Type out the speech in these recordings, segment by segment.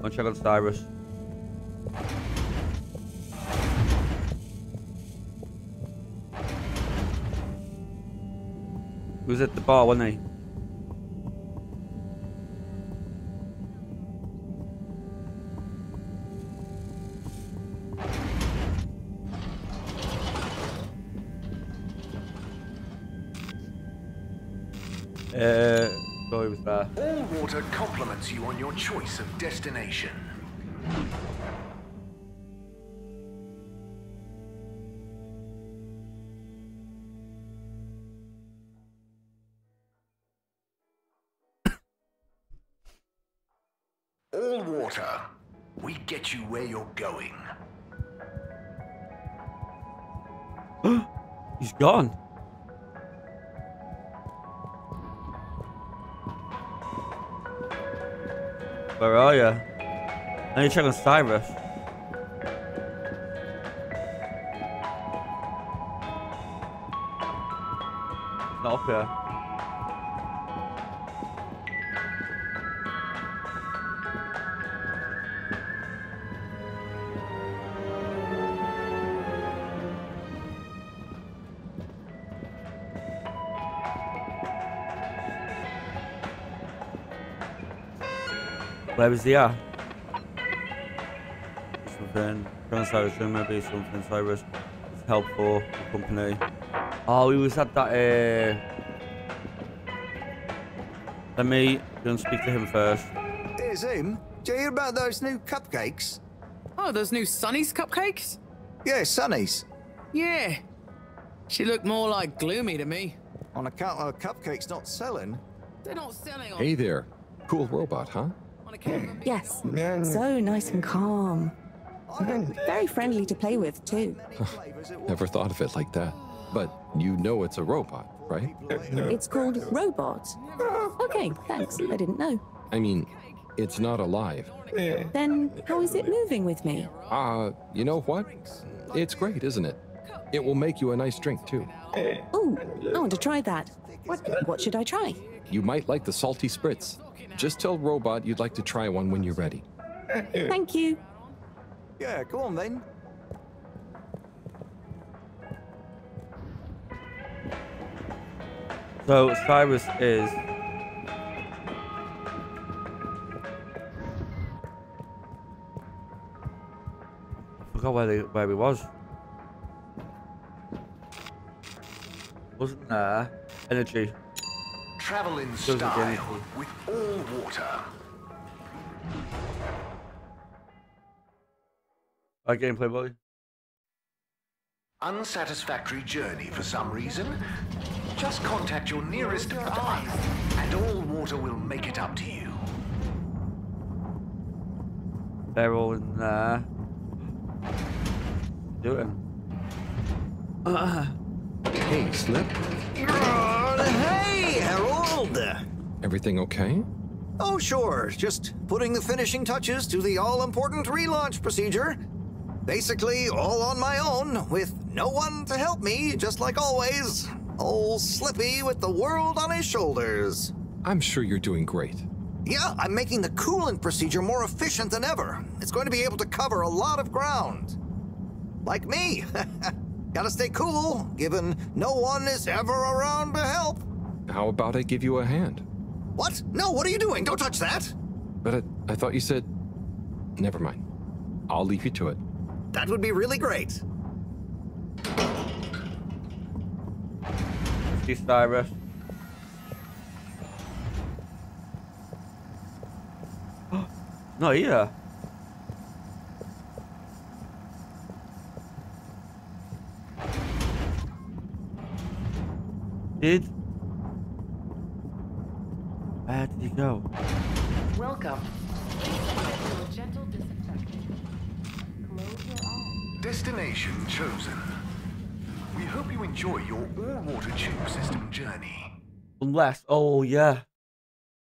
I'll check on Cyrus. He was at the bar, wasn't he? So he was there. All water compliments you on your choice of destination. All water, we get you where you're going. He's gone. Where are you? I need to check on Cyrus. It's not up here. Where was he at? Something. Cyrus, maybe something. Cyrus. It's helpful. The company. Oh, he was at that. Let me go and speak to him first. Here's him. Did you hear about those new cupcakes? Oh, those new Sunny's cupcakes? Yeah, Sunny's. Yeah. She looked more like gloomy to me. On account of cupcakes not selling. They're not selling on. Hey there. Cool robot, huh? On account of Yes. So nice and calm. Very friendly to play with, too. Never thought of it like that. But you know it's a robot, right? It's called Robot. Okay, thanks. I didn't know. I mean, it's not alive. Then how is it moving with me? You know what? It's great, isn't it? It will make you a nice drink, too. Oh, I want to try that. What should I try? You might like the salty spritz. Just tell Robot you'd like to try one when you're ready. Thank you. Yeah, go on then. So Cyrus is. I forgot where he was. Wasn't there? Energy. Travel in Doesn't do style anything. with all water. Right, gameplay, buddy. Unsatisfactory journey for some reason? Just contact your nearest and all water will make it up to you. They're all in there. Doing. Hey, Slip. Hey, Harold! Everything okay? Oh, sure. Just putting the finishing touches to the all-important relaunch procedure. Basically, all on my own, with no one to help me, just like always. Old Slippy with the world on his shoulders. I'm sure you're doing great. Yeah, I'm making the coolant procedure more efficient than ever. It's going to be able to cover a lot of ground. Like me. Gotta stay cool, given no one is ever around to help. How about I give you a hand? What? No, what are you doing? Don't touch that. But I thought you said... Never mind. I'll leave you to it. That would be really great. See Cyrus. Not here. Where did he go? Welcome. Gentle disinfecting. Close your eyes. Destination chosen. We hope you enjoy your all-water tube system journey. Unless, oh yeah.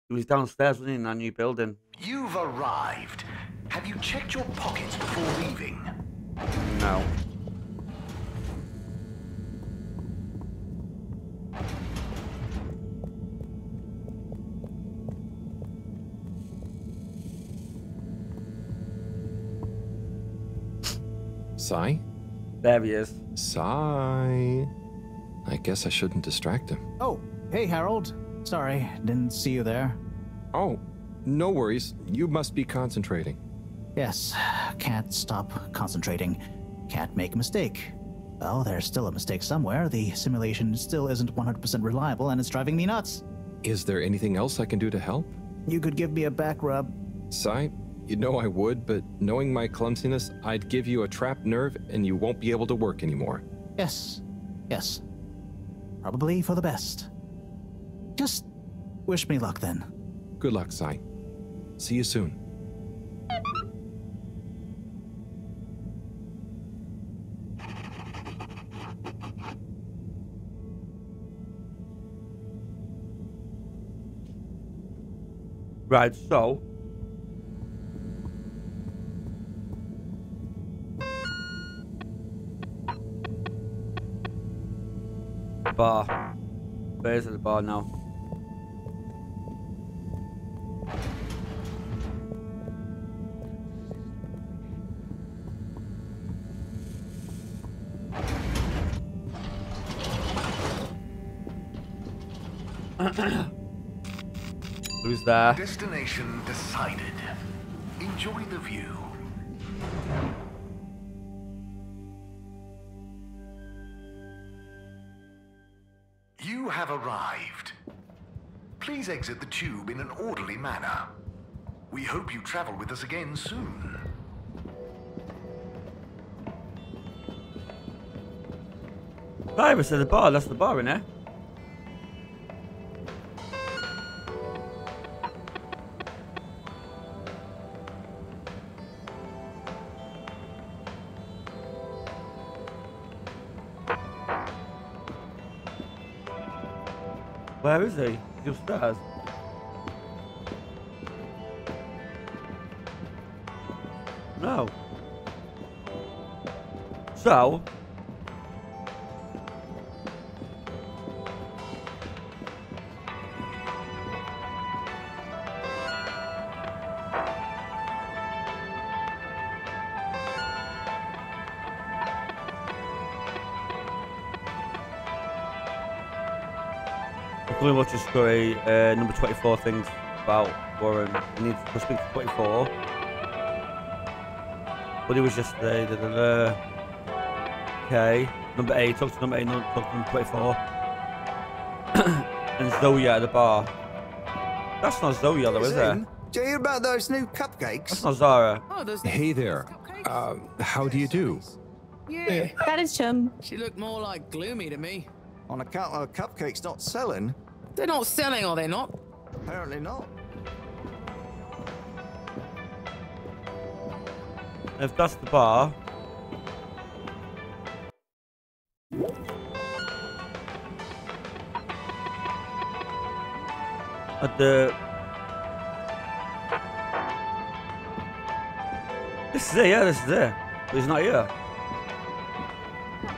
He was downstairs, wasn't he, in that new building? You've arrived. Have you checked your pockets before leaving? No. Sai? There he is. Sai. I guess I shouldn't distract him. Oh, hey, Harold. Sorry, didn't see you there. Oh, no worries. You must be concentrating. Yes, can't stop concentrating. Can't make a mistake. Well, there's still a mistake somewhere. The simulation still isn't 100% reliable, and it's driving me nuts. Is there anything else I can do to help? You could give me a back rub. Sai, you know I would, but knowing my clumsiness, I'd give you a trapped nerve and you won't be able to work anymore. Yes, yes. Probably for the best. Just wish me luck then. Good luck, Sai. See you soon. Right, so bar. Where's the bar now? Who's there? Destination decided. Enjoy the view. You have arrived. Please exit the tube in an orderly manner. We hope you travel with us again soon. Virus at the bar. That's the bar in there. Where is he? He's upstairs. No. So. We watched a story, number 24 things about Warren. We need to speak to 24. But it was yesterday. Okay. Number 8, talk to number 8, talk to number 24. And Zoya at the bar. That's not Zoya though, is it? Do you hear about those new cupcakes? That's not Zara. Oh, there's Hey there. How do you do? Yeah. That is Chum. She looked more like gloomy to me. On account of cupcakes not selling? They're not selling, are they not? Apparently not. If that's the bar. At the... This is it, yeah, this is it. But he's not here.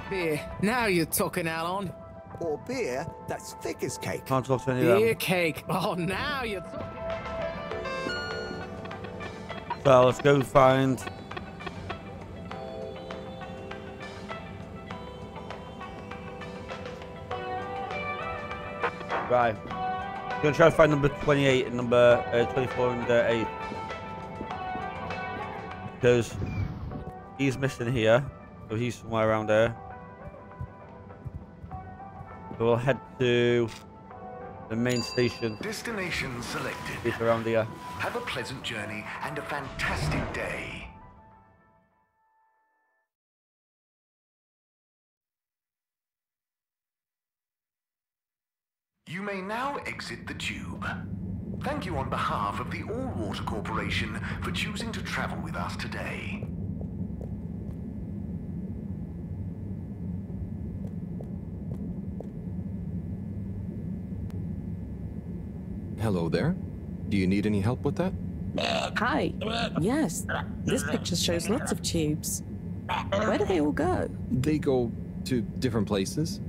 Beer. Now you're talking, Alon. Or beer that's thick as cake. Can't talk to any of Beer them. cake. Oh, now you're talking. So let's go find... Right. I'm going to try to find number 28 and number 24 and 8. Because he's missing here. So he's somewhere around there. So we'll head to the main station. Destination selected. It's around here. Have a pleasant journey and a fantastic day. You may now exit the tube. Thank you on behalf of the All Water Corporation for choosing to travel with us today. Hello there. Do you need any help with that? Hi. Yes, this picture shows lots of tubes. Where do they all go? They go to different places.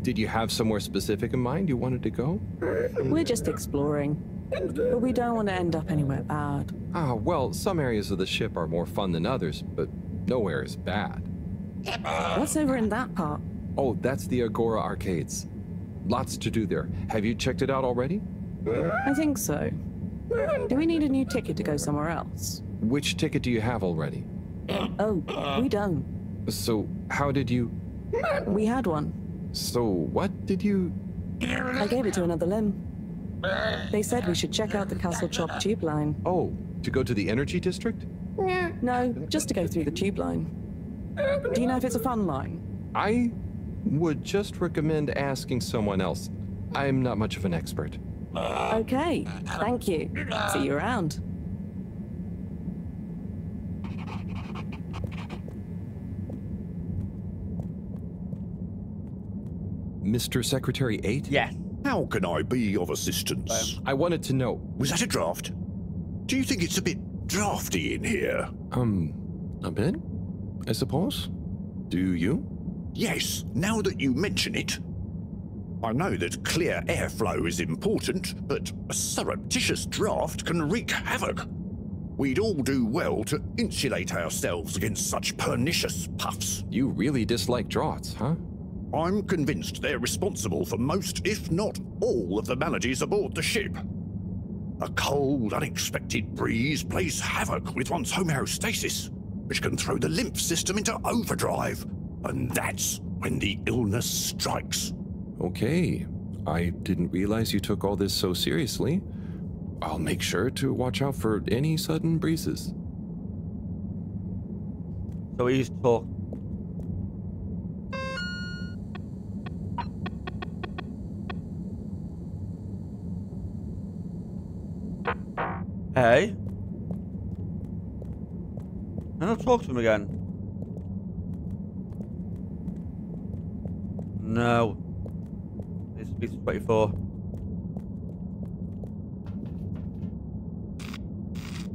Did you have somewhere specific in mind you wanted to go? We're just exploring. But we don't want to end up anywhere bad. Ah, well, some areas of the ship are more fun than others, but nowhere is bad. What's over in that part? Oh, that's the Agora Arcades. Lots to do there. Have you checked it out already? I think so. Do we need a new ticket to go somewhere else? Which ticket do you have already? Oh, we don't. So, how did you... We had one. So, what did you... I gave it to another limb. They said we should check out the Castle Chop tube line. Oh, to go to the energy district? No, just to go through the tube line. Do you know if it's a fun line? I would just recommend asking someone else. I'm not much of an expert. Okay, thank you. See you around. Mr. Secretary 8? Yes. How can I be of assistance? I wanted to know. Was that a draft? Do you think it's a bit drafty in here? A bit, I suppose. Do you? Yes, now that you mention it. I know that clear airflow is important, but a surreptitious draft can wreak havoc. We'd all do well to insulate ourselves against such pernicious puffs. You really dislike draughts, huh? I'm convinced they're responsible for most, if not all, of the maladies aboard the ship. A cold, unexpected breeze plays havoc with one's homeostasis, which can throw the lymph system into overdrive, and that's when the illness strikes. Okay. I didn't realize you took all this so seriously. I'll make sure to watch out for any sudden breezes. So he's talk. Hey? Can I talk to him again? No. It's 24.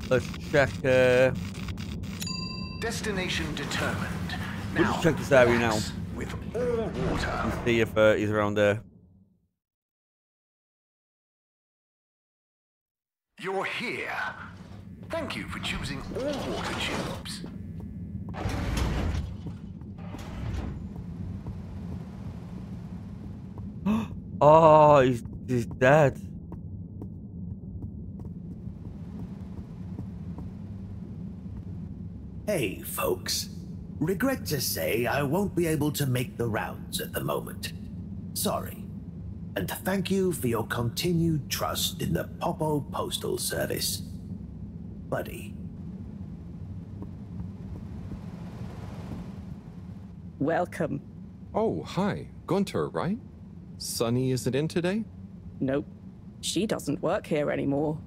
Let's check. Destination determined. We'll just check this area now. With all water. And see if he's around there. You're here. Thank you for choosing all water tubes. Oh, he's dead. Hey, folks. Regret to say I won't be able to make the rounds at the moment. Sorry. And thank you for your continued trust in the Popo Postal Service. Buddy. Welcome. Oh, hi. Gunter, right? Sunny isn't in today? Nope. She doesn't work here anymore.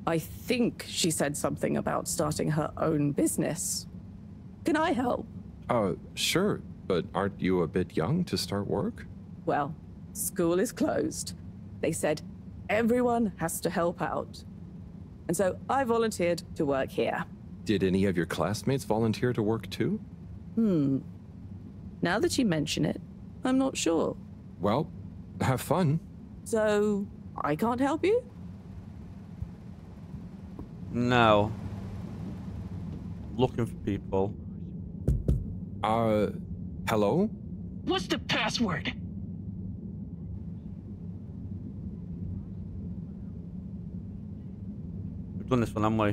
I think she said something about starting her own business. Can I help? Sure. But aren't you a bit young to start work? Well, school is closed. They said everyone has to help out. And so I volunteered to work here. Did any of your classmates volunteer to work too? Now that you mention it, I'm not sure. Well, have fun. So, I can't help you? No. Looking for people. Hello? What's the password? We've done this one, haven't we?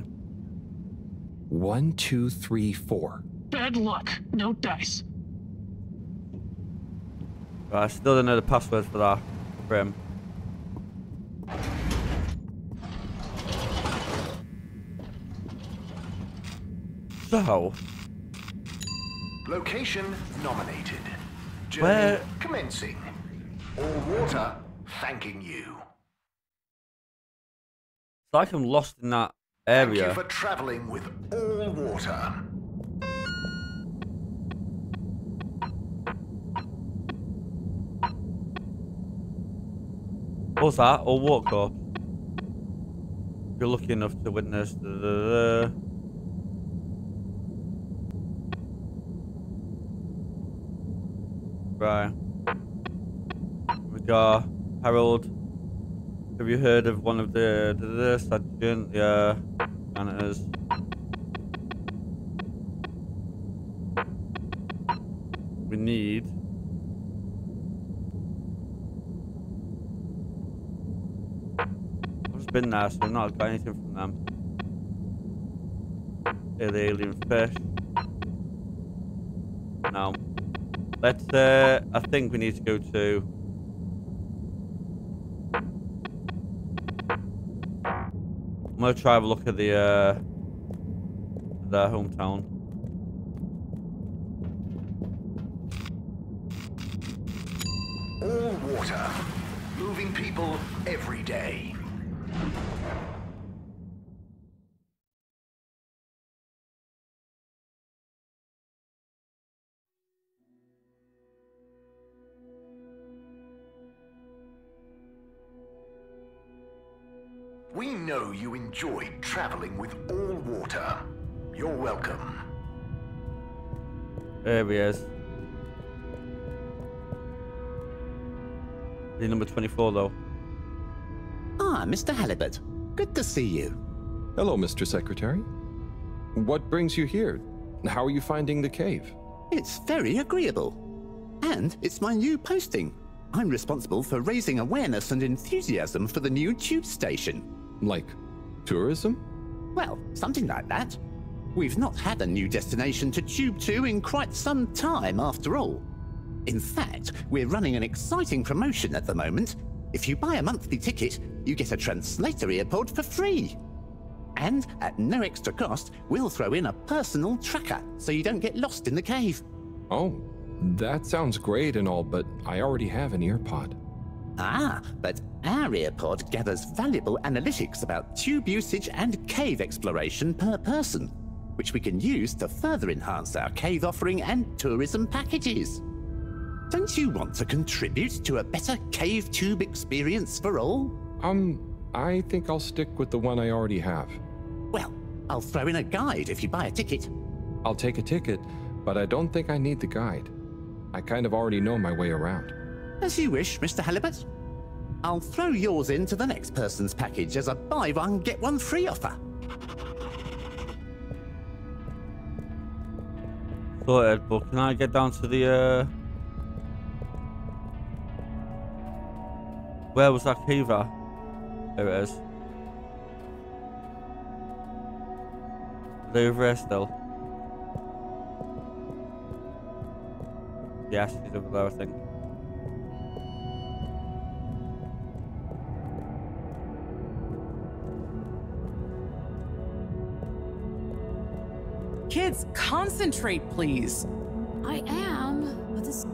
1, 2, 3, 4. Bad luck. No dice. Right, I still don't know the password for that. For him. So. Location nominated. Journey Where? Commencing. All water thanking you. It's like I'm lost in that Thank area. you for traveling with all water. What's that? Or walk up? You're lucky enough to witness the. Right. We got Harold. Have you heard of one of the Sergeant? Yeah, and it is. We need... I've just been there, so I've not got anything from them. They're the alien fish. No. Let's, I think we need to go to... I'm gonna try have a look at the, their hometown. All water. Moving people every day. We know you enjoyed traveling with all water. You're welcome. There he is. The number 24 though. Ah, Mr. Halibut. Good to see you. Hello, Mr. Secretary. What brings you here? How are you finding the cave? It's very agreeable. And it's my new posting. I'm responsible for raising awareness and enthusiasm for the new tube station. Like tourism? Well, something like that. We've not had a new destination to tube to in quite some time, after all. In fact, we're running an exciting promotion at the moment. If you buy a monthly ticket, you get a translator earpod for free. And at no extra cost, we'll throw in a personal tracker so you don't get lost in the cave. Oh, that sounds great and all, but I already have an earpod. Ah, but our earpod gathers valuable analytics about tube usage and cave exploration per person, which we can use to further enhance our cave offering and tourism packages. Don't you want to contribute to a better cave tube experience for all? I think I'll stick with the one I already have. Well, I'll throw in a guide if you buy a ticket. I'll take a ticket, but I don't think I need the guide. I kind of already know my way around. As you wish, Mr. Halibut. I'll throw yours into the next person's package as a buy one, get one free offer. Sorted, but can I get down to the, where was that cave at? There it is. Are they over there still? Yes, he's over there, I think. Kids, concentrate, please. I am, but this...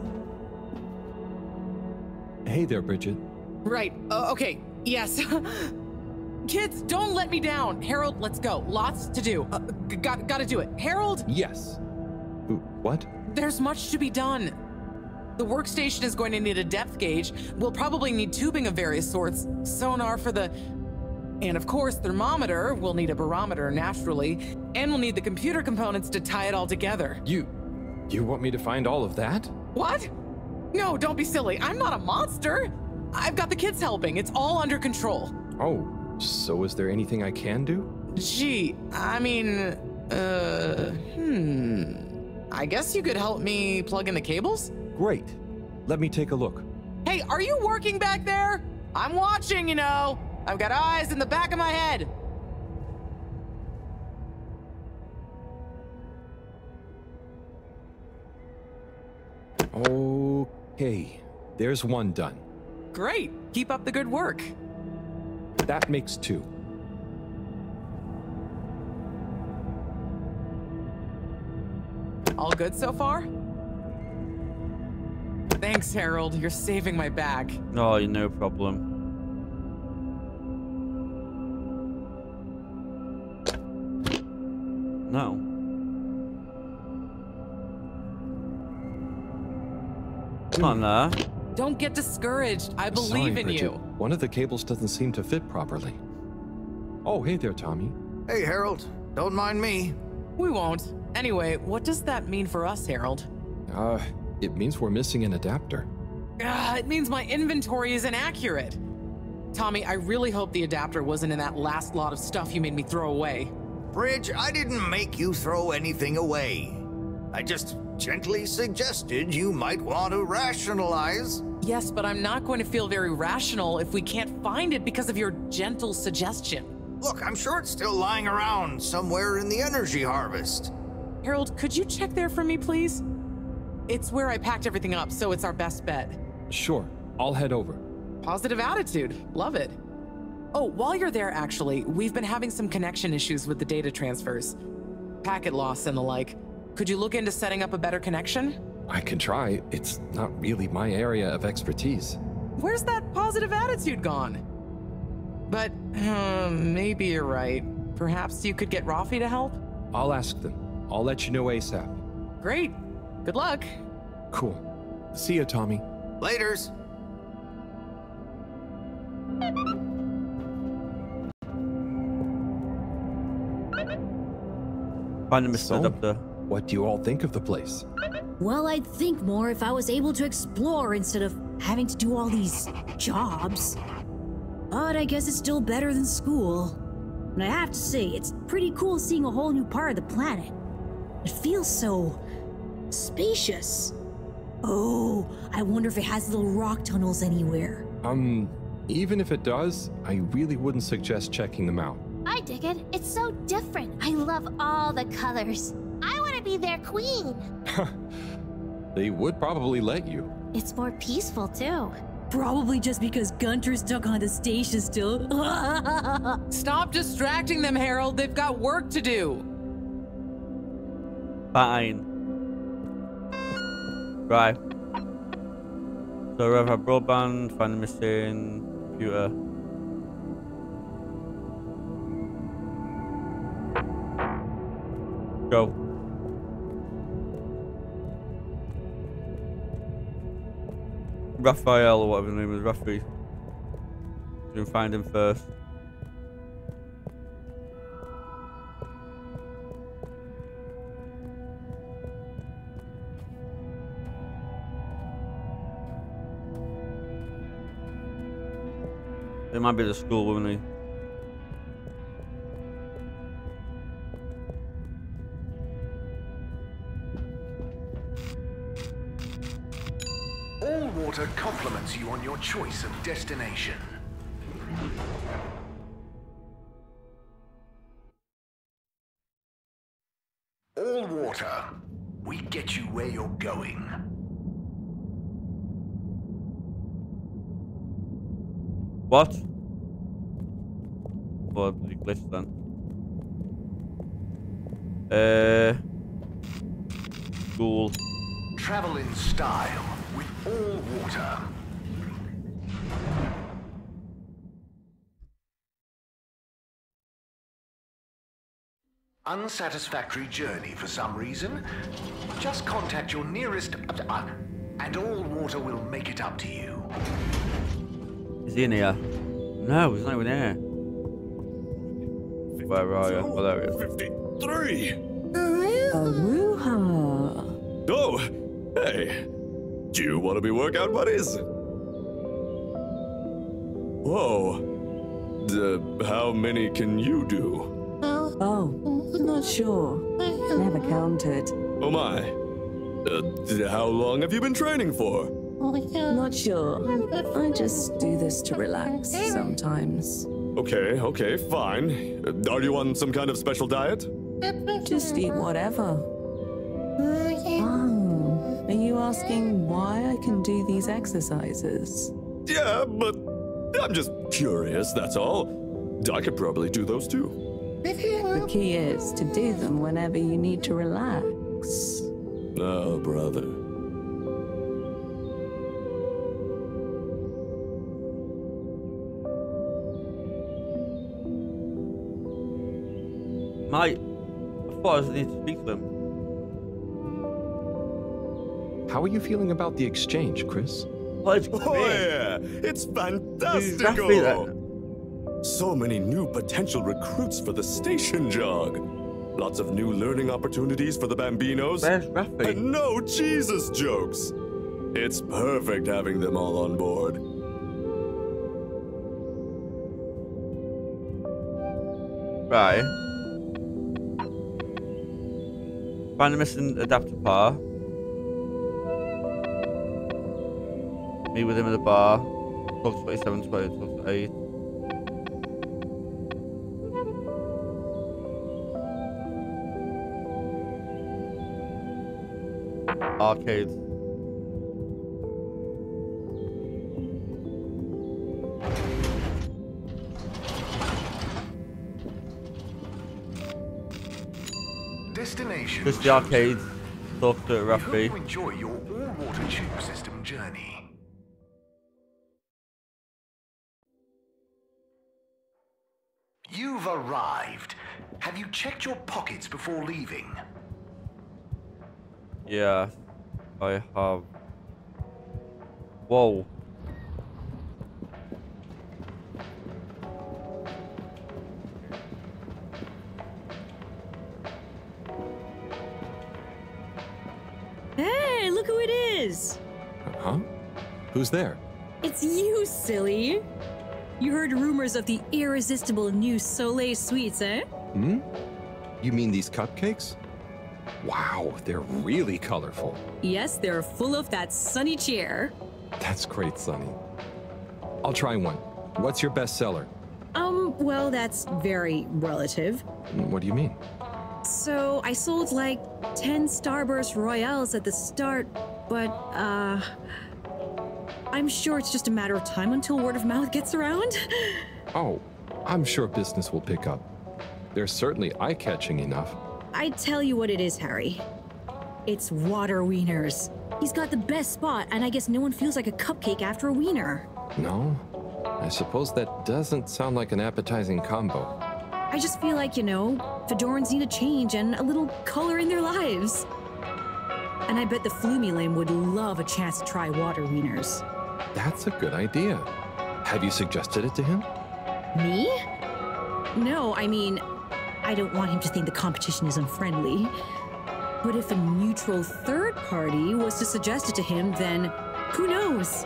Hey there, Bridget. Right, okay, yes. Kids, don't let me down. Harold, let's go. Lots to do. Gotta do it. Harold? Yes. Ooh, what? There's much to be done. The workstation is going to need a depth gauge. We'll probably need tubing of various sorts. Sonar for the... And of course, thermometer. We'll need a barometer, naturally. And we'll need the computer components to tie it all together. You want me to find all of that? What? No, don't be silly. I'm not a monster. I've got the kids helping. It's all under control. Oh, so is there anything I can do? Gee, I mean, I guess you could help me plug in the cables? Great. Let me take a look. Hey, are you working back there? I'm watching, you know. I've got eyes in the back of my head. Okay, there's one done. Great. Keep up the good work. That makes two. All good so far? Thanks, Harold. You're saving my back. Oh, no problem. No. Come on there. Don't get discouraged. I believe Sorry, in Bridget. you. One of the cables doesn't seem to fit properly. Oh, hey there, Tommy. Hey, Harold. Don't mind me. We won't. Anyway, what does that mean for us, Harold? It means we're missing an adapter. It means my inventory is inaccurate. Tommy, I really hope the adapter wasn't in that last lot of stuff you made me throw away. Bridge, I didn't make you throw anything away. I just gently suggested you might want to rationalize. Yes, but I'm not going to feel very rational if we can't find it because of your gentle suggestion. Look, I'm sure it's still lying around somewhere in the energy harvest. Harold, could you check there for me, please? It's where I packed everything up, so it's our best bet. Sure, I'll head over. Positive attitude. Love it. Oh, while you're there, actually, we've been having some connection issues with the data transfers. Packet loss and the like. Could you look into setting up a better connection? I can try. It's not really my area of expertise. Where's that positive attitude gone? But, maybe you're right. Perhaps you could get Rafi to help? I'll ask them. I'll let you know ASAP. Great. Good luck. Cool. See ya, Tommy. Laters. Find him stood up there. What do you all think of the place? Well, I'd think more if I was able to explore instead of having to do all these jobs. But I guess it's still better than school. And I have to say, it's pretty cool seeing a whole new part of the planet. It feels so spacious. Oh, I wonder if it has little rock tunnels anywhere. Even if it does, I really wouldn't suggest checking them out. I dig it. It's so different. I love all the colors. I want to be their queen. They would probably let you. It's more peaceful, too. Probably just because Gunter's stuck on the station still. Stop distracting them, Harold. They've got work to do. Fine. Right. So we have our broadband, find the missing computer. Go. Raphael or whatever his name is, Rafi. You can find him first. It might be the school, wouldn't he? All water compliments you on your choice of destination. All water, we get you where you're going. What? Well, the glitch then. School. Travel in style with all water. Unsatisfactory journey for some reason? Just contact your nearest and all water will make it up to you. Is he in here? No, he's not even here. Where are you? Oh, there he is. 53! Aruha. Oh, hey. Do you want to be workout buddies? Whoa. How many can you do? Oh, not sure. Never counted. Oh my. How long have you been training for? Not sure. I just do this to relax sometimes. Okay, fine. Are you on some kind of special diet? Just eat whatever. Oh, are you asking why I can do these exercises? Yeah, but I'm just curious, that's all. I could probably do those too. The key is to do them whenever you need to relax. Oh, brother. Mate, I thought I was need to speak to him. How are you feeling about the exchange, Chris? Oh yeah, it's fantastical! So many new potential recruits for the station jog. Lots of new learning opportunities for the Bambinos. Where's Rafi? And no Jesus jokes. It's perfect having them all on board. Right. Find the missing adapter part. Meet with him at the bar. Talk 27, 20, talk 8. Arcade. Destination. Just the arcade. Talk to We hope Rafi. you enjoy your all-water tube system journey. You've arrived. Have you checked your pockets before leaving? Yeah, I have. Whoa. Hey, look who it is! Huh? Who's there? It's you, silly! You heard rumors of the irresistible new Soleil sweets, eh? Hmm? You mean these cupcakes? Wow, they're really colorful. Yes, they're full of that sunny cheer. That's great, Sonny. I'll try one. What's your best seller? Well, that's very relative. What do you mean? So, I sold like 10 Starburst Royales at the start, but, I'm sure it's just a matter of time until word of mouth gets around. Oh, I'm sure business will pick up. They're certainly eye-catching enough. I tell you what it is, Harry. It's water wieners. He's got the best spot, and I guess no one feels like a cupcake after a wiener. No? I suppose that doesn't sound like an appetizing combo. I just feel like, you know, Fedorans need a change and a little color in their lives. And I bet the Flumilim would love a chance to try water wieners. That's a good idea. Have you suggested it to him? Me? No, I mean, I don't want him to think the competition is unfriendly. But if a neutral third party was to suggest it to him, then who knows?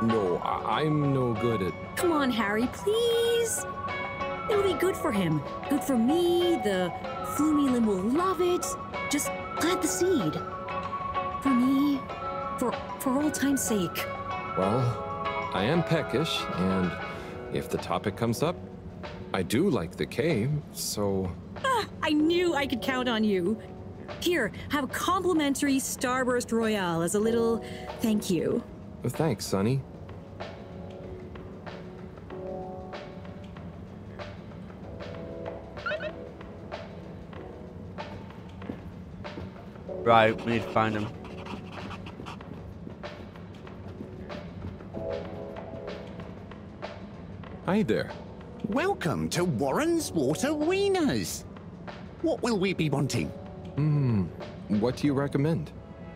No, I'm no good at... Come on, Harry, please. It'll be good for him. Good for me. The Flumilim will love it. Just plant the seed. For me. For old time's sake. Well, I am peckish, and if the topic comes up, I do like the cave, so... I knew I could count on you. Here, have a complimentary Starburst Royale as a little thank you. Thanks, Sonny. Right, we need to find him. Hi there. Welcome to Warren's Water Wieners. What will we be wanting? What do you recommend?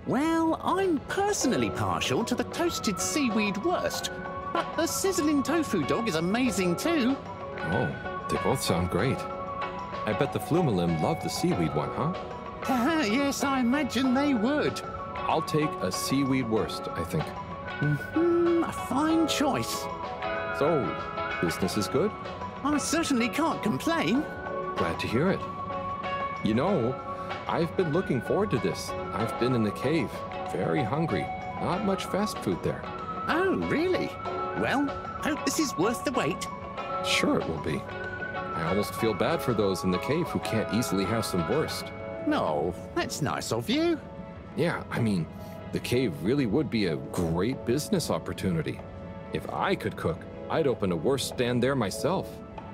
Well, I'm personally partial to the toasted seaweed wurst, but the sizzling tofu dog is amazing too. Oh, they both sound great. I bet the Flumilim love the seaweed one, huh? Yes, I imagine they would. I'll take a seaweed wurst, I think. A fine choice. So, business is good? I certainly can't complain. Glad to hear it. You know, I've been looking forward to this. I've been in the cave, very hungry. Not much fast food there. Oh, really? Well, hope this is worth the wait. Sure it will be. I almost feel bad for those in the cave who can't easily have some wurst. No, that's nice of you. Yeah, I mean, the cave really would be a great business opportunity. If I could cook, I'd open a wurst stand there myself.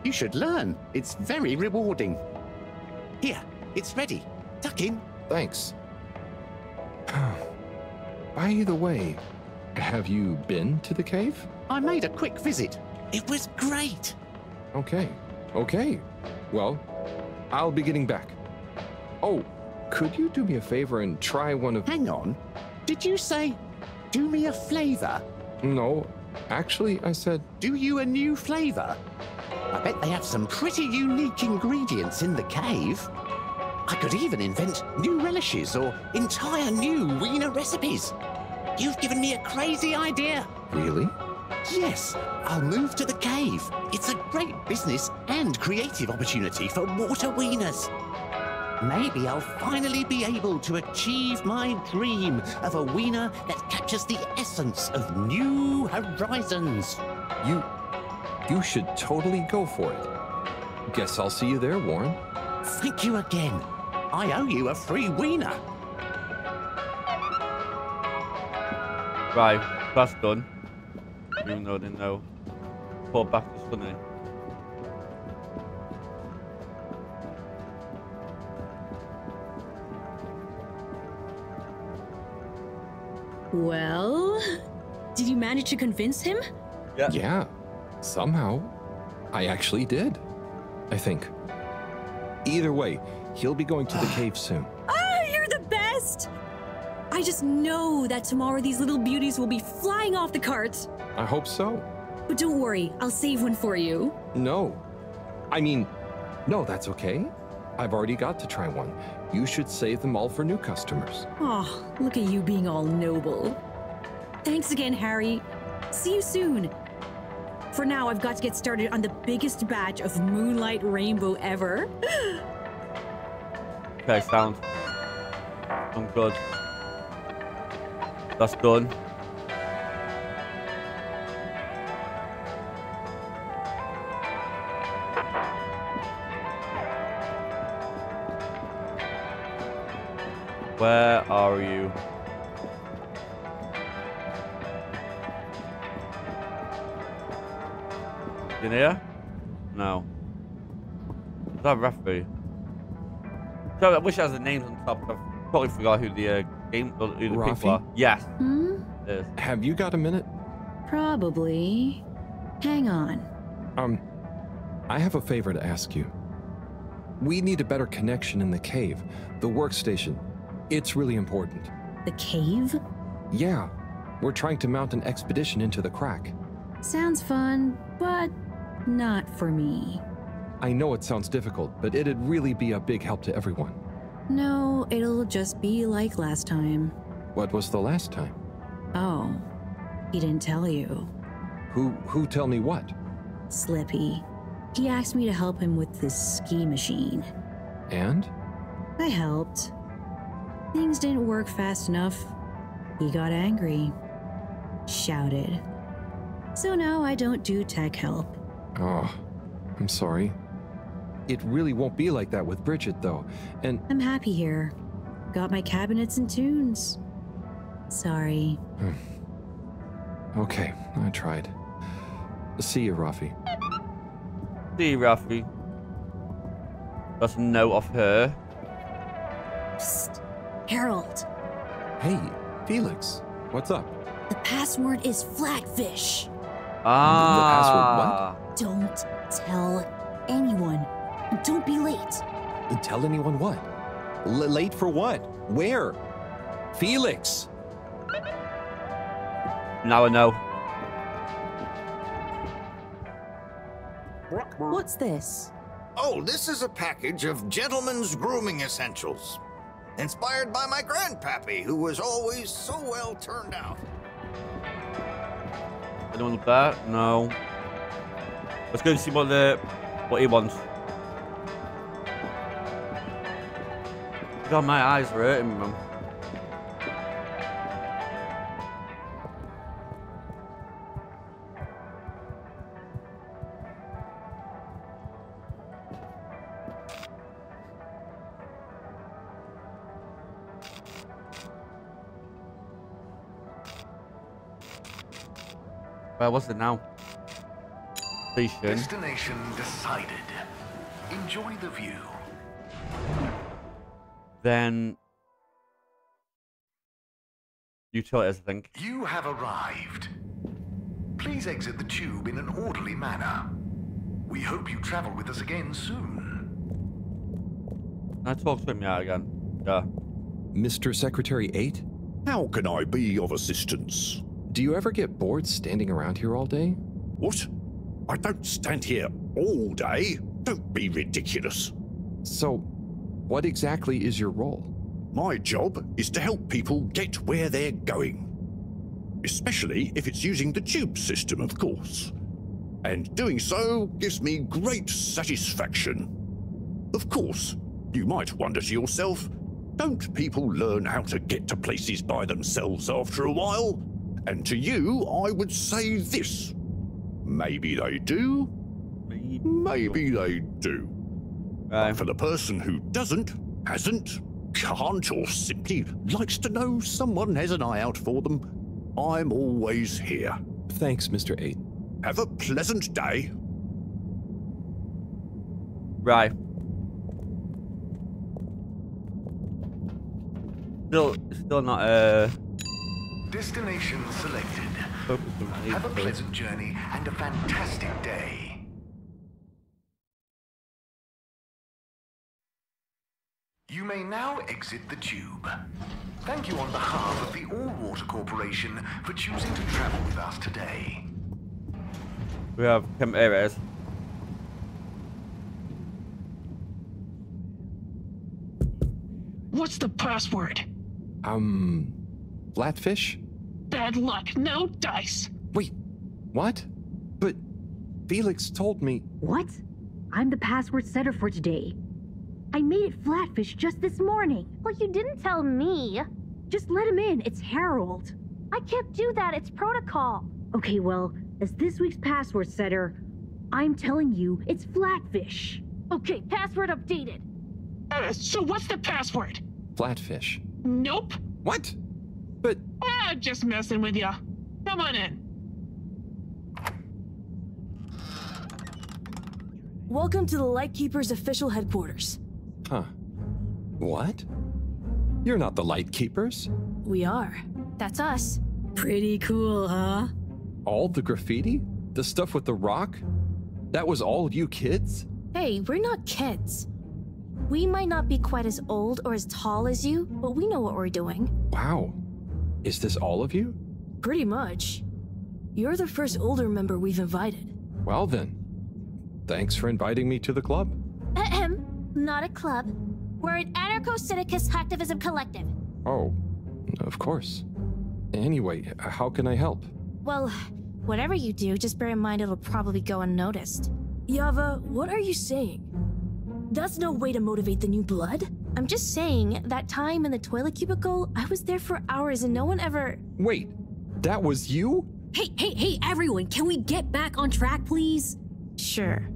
You should learn. It's very rewarding. Here, it's ready. Tuck in. Thanks. By the way, have you been to the cave? I made a quick visit. It was great. Okay. Well, I'll be getting back. Oh, could you do me a favor and try one of... Hang on. Did you say, do me a flavor? No, actually, I said... Do you a new flavor? I bet they have some pretty unique ingredients in the cave. I could even invent new relishes or entire new wiener recipes. You've given me a crazy idea. Really? Yes, I'll move to the cave. It's a great business and creative opportunity for water wieners. Maybe I'll finally be able to achieve my dream of a wiener that captures the essence of new horizons. You should totally go for it. Guess I'll see you there, Warren. Thank you again. I owe you a free wiener. Right, that's done. Even though I didn't know. Pull back is funny. Well, did you manage to convince him? Yeah, somehow. I actually did. I think. Either way, he'll be going to the cave soon. Ah, you're the best! I just know that tomorrow these little beauties will be flying off the cart. I hope so. But don't worry, I'll save one for you. No. I mean, no, that's okay. I've already got to try one. You should save them all for new customers. Oh, look at you being all noble. Thanks again, Harry. See you soon. For now, I've got to get started on the biggest batch of Moonlight Rainbow ever. Okay, sound. I'm good. That's done. Where are you? In here? No. Is that referee? So I wish it has the names on top. I probably forgot who the who the people are. Yes. It is. Have you got a minute? Probably. Hang on. I have a favor to ask you. We need a better connection in the cave, the workstation. It's really important. The cave? Yeah. We're trying to mount an expedition into the crack. Sounds fun, but not for me. I know it sounds difficult, but it'd really be a big help to everyone. No, it'll just be like last time. What was the last time? Oh, he didn't tell you. Who tell me what? Slippy. He asked me to help him with this ski machine. And? I helped. Things didn't work fast enough. He got angry. Shouted. So now I don't do tech help. Oh, I'm sorry. It really won't be like that with Bridget, though, and... I'm happy here. Got my cabinets and tunes. Sorry. Okay, I tried. See you, Rafi. See you, Rafi. That's a note off her. Psst. Harold. Hey, Felix. What's up? The password is flatfish. Ah. The password what? Don't tell anyone. Don't be late. Tell anyone what? Late for what? Where? Felix! Now I know. What's this? Oh, this is a package of gentlemen's grooming essentials. Inspired by my grandpappy, who was always so well turned out. Anyone look that? No. Let's go and see what he wants. God, my eyes are hurting me, man. Well, what's it now? Station. Destination decided. Enjoy the view. Then utilities, I think. You have arrived. Please exit the tube in an orderly manner. We hope you travel with us again soon. Can I talk to him yet again? Yeah. Mr. Secretary 8? How can I be of assistance? Do you ever get bored standing around here all day? What? I don't stand here all day. Don't be ridiculous. So, what exactly is your role? My job is to help people get where they're going. Especially if it's using the tube system, of course. And doing so gives me great satisfaction. Of course, You might wonder to yourself, don't people learn how to get to places by themselves after a while? And to you, I would say this. Maybe they do, maybe they do. But for the person who doesn't, hasn't, can't, or simply likes to know someone has an eye out for them, I'm always here. Thanks, Mr. 8. Have a pleasant day. Right. Still not Destination selected. Have a pleasant journey and a fantastic day. You may now exit the tube. Thank you on behalf of the All-Water Corporation for choosing to travel with us today. We have here it is. What's the password? Flatfish? Bad luck, no dice. Wait, what? But Felix told me... What? I'm the password setter for today. I made it Flatfish just this morning. Well, you didn't tell me. Just let him in, it's Harold. I can't do that, it's protocol. Okay, well, as this week's password setter, I'm telling you, it's Flatfish. Okay, password updated. So what's the password? Flatfish. Nope. What? But... just messing with ya. Come on in. Welcome to the Lightkeeper's official headquarters. Huh. What? You're not the Lightkeepers? We are. That's us. Pretty cool, huh? All the graffiti? The stuff with the rock? That was all you kids? Hey, we're not kids. We might not be quite as old or as tall as you, but we know what we're doing. Wow. Is this all of you? Pretty much. You're the first older member we've invited. Well then. Thanks for inviting me to the club. Ahem. Not a club. We're an anarcho-syndicist hacktivism collective. Oh, of course. Anyway, how can I help? Well, whatever you do, just bear in mind it'll probably go unnoticed. Yava, what are you saying? That's no way to motivate the new blood. I'm just saying, that time in the toilet cubicle, I was there for hours and no one ever... Wait, that was you? Hey, everyone, can we get back on track, please? Sure.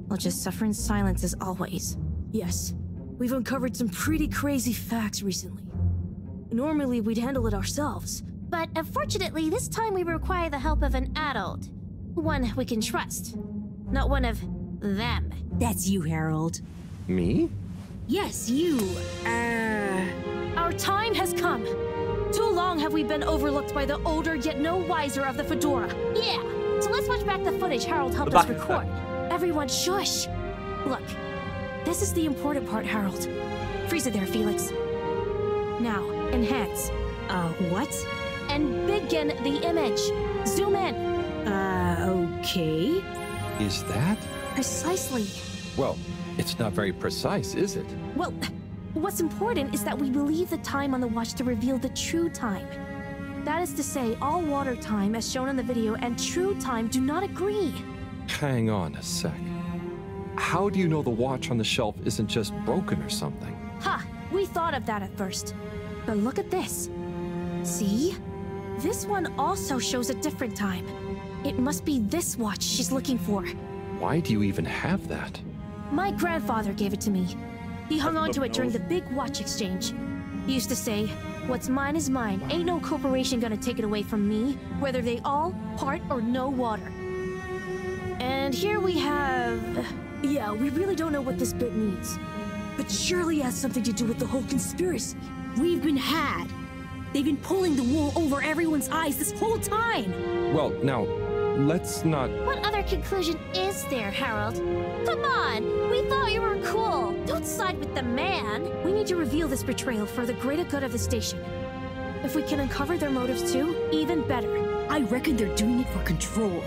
I'll just suffer in silence as always. Yes, we've uncovered some pretty crazy facts recently. Normally, we'd handle it ourselves. But unfortunately, this time we require the help of an adult. One we can trust. Not one of them. That's you, Harold. Me? Yes, you. Our time has come. Too long have we been overlooked by the older yet no wiser of the Fedora. Yeah, so let's watch back the footage Harold helped us record. Everyone shush. Look, this is the important part, Harold. Freeze it there, Felix. Now, enhance. What? And begin the image. Zoom in. Okay. Is that? Precisely. Well, it's not very precise, is it? Well, what's important is that we believe the time on the watch to reveal the true time. That is to say, all water time, as shown in the video, and true time do not agree. Hang on a sec. How do you know the watch on the shelf isn't just broken or something? Ha! We thought of that at first. But look at this. See? This one also shows a different time. It must be this watch she's looking for. Why do you even have that? My grandfather gave it to me. He hung on to it during the big watch exchange. He used to say, "What's mine is mine. Ain't no corporation gonna take it away from me, whether they all, part, or no water." And here we have... Yeah, we really don't know what this bit means. But surely it has something to do with the whole conspiracy. We've been had. They've been pulling the wool over everyone's eyes this whole time. Well, now, let's not... What other conclusion is there, Harold? Come on! We thought you were cool! Don't side with the man! We need to reveal this betrayal for the greater good of the station. If we can uncover their motives too, even better. I reckon they're doing it for control.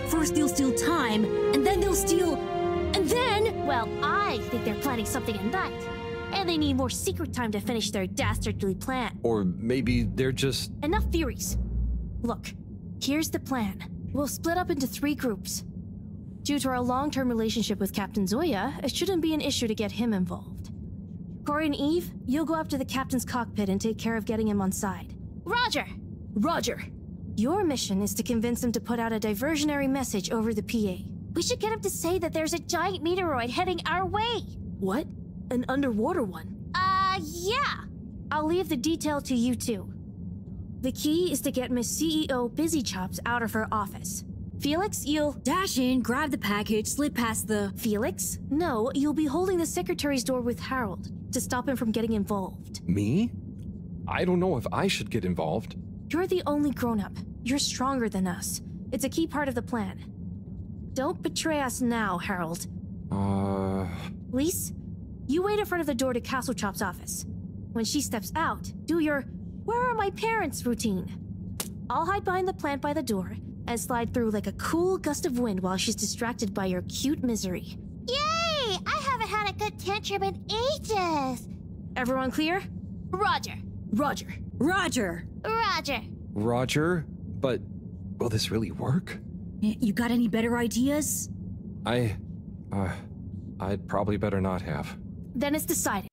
First they'll steal time, and then they'll steal... And then... Well, I think they're planning something at night. And they need more secret time to finish their dastardly plan. Or maybe they're just... Enough theories. Look, here's the plan. We'll split up into 3 groups. Due to our long-term relationship with Captain Zoya, it shouldn't be an issue to get him involved. Corey and Eve, you'll go up to the captain's cockpit and take care of getting him on side. Roger! Roger! Your mission is to convince him to put out a diversionary message over the PA. We should get him to say that there's a giant meteoroid heading our way. What? An underwater one? Yeah. I'll leave the detail to you two. The key is to get Miss CEO Busy Chops out of her office. Felix, you'll... Dash in, grab the package, slip past the... Felix? No, you'll be holding the secretary's door with Harold to stop him from getting involved. Me? I don't know if I should get involved. You're the only grown-up. You're stronger than us. It's a key part of the plan. Don't betray us now, Harold. Lise, you wait in front of the door to Castle Chop's office. When she steps out, do your "Where are my parents?" routine. I'll hide behind the plant by the door and slide through like a cool gust of wind while she's distracted by your cute misery. Yay! I haven't had a good tantrum in ages. Everyone clear? Roger. Roger. Roger. Roger. Roger? But will this really work? You got any better ideas? I'd probably better not have. Then it's decided.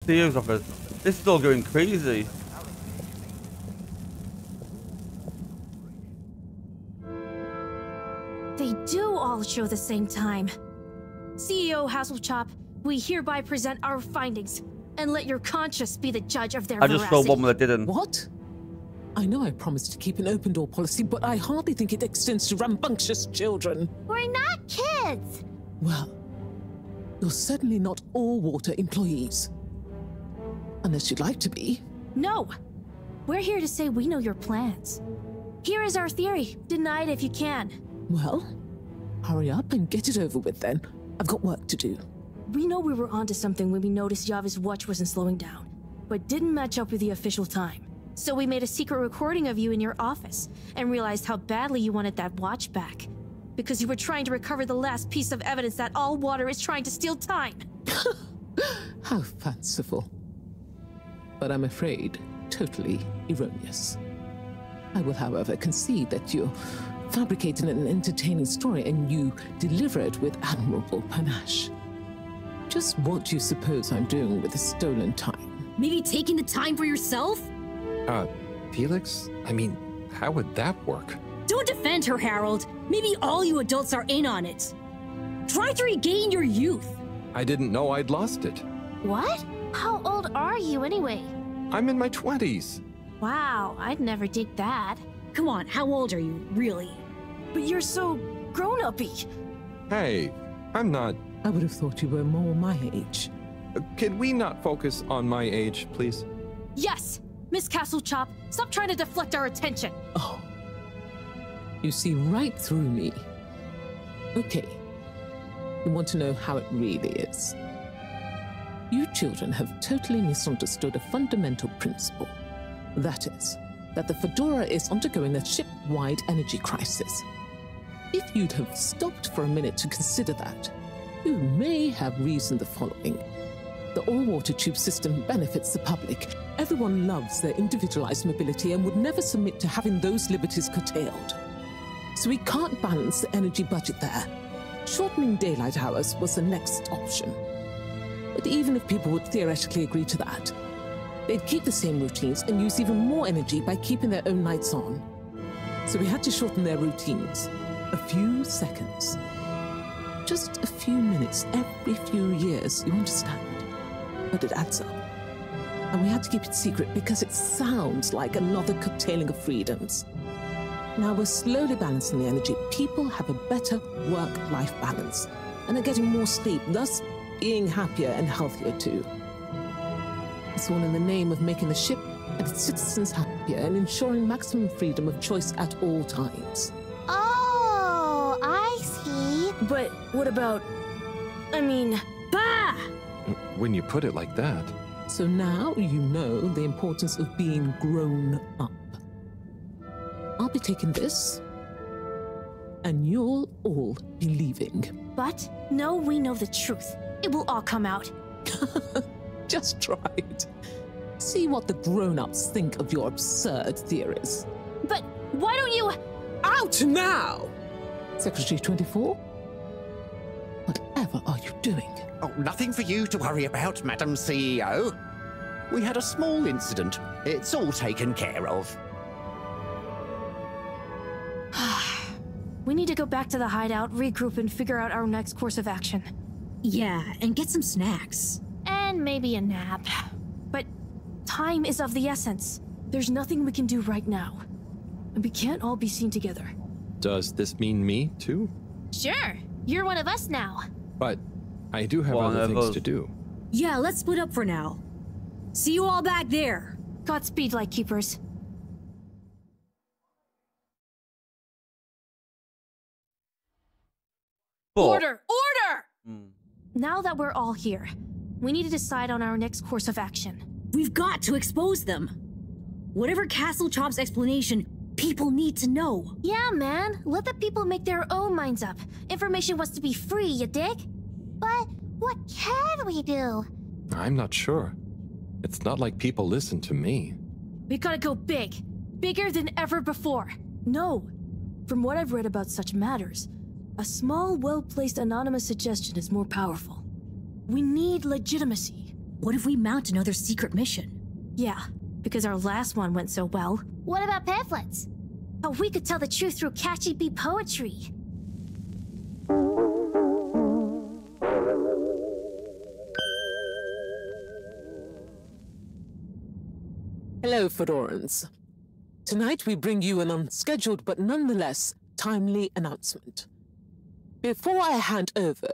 CEO's office. This is all going crazy. They do all show the same time. CEO Hasselchop, we hereby present our findings and let your conscience be the judge of their I just saw one that didn't. What? I know I promised to keep an open door policy, but I hardly think it extends to rambunctious children. We're not kids. Well, you're certainly not all water employees. Unless you'd like to be. No. We're here to say we know your plans. Here is our theory. Deny it if you can. Well, hurry up and get it over with then. I've got work to do. We know we were onto something when we noticed Yava's watch wasn't slowing down, but didn't match up with the official time. So we made a secret recording of you in your office and realized how badly you wanted that watch back. Because you were trying to recover the last piece of evidence that all water is trying to steal time. How fanciful. But I'm afraid totally erroneous. I will, however, concede that you fabricated an entertaining story and you deliver it with admirable panache. Just what do you suppose I'm doing with the stolen time? Maybe taking the time for yourself? Felix? I mean, how would that work? Don't defend her, Harold. Maybe all you adults are in on it. Try to regain your youth. I didn't know I'd lost it. What? How old are you anyway? I'm in my 20s. Wow, I'd never dig that. Come on, how old are you, really? But you're so grown-uppy. Hey, I'm not... I would have thought you were more my age. Can we not focus on my age, please? Yes! Miss Castlechop, stop trying to deflect our attention. Oh. You see right through me. Okay. You want to know how it really is. You children have totally misunderstood a fundamental principle. That is, that the Fedora is undergoing a ship-wide energy crisis. If you'd have stopped for a minute to consider that, you may have reasoned the following. The all-water tube system benefits the public. Everyone loves their individualized mobility and would never submit to having those liberties curtailed. So we can't balance the energy budget there. Shortening daylight hours was the next option. But even if people would theoretically agree to that, they'd keep the same routines and use even more energy by keeping their own lights on. So we had to shorten their routines. A few seconds. Just a few minutes every few years, you understand? But it adds up. And we had to keep it secret because it sounds like another curtailing of freedoms. Now we're slowly balancing the energy. People have a better work-life balance and are getting more sleep, thus being happier and healthier too. It's all in the name of making the ship and its citizens happier and ensuring maximum freedom of choice at all times. Oh, I see. But what about... I mean... Bah! When you put it like that... So now you know the importance of being grown up. I'll be taking this, and you'll all be leaving. But no, we know the truth. It will all come out. Just try it. See what the grown-ups think of your absurd theories. But why don't you... Out now! Secretary 24? Whatever are you doing? Oh, nothing for you to worry about, Madam CEO. We had a small incident. It's all taken care of. We need to go back to the hideout, regroup, and figure out our next course of action. Yeah, and get some snacks. And maybe a nap. But time is of the essence. There's nothing we can do right now. And we can't all be seen together. Does this mean me, too? Sure. You're one of us now. But I do have other things to do. Yeah, let's split up for now. See you all back there. Godspeed, Lightkeepers. Order! Order! Now that we're all here, we need to decide on our next course of action. We've got to expose them. Whatever Castlechop's explanation, people need to know. Yeah, man. Let the people make their own minds up. Information wants to be free, you dig? But what can we do? I'm not sure. It's not like people listen to me. We gotta go big. Bigger than ever before. No. From what I've read about such matters, a small, well-placed anonymous suggestion is more powerful. We need legitimacy. What if we mount another secret mission? Yeah, because our last one went so well. What about pamphlets? Oh, we could tell the truth through catchy bee poetry. Hello, Fedorans. Tonight we bring you an unscheduled but nonetheless timely announcement. Before I hand over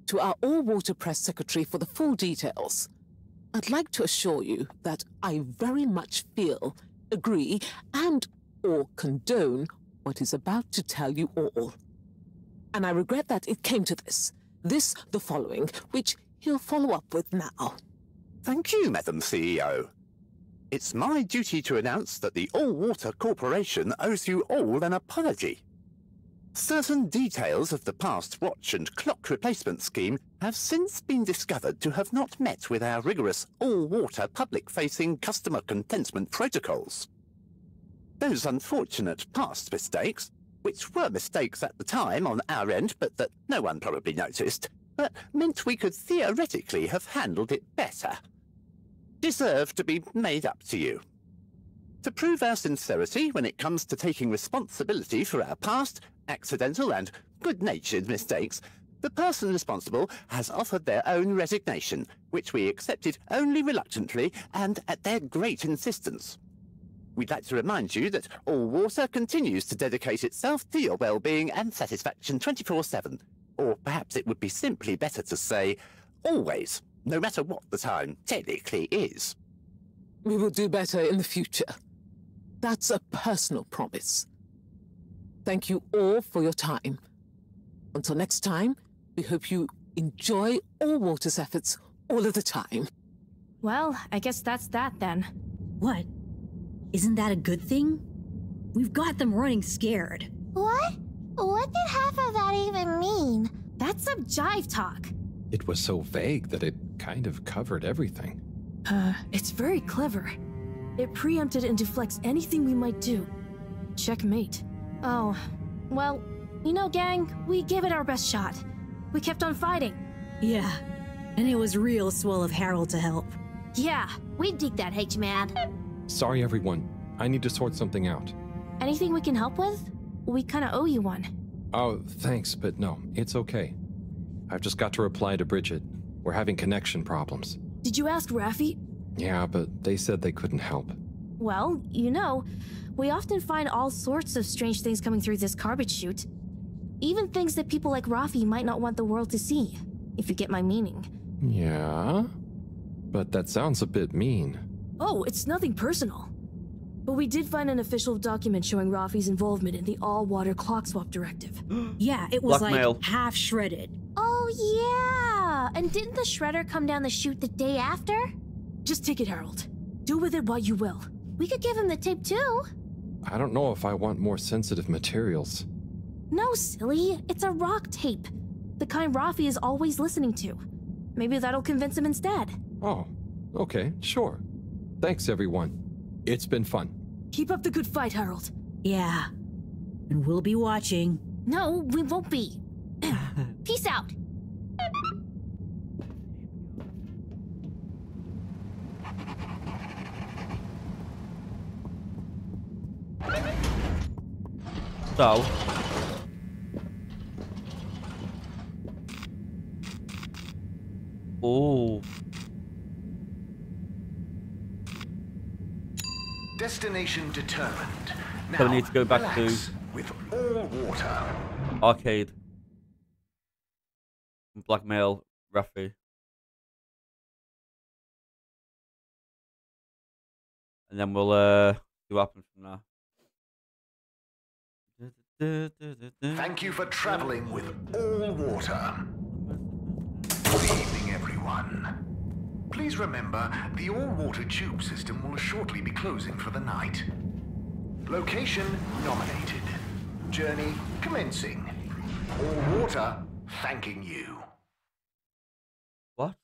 to our all-water press secretary for the full details, I'd like to assure you that I very much feel, agree, and/or condone what is about to tell you all. And I regret that it came to this, the following, which he'll follow up with now. Thank you, Madam CEO. It's my duty to announce that the All-Water Corporation owes you all an apology. Certain details of the past watch and clock replacement scheme have since been discovered to have not met with our rigorous all-water public-facing customer contentment protocols. Those unfortunate past mistakes, which were mistakes at the time on our end but that no one probably noticed, but meant we could theoretically have handled it better, deserve to be made up to you. To prove our sincerity when it comes to taking responsibility for our past, accidental and good-natured mistakes, the person responsible has offered their own resignation, which we accepted only reluctantly and at their great insistence. We'd like to remind you that All Water continues to dedicate itself to your well-being and satisfaction 24/7, or perhaps it would be simply better to say, always, no matter what the time technically is. We will do better in the future. That's a personal promise. Thank you all for your time. Until next time, we hope you enjoy All Water's efforts all of the time. Well, I guess that's that then. What? Isn't that a good thing? We've got them running scared. What? What did half of that even mean? That's some jive talk. It was so vague that it kind of covered everything. It's very clever. It preempted and deflects anything we might do. Checkmate. Oh, well, you know, gang, we gave it our best shot. We kept on fighting. Yeah, and it was real swell of Harold to help. Yeah, we dig that, H-Man. Sorry, everyone. I need to sort something out. Anything we can help with? We kind of owe you one. Oh, thanks, but no, it's okay. I've just got to reply to Bridget. We're having connection problems. Did you ask Raffi? Yeah, but they said they couldn't help. Well, you know, we often find all sorts of strange things coming through this garbage chute. Even things that people like Raffi might not want the world to see, if you get my meaning. Yeah? But that sounds a bit mean. Oh, it's nothing personal. But we did find an official document showing Raffi's involvement in the all-water clock swap directive. Yeah, it was Blackmail. like half shredded. Oh, yeah! And didn't the shredder come down the chute the day after? Just take it, Harold. Do with it what you will. We could give him the tape, too. I don't know if I want more sensitive materials. No, silly. It's a rock tape. The kind Raffi is always listening to. Maybe that'll convince him instead. Oh, okay, sure. Thanks, everyone. It's been fun. Keep up the good fight, Harold. Yeah. And we'll be watching. No, we won't be. Peace out. So, oh, Destination determined. Now, so we need to go back relax to with all water. arcade. Blackmail Raffi. And then we'll see what happens from there. Thank you for traveling with all water. Good evening, everyone. Please remember, the all-water tube system will shortly be closing for the night. Location nominated. Journey commencing. All water thanking you. What?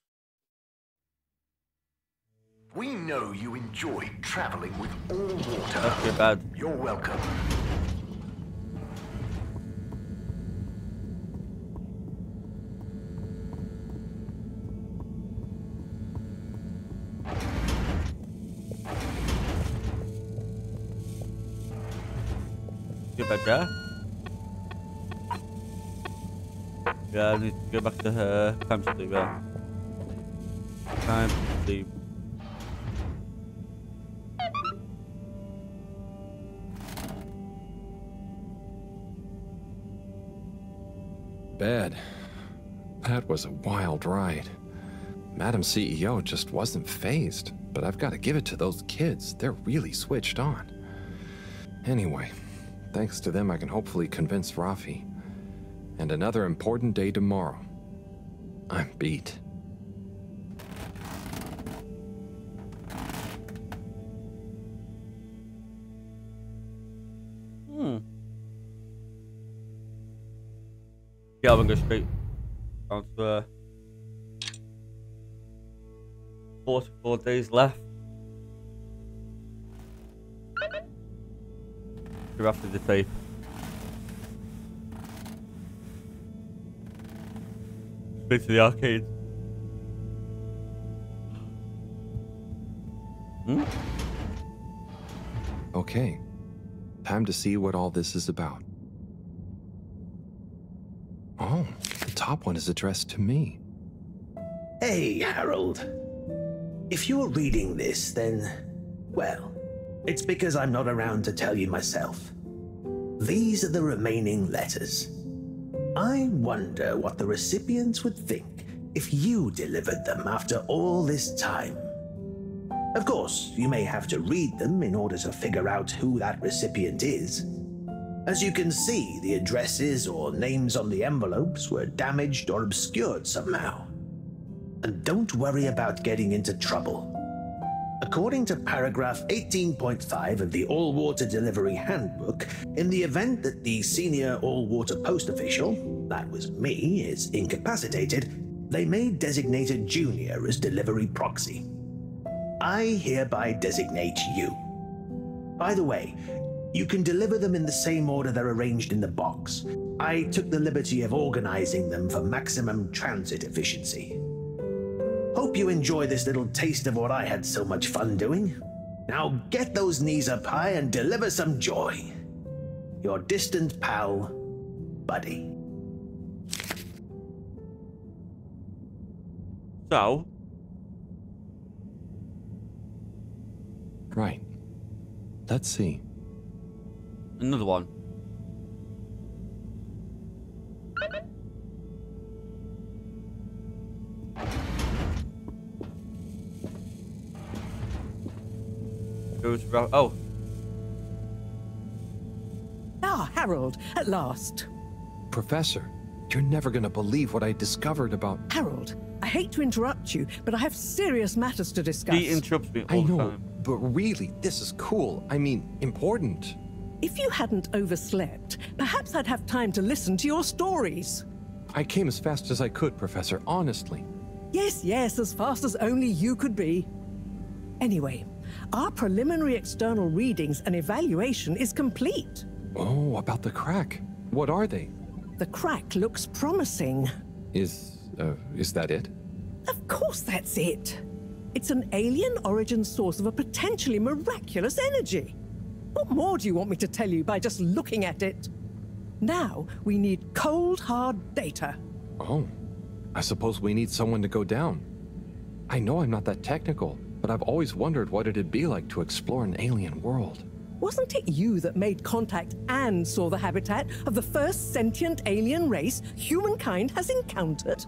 We know you enjoyed traveling with all water. That's too bad. You're welcome. Get back there. Yeah, I need to go back to her. Time to sleep, yeah. Time to sleep. Bad. That was a wild ride. Madam CEO just wasn't fazed, but I've got to give it to those kids. They're really switched on. Anyway, thanks to them I can hopefully convince Rafi. And another important day tomorrow. I'm beat. Yeah, I'm gonna go straight down to 44 days left. You're after the tape. Straight to the arcade. Okay, time to see what all this is about. Oh, the top one is addressed to me. Hey, Harold. If you're reading this, then, well, it's because I'm not around to tell you myself. These are the remaining letters. I wonder what the recipients would think if you delivered them after all this time. Of course, you may have to read them in order to figure out who that recipient is. As you can see, the addresses or names on the envelopes were damaged or obscured somehow. And don't worry about getting into trouble. According to paragraph 18.5 of the All-Water Delivery Handbook, in the event that the senior all-water post official, that was me, is incapacitated, they may designate a junior as delivery proxy. I hereby designate you. By the way, you can deliver them in the same order they're arranged in the box. I took the liberty of organizing them for maximum transit efficiency. Hope you enjoy this little taste of what I had so much fun doing. Now get those knees up high and deliver some joy. Your distant pal, Buddy. So? Right. Let's see. Another one. Oh. Ah, Harold, at last. Professor, you're never gonna believe what I discovered about... Harold, I hate to interrupt you, but I have serious matters to discuss. He interrupts me all the time. But really, this is cool. I mean, important. If you hadn't overslept, perhaps I'd have time to listen to your stories. I came as fast as I could, Professor, honestly. Yes, yes, as fast as only you could be. Anyway, our preliminary external readings and evaluation is complete. Oh, about the crack. What are they? The crack looks promising. Is that it? Of course that's it. It's an alien origin source of a potentially miraculous energy. What more do you want me to tell you by just looking at it? Now, we need cold, hard data. Oh, I suppose we need someone to go down. I know I'm not that technical, but I've always wondered what it'd be like to explore an alien world. Wasn't it you that made contact and saw the habitat of the first sentient alien race humankind has encountered?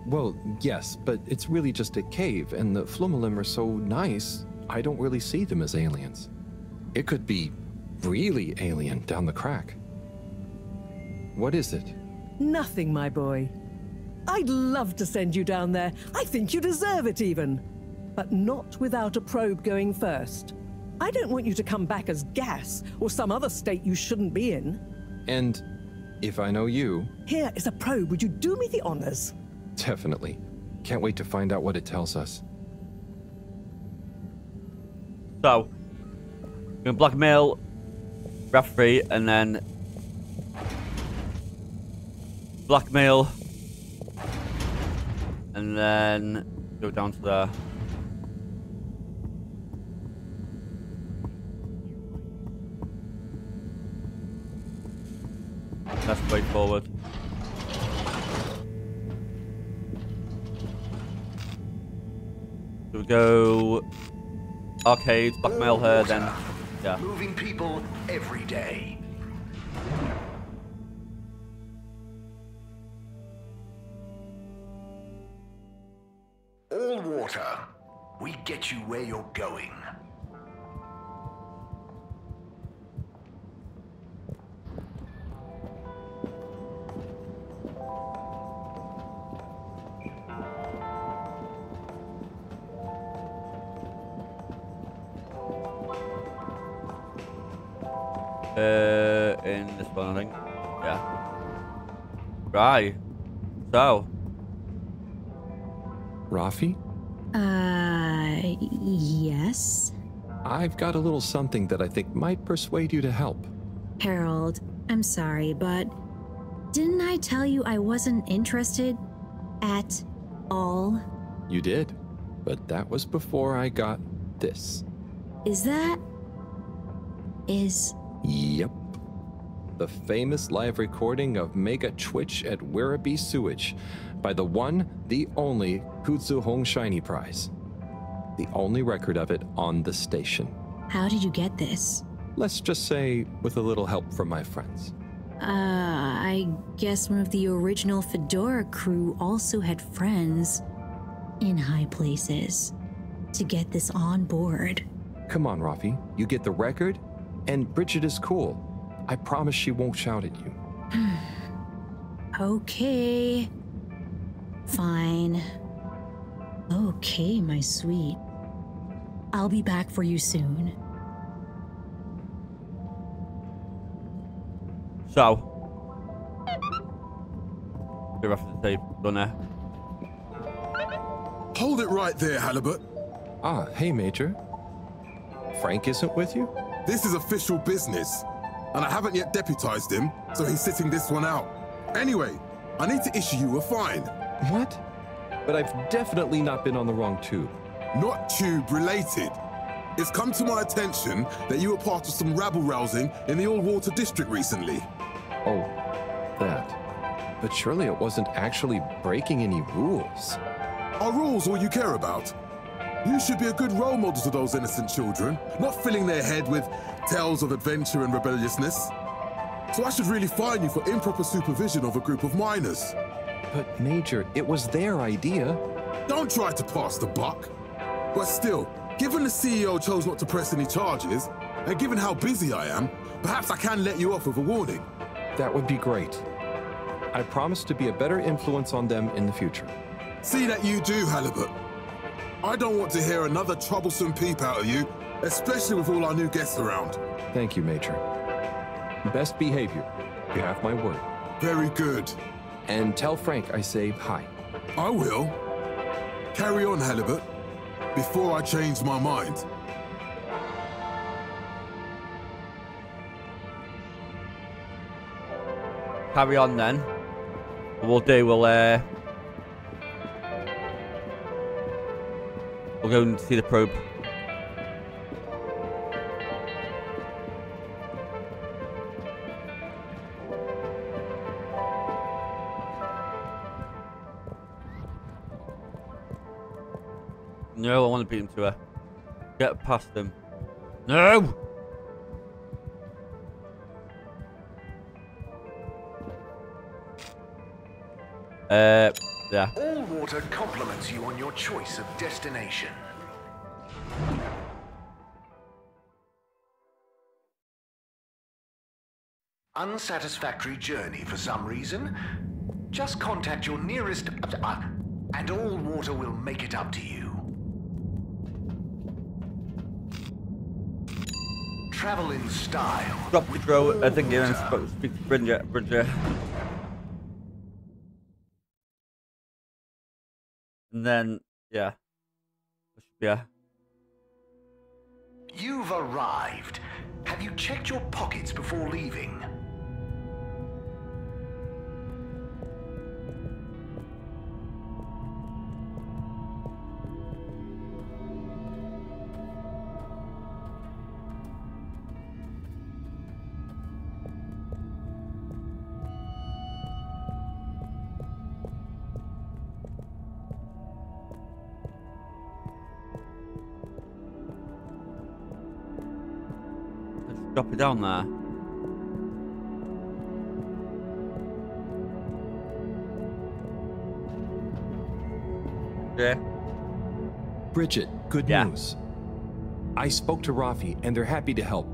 Well, yes, but it's really just a cave, and the Flumalim are so nice, I don't really see them as aliens. It could be really alien down the crack. What is it? Nothing, my boy. I'd love to send you down there. I think you deserve it even. But not without a probe going first. I don't want you to come back as gas or some other state you shouldn't be in. And if I know you... Here is a probe. Would you do me the honors? Definitely. Can't wait to find out what it tells us. So, we're gonna blackmail Rafi and then blackmail and then go down to there. That's straightforward. So we go arcades, blackmail her, then yeah. Moving people every day. All water. We get you where you're going. In this one, I think. Yeah. Right. So. Rafi? Yes? I've got a little something that I think might persuade you to help. Harold, I'm sorry, but didn't I tell you I wasn't interested at all? You did, but that was before I got this. Yep. The famous live recording of Mega Twitch at Werribee Sewage by the one, the only Kutsu Hong Shiny Prize. The only record of it on the station. How did you get this? Let's just say with a little help from my friends. I guess one of the original Fedora crew also had friends in high places to get this on board. Come on, Rafi. You get the record, and Bridget is cool. I promise she won't shout at you. Okay. Fine. Okay, my sweet. I'll be back for you soon. So. You're off the tape, done there. Hold it right there, Halibut. Ah, hey, Major. Frank isn't with you? This is official business, and I haven't yet deputized him, so he's sitting this one out. Anyway, I need to issue you a fine. What? But I've definitely not been on the wrong tube. Not tube related. It's come to my attention that you were part of some rabble-rousing in the All Water District recently. Oh, that. But surely it wasn't actually breaking any rules. Are rules all you care about? You should be a good role model to those innocent children, not filling their head with tales of adventure and rebelliousness. So I should really fine you for improper supervision of a group of minors. But Major, it was their idea. Don't try to pass the buck. But still, given the CEO chose not to press any charges, and given how busy I am, perhaps I can let you off with a warning. That would be great. I promise to be a better influence on them in the future. See that you do, Halibut. I don't want to hear another troublesome peep out of you, especially with all our new guests around. Thank you, Major. Best behavior. You have my word. Very good. And tell Frank I say hi. I will. Carry on, Halibut, before I change my mind. Carry on then. What we'll do, we'll go and see the probe. No, I want to beat him to her. Get past him. No! Yeah. All water compliments you on your choice of destination. Unsatisfactory journey for some reason? Just contact your nearest and All Water will make it up to you. Travel in style. Drop the throw. I think you're supposed to speak to Bridget. And then, yeah. Yeah. You've arrived. Have you checked your pockets before leaving? drop it down there. Yeah. Bridget, good Yeah. news. I spoke to Rafi, and they're happy to help,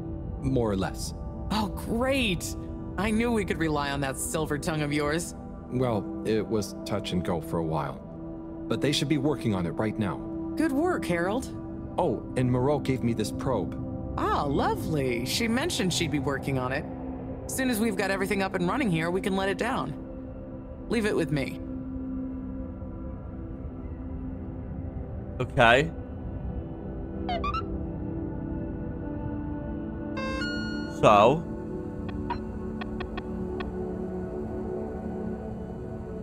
more or less. Oh, great. I knew we could rely on that silver tongue of yours. Well, it was touch and go for a while. But they should be working on it right now. Good work, Harold. Oh, and Mareaux gave me this probe. Ah, lovely. She mentioned she'd be working on it. As soon as we've got everything up and running here, we can let it down. Leave it with me. Okay. So.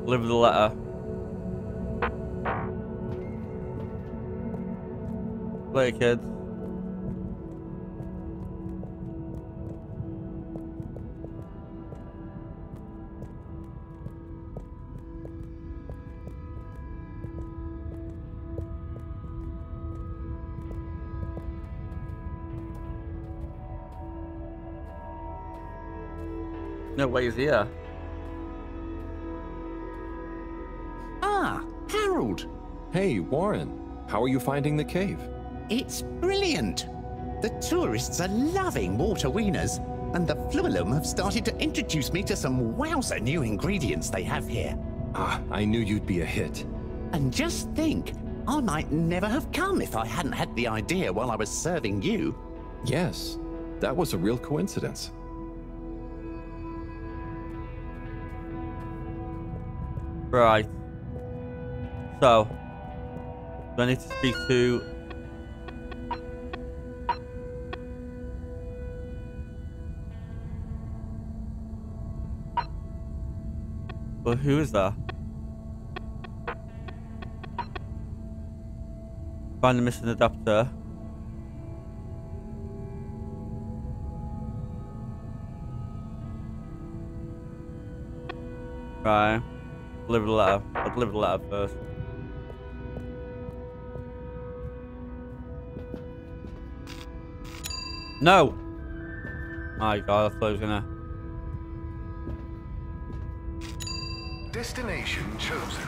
Deliver the letter. Later, kids. No way he's here. Ah, Harold. Hey, Warren. How are you finding the cave? It's brilliant. The tourists are loving water wieners, and the Fluilum have started to introduce me to some wowzer new ingredients they have here. Ah, I knew you'd be a hit. And just think, I might never have come if I hadn't had the idea while I was serving you. Yes, that was a real coincidence. Right. So, do I need to speak to... Well, who is that? Find the missing adapter. Right. Deliver the letter. I'll deliver the letter first. No! My God, I thought I was gonna... Destination chosen.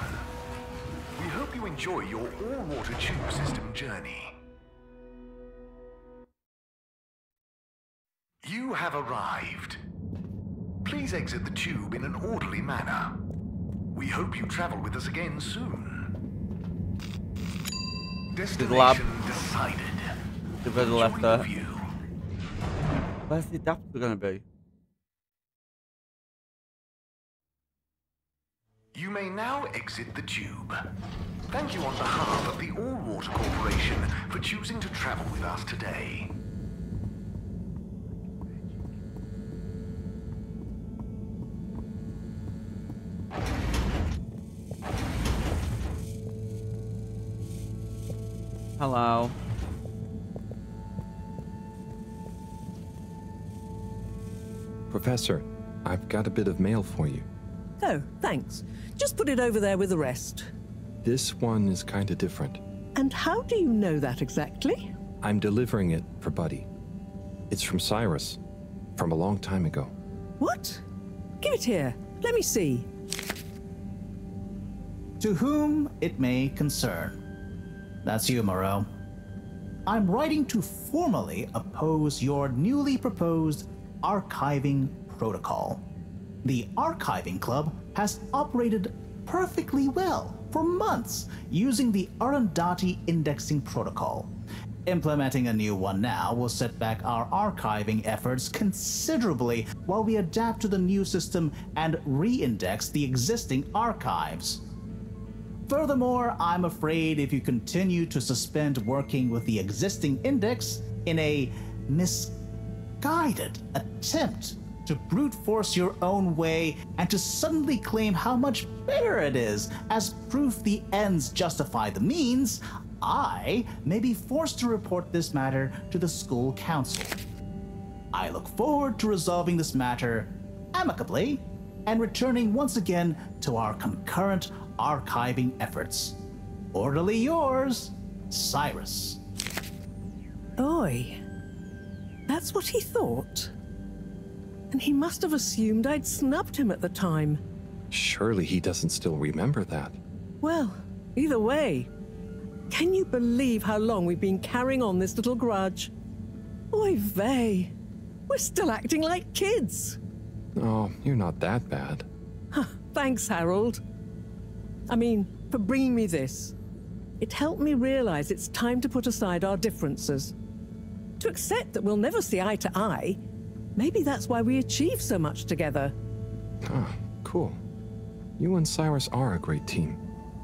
We hope you enjoy your all-water tube system journey. You have arrived. Please exit the tube in an orderly manner. We hope you travel with us again soon. Destination decided. To the left there. Where's the adapter gonna be? You may now exit the tube. Thank you on behalf of the All Water Corporation for choosing to travel with us today. Hello. Professor, I've got a bit of mail for you. Oh, thanks. Just put it over there with the rest. This one is kind of different. And how do you know that exactly? I'm delivering it for Buddy. It's from Cyrus, from a long time ago. What? Give it here. Let me see. To whom it may concern. That's you, Mareaux. I'm writing to formally oppose your newly proposed archiving protocol. The Archiving Club has operated perfectly well for months using the Arundhati indexing protocol. Implementing a new one now will set back our archiving efforts considerably while we adapt to the new system and re-index the existing archives. Furthermore, I'm afraid if you continue to suspend working with the existing index in a misguided attempt to brute force your own way and to suddenly claim how much better it is as proof the ends justify the means, I may be forced to report this matter to the school council. I look forward to resolving this matter amicably and returning once again to our concurrent archiving efforts. Orderly yours, Cyrus. Oi. That That's what he thought. And he must have assumed I'd snubbed him at the time. Surely he doesn't still remember that. Well, either way, can you believe how long we've been carrying on this little grudge? Oy vey, we're still acting like kids. Oh, you're not that bad. Thanks, Harold. I mean, for bringing me this. It helped me realize it's time to put aside our differences. To accept that we'll never see eye to eye. Maybe that's why we achieve so much together. Ah, cool. You and Cyrus are a great team.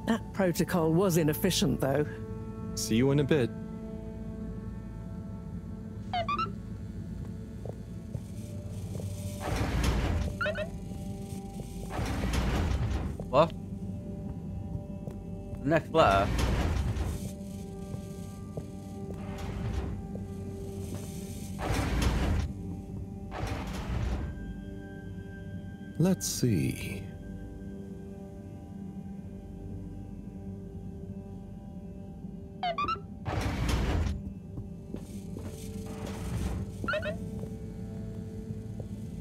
That protocol was inefficient, though. See you in a bit. What? Next letter? Let's see.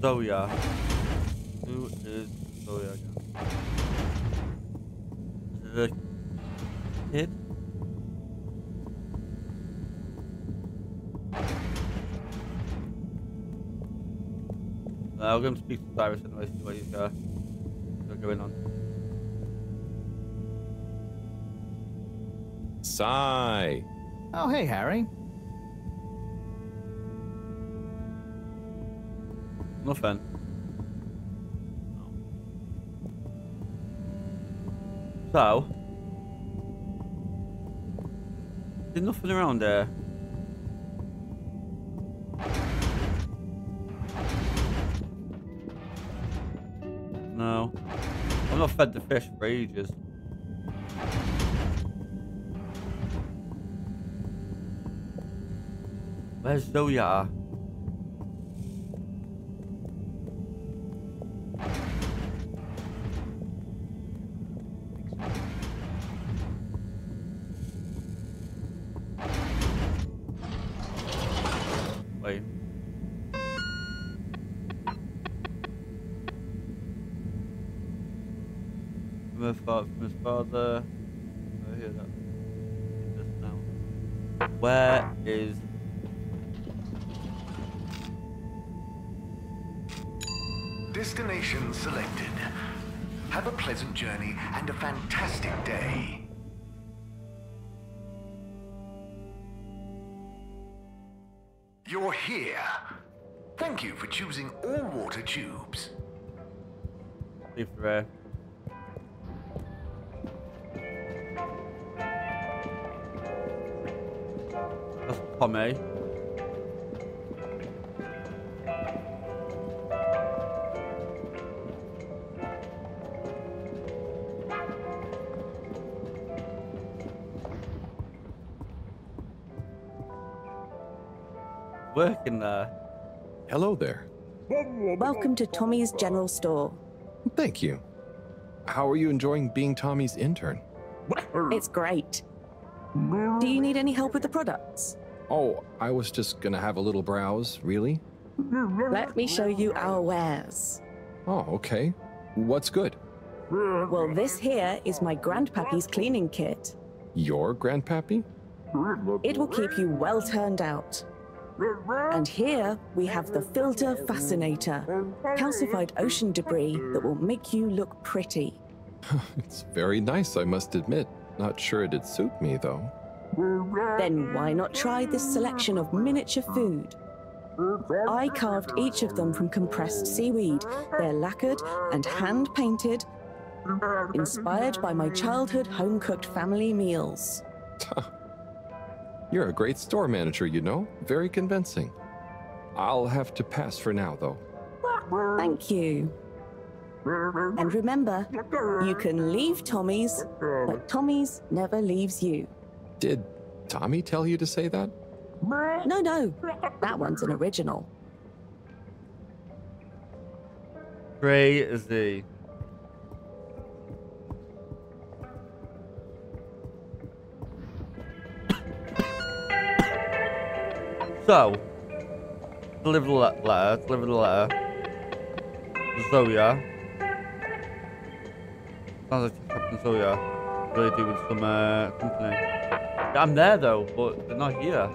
Zoya. Who is Zoya? Is it a kid? I'm going to speak to Cyrus anyway, see what he's got going on. Sigh. Oh, hey, Harry. Nothing. So, there's nothing around there. No. I've not fed the fish for ages. Where's Zoya? Wait. From his father. I hear that. This now. Where is? Destination selected. Have a pleasant journey and a fantastic day. You're here. Thank you for choosing all water tubes. Leave the rare. That's Tommy. Working there. Hello there. Welcome to Tommy's General Store. Thank you. How are you enjoying being Tommy's intern? It's great. Do you need any help with the products? Oh, I was just gonna have a little browse, really? Let me show you our wares. Oh, okay. What's good? Well, this here is my grandpappy's cleaning kit. Your grandpappy? It will keep you well turned out. And here we have the filter fascinator, calcified ocean debris that will make you look pretty. It's very nice, I must admit. Not sure it'd suit me, though. Then why not try this selection of miniature food? I carved each of them from compressed seaweed. They're lacquered and hand-painted, inspired by my childhood home-cooked family meals. You're a great store manager, you know. Very convincing. I'll have to pass for now, though. Thank you. And remember, you can leave Tommy's, but Tommy's never leaves you. Did Tommy tell you to say that? No. That one's an original. Crazy. So, deliver the letter. Deliver the letter. Zoya. Sounds like Captain Zoya. Really do with some company. Yeah, I'm there though, but they're not here.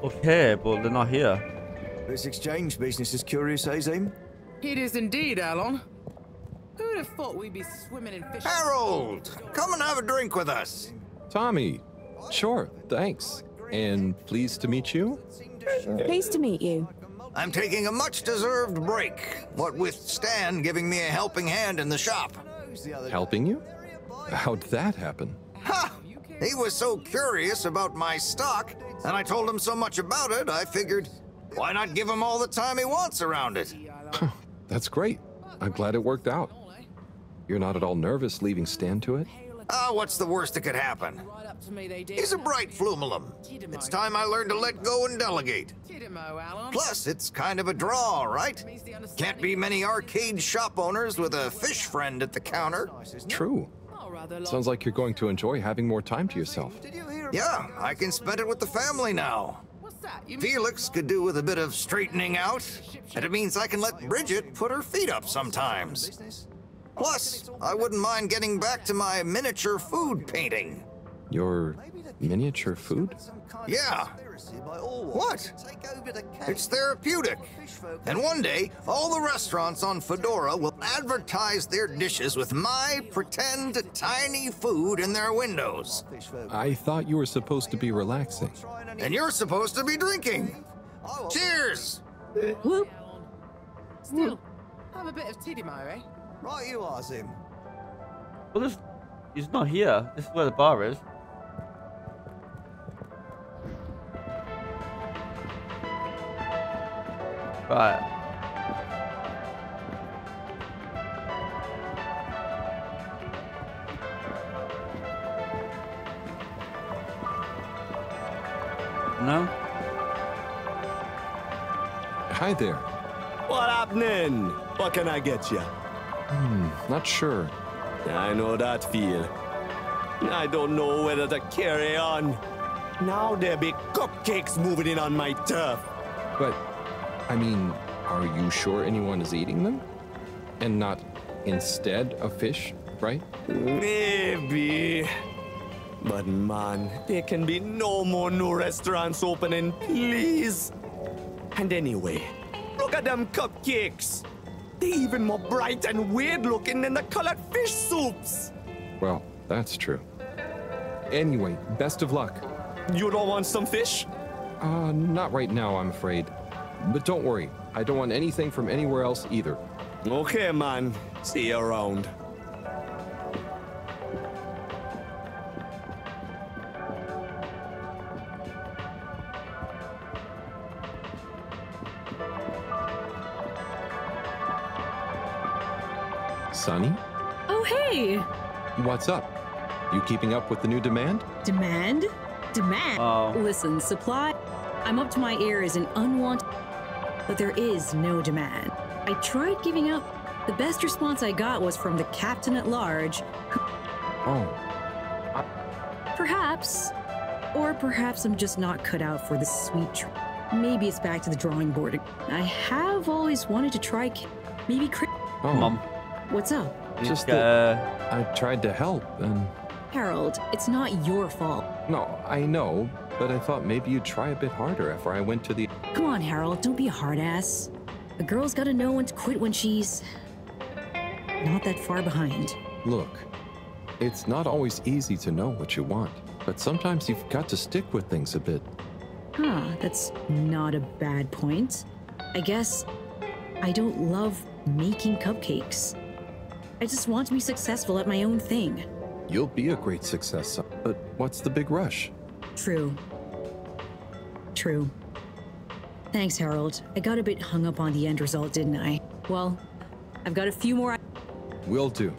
Okay, but they're not here. This exchange business is curious, eh, Zim? It is indeed, Alon. Who'd have thought we'd be swimming in fish? Harold! Come and have a drink with us. Tommy. Sure, thanks. And pleased to meet you? Pleased to meet you. I'm taking a much-deserved break, what with Stan giving me a helping hand in the shop. Helping you? How'd that happen? Ha! He was so curious about my stock, and I told him so much about it, I figured, why not give him all the time he wants around it? That's great. I'm glad it worked out. You're not at all nervous leaving Stan to it? What's the worst that could happen? He's a bright flumalum. It's time I learned to let go and delegate. Plus, it's kind of a draw, right? Can't be many arcade shop owners with a fish friend at the counter. True. Sounds like you're going to enjoy having more time to yourself. Yeah, I can spend it with the family now. Felix could do with a bit of straightening out, and it means I can let Bridget put her feet up sometimes. Plus, I wouldn't mind getting back to my miniature food painting. Your miniature food? Yeah. What? It's therapeutic. And one day, all the restaurants on Fedora will advertise their dishes with my pretend tiny food in their windows. I thought you were supposed to be relaxing. And you're supposed to be drinking. Cheers! Whoop. Still, have a bit of Tidimo, eh? Right you are, Zim. Well, he's not here. This is where the bar is. Right. No? Hi there. What happening? What can I get you? Not sure. I know that feel. I don't know whether to carry on. Now there be cupcakes moving in on my turf. But, I mean, are you sure anyone is eating them? And not instead of fish, right? Maybe. But man, there can be no more new restaurants opening, please. And anyway, look at them cupcakes. They're even more bright and weird looking than the colored fish soups. Well, that's true. Anyway, best of luck. You don't want some fish? Not right now, I'm afraid. But don't worry, I don't want anything from anywhere else either. Okay, man. See you around. Sunny? Oh, hey! What's up? You keeping up with the new demand? Demand? Demand? Oh. Listen, supply. I'm up to my ears in unwanted, but there is no demand. I tried giving up. The best response I got was from the captain at large. Oh. Perhaps. Or perhaps I'm just not cut out for the sweet Maybe it's back to the drawing board. I have always wanted to try maybe Oh. Mom. What's up? Just that I tried to help and... Harold, it's not your fault. No, I know, but I thought maybe you'd try a bit harder after I went to the... Come on, Harold, don't be a hard ass. A girl's gotta know when to quit when she's... not that far behind. Look, it's not always easy to know what you want, but sometimes you've got to stick with things a bit. Huh, that's not a bad point. I guess I don't love making cupcakes. I just want to be successful at my own thing. You'll be a great success, but what's the big rush? True. True. Thanks, Harold. I got a bit hung up on the end result, didn't I? Well, I've got a few more... Will do.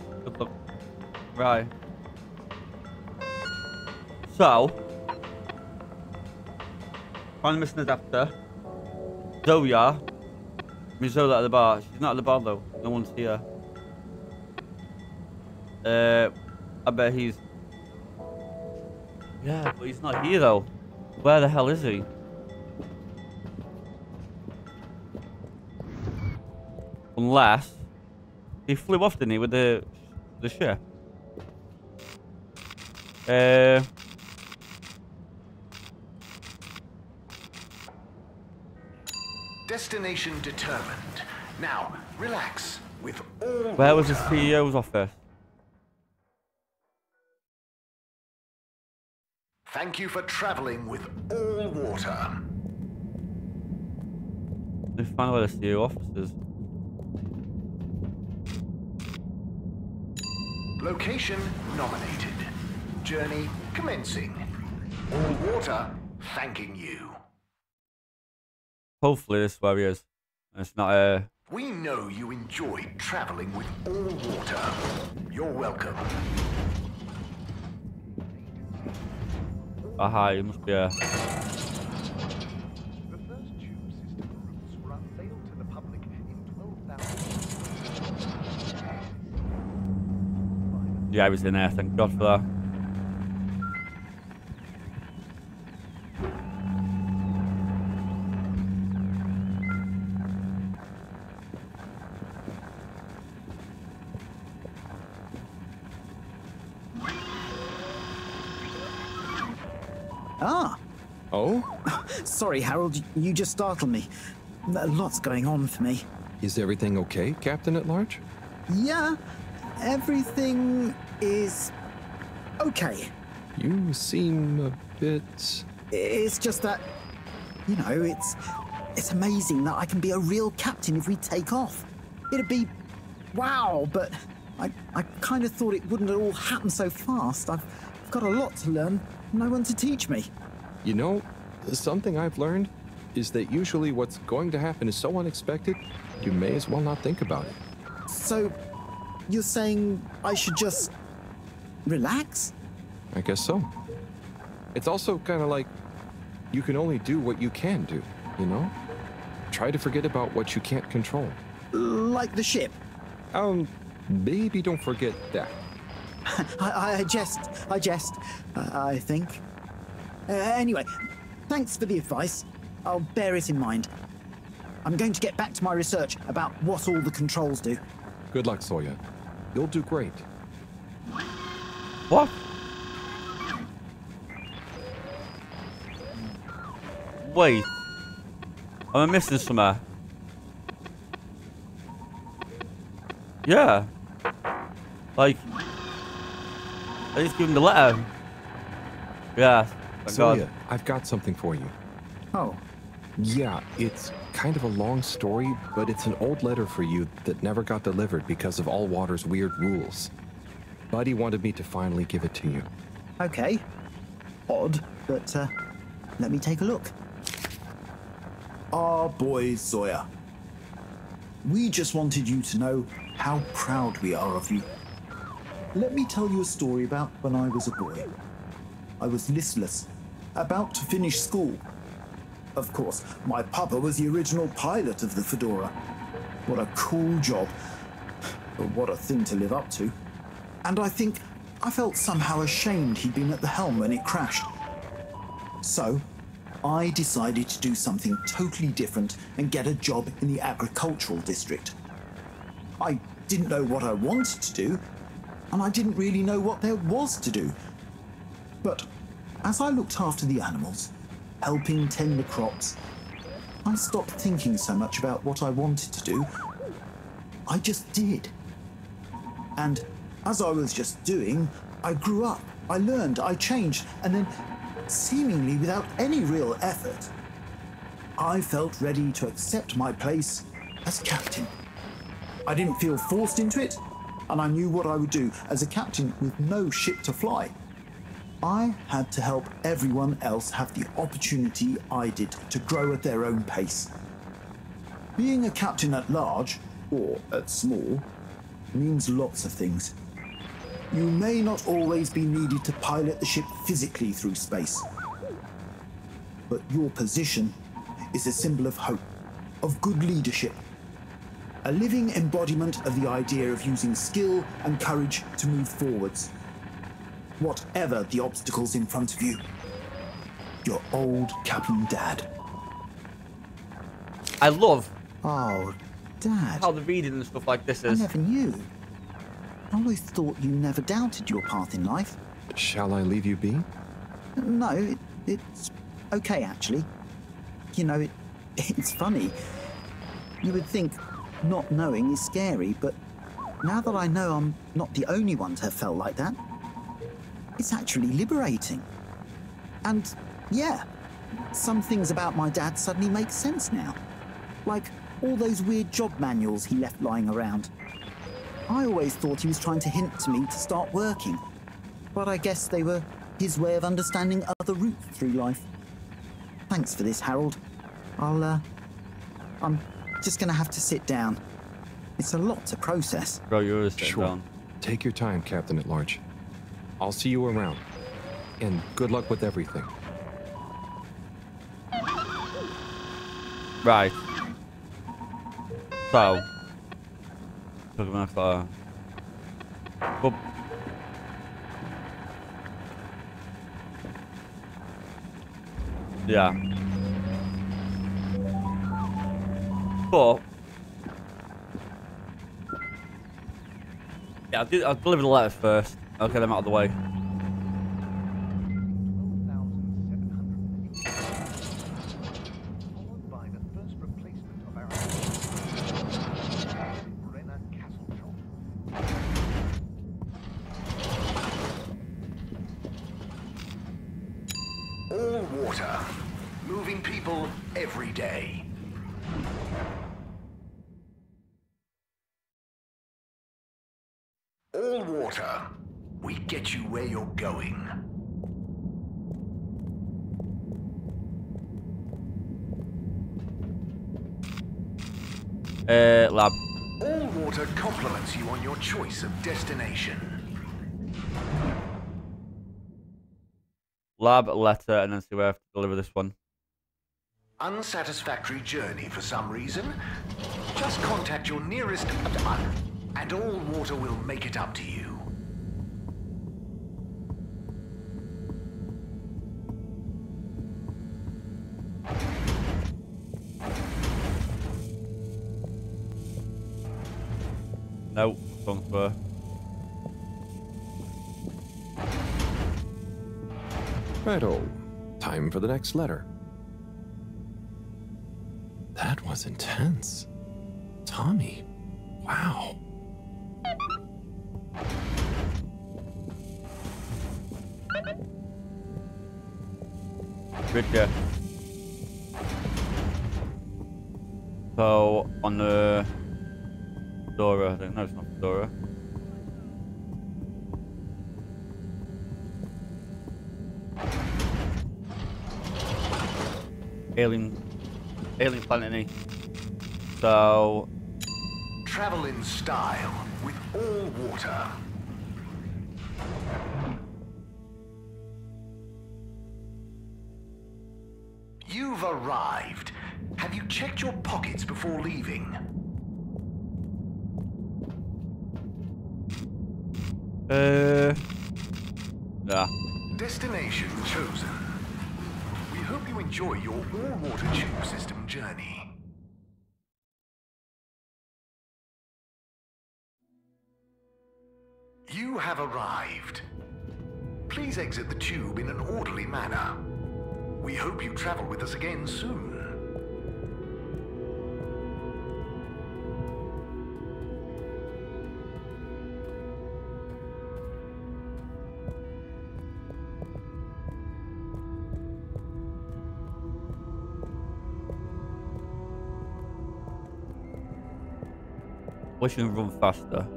Right. So... find the missing adapter. Zoya. Zola at the bar. She's not at the bar though. No one's here. I bet he's... Yeah, but he's not here though. Where the hell is he? Unless he flew off, didn't he, with the ship? Destination determined. Now, relax with all Where was the water. CEO's office? Thank you for traveling with all water. Let's find out where the CEO office is. Location nominated. Journey commencing. All water thanking you. Hopefully this is where he is. It's not We know you enjoyed traveling with all water. You're welcome. aha, he must be yeah, he was in there, thank God for that. Ah. Oh? Sorry, Harold, you just startled me. Lots going on for me. Is everything okay, Captain at Large? Yeah, everything is okay. You seem a bit... It's just that, you know, it's amazing that I can be a real captain if we take off. It'd be wow, but I kind of thought it wouldn't all happen so fast. I've got a lot to learn. No one to teach me. You know, something I've learned is that usually what's going to happen is so unexpected, you may as well not think about it. So, you're saying I should just relax? I guess so. It's also kind of like you can only do what you can do, you know? Try to forget about what you can't control. Like the ship? Maybe don't forget that. I jest, I think. Anyway, thanks for the advice. I'll bear it in mind. I'm going to get back to my research about what all the controls do. Good luck, Sawyer. You'll do great. What? Wait. Am I missing somewhere? Yeah. Like... I just give him the letter. Yeah. Sawyer, I've got something for you. Oh. Yeah, it's kind of a long story, but it's an old letter for you that never got delivered because of Allwater's weird rules. Buddy wanted me to finally give it to you. Okay. Odd, but let me take a look. Our boy Sawyer. We just wanted you to know how proud we are of you. Let me tell you a story about when I was a boy. I was listless, about to finish school. Of course, my papa was the original pilot of the Fedora. What a cool job. But what a thing to live up to. And I think I felt somehow ashamed he'd been at the helm when it crashed. So, I decided to do something totally different and get a job in the agricultural district. I didn't know what I wanted to do, and I didn't really know what there was to do. But as I looked after the animals, helping tend the crops, I stopped thinking so much about what I wanted to do. I just did. And as I was just doing, I grew up, I learned, I changed, and then, seemingly without any real effort, I felt ready to accept my place as captain. I didn't feel forced into it, and I knew what I would do as a captain with no ship to fly. I had to help everyone else have the opportunity I did to grow at their own pace. Being a captain at large, or at small, means lots of things. You may not always be needed to pilot the ship physically through space, but your position is a symbol of hope, of good leadership, a living embodiment of the idea of using skill and courage to move forwards. whatever the obstacles in front of you. Your old Captain Dad. I love Oh, Dad. how the reading and stuff like this I is. never knew. I always thought you never doubted your path in life. Shall I leave you be? No, it's okay, actually. You know, it's funny. You would think not knowing is scary, but now that I know I'm not the only one to have felt like that, it's actually liberating. And, yeah, some things about my dad suddenly make sense now. Like all those weird job manuals he left lying around. I always thought he was trying to hint to me to start working, but I guess they were his way of understanding other routes through life. Thanks for this, Harold. I'm just gonna have to sit down. It's a lot to process. Bro, you're sitting Sure. down. Take your time, Captain at Large. I'll see you around. And good luck with everything. Right. So. Looking at yeah. But yeah, I'll deliver the letters first. I'll get them out of the way. All water. Moving people every day. All water. We get you where you're going. Lab. All water compliments you on your choice of destination. Lab, letter, and then see where I have to deliver this one. Unsatisfactory journey for some reason? Just contact your nearest and all water will make it up to you. No, wrong for. Righto. Time for the next letter. That was intense. Tommy. Wow. Bridger. So on the Dora, I think. No, it's not Dora. Alien planet, ain't he? So Travel in style with all water. You've arrived. Have you checked your pockets before leaving? Yeah. Destination chosen. We hope you enjoy your all-water tube system journey. You have arrived. Please exit the tube in an orderly manner. We hope you travel with us again soon. Wish you could run faster.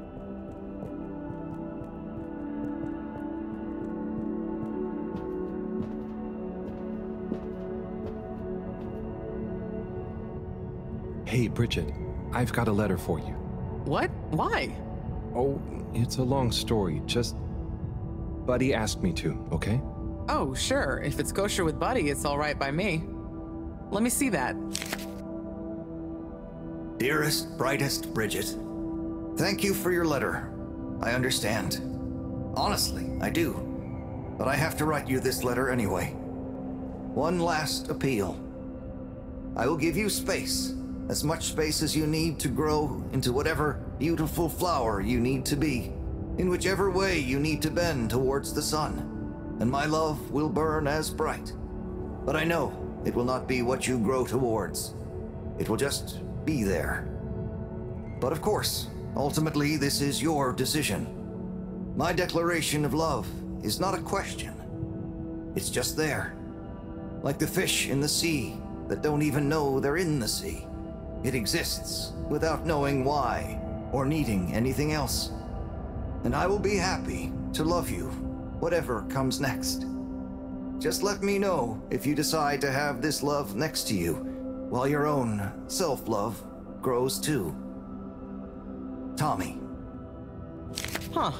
Hey, Bridget. I've got a letter for you. What? Why? Oh, it's a long story. Just... Buddy asked me to, okay? Oh, sure. If it's kosher with Buddy, it's all right by me. Let me see that. Dearest, brightest Bridget, thank you for your letter. I understand. Honestly, I do. but I have to write you this letter anyway. One last appeal. I will give you space, as much space as you need to grow into whatever beautiful flower you need to be, in whichever way you need to bend towards the sun, and my love will burn as bright. But I know it will not be what you grow towards. It will just be there. But of course, ultimately this is your decision. My declaration of love is not a question. It's just there. Like the fish in the sea that don't even know they're in the sea. It exists without knowing why or needing anything else. And I will be happy to love you, whatever comes next. Just let me know if you decide to have this love next to you, while your own self-love grows too. Tommy. Huh.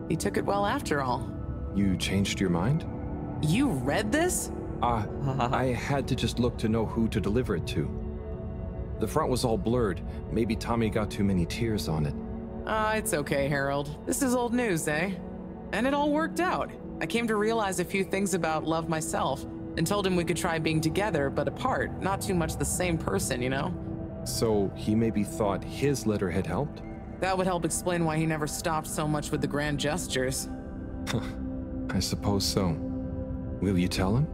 He took it well after all. You changed your mind? You read this? I had to just look to know who to deliver it to. The front was all blurred. Maybe Tommy got too many tears on it. It's okay, Harold. This is old news, eh? And it all worked out. I came to realize a few things about love myself, and told him we could try being together, but apart, not too much the same person, you know? So he maybe thought his letter had helped? That would help explain why he never stopped so much with the grand gestures. I suppose so. Will you tell him?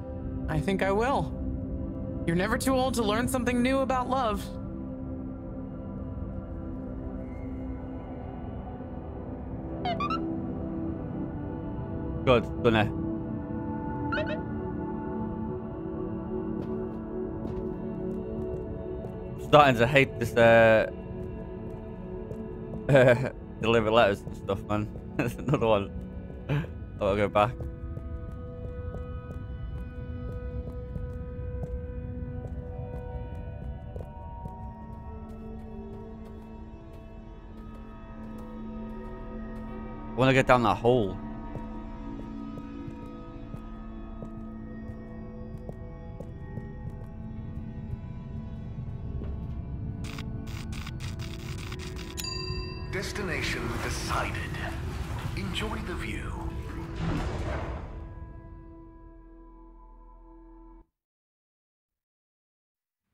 I think I will. You're never too old to learn something new about love. Good, gonna. I'm starting to hate this deliver letters and stuff, man. There's another one. I'll go back. I want to get down that hole. Destination decided. Enjoy the view.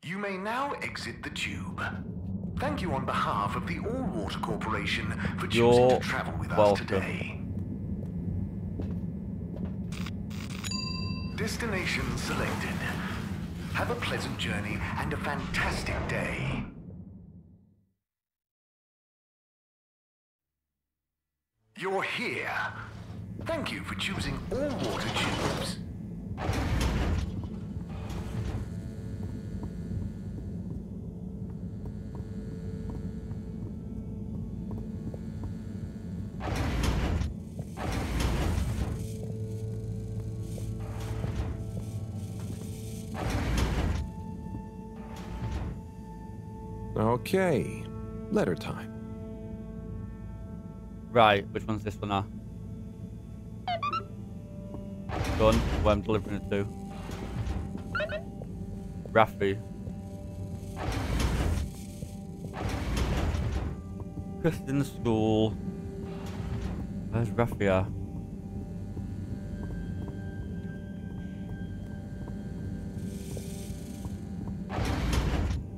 You may now exit the tube. Thank you on behalf of the All-Water Corporation for choosing to travel with us today. Destination selected. Have a pleasant journey and a fantastic day. You're here. Thank you for choosing all-water tubes. Okay, letter time. Right, which one's this one now? Done, where I'm delivering it to. Raffy. Kristen School. Where's Raffia?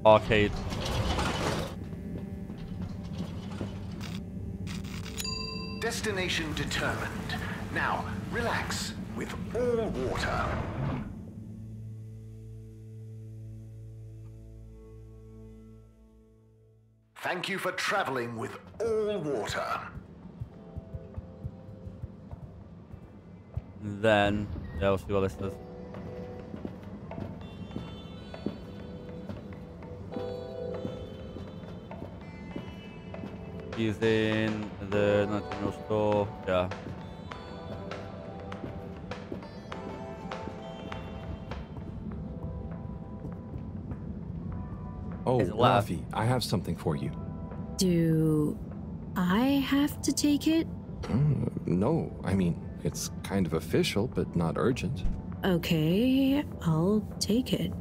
Arcade. Destination determined. Now, relax with all water. Thank you for traveling with all water. Then, yeah, we'll see what this is. He's in the National Store, yeah. Oh, Rafi, I have something for you. Do I have to take it? No, I mean, it's kind of official, but not urgent. Okay, I'll take it.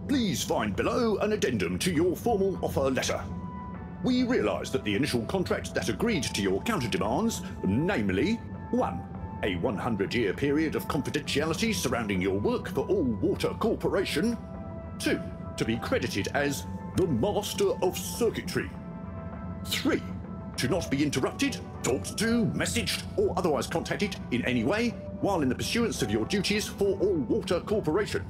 Please find below an addendum to your formal offer letter. we realise that the initial contract that agreed to your counter-demands, namely 1. A 100-year period of confidentiality surrounding your work for All Water Corporation. 2. To be credited as the Master of Circuitry. 3. To not be interrupted, talked to, messaged, or otherwise contacted in any way while in the pursuance of your duties for All Water Corporation.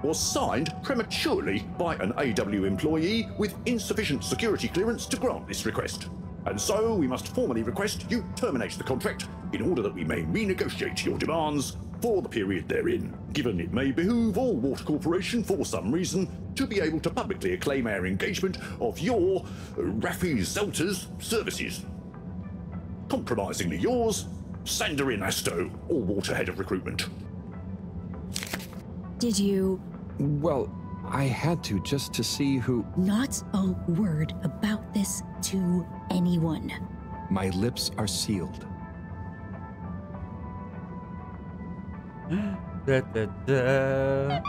Was signed prematurely by an AW employee with insufficient security clearance to grant this request. And so we must formally request you terminate the contract in order that we may renegotiate your demands for the period therein, given it may behoove All Water Corporation for some reason to be able to publicly acclaim our engagement of your Raffi Zelter's services. Compromisingly yours, Sandorin Asto, All Water Head of Recruitment. Did you... Well, I had to just to see who... Not a word about this to anyone. My lips are sealed. Da, da, da.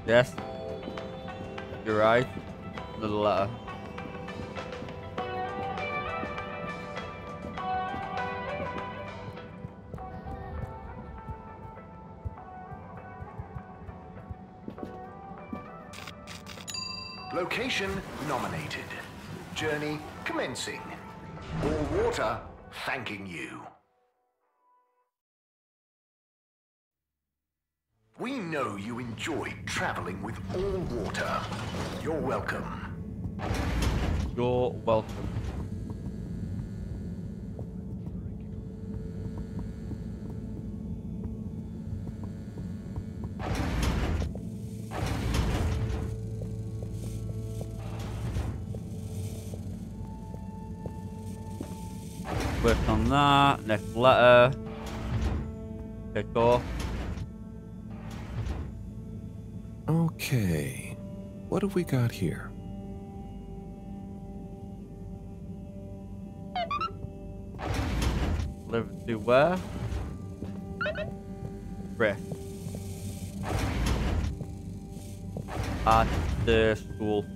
Yes, you're right. Little Location nominated. Journey commencing. All Water thanking you. We know you enjoyed traveling with All Water. You're welcome. You're welcome. Work on that. Next letter. Pick off. Okay. What have we got here? Deliver to where? Rest. At the school.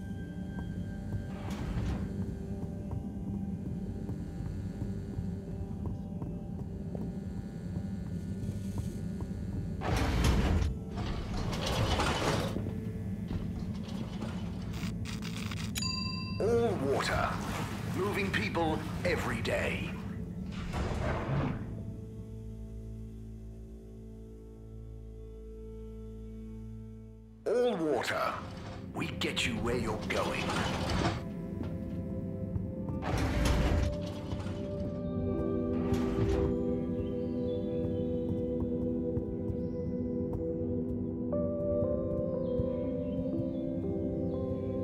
All Water. Moving people every day. All Water. We get you where you're going.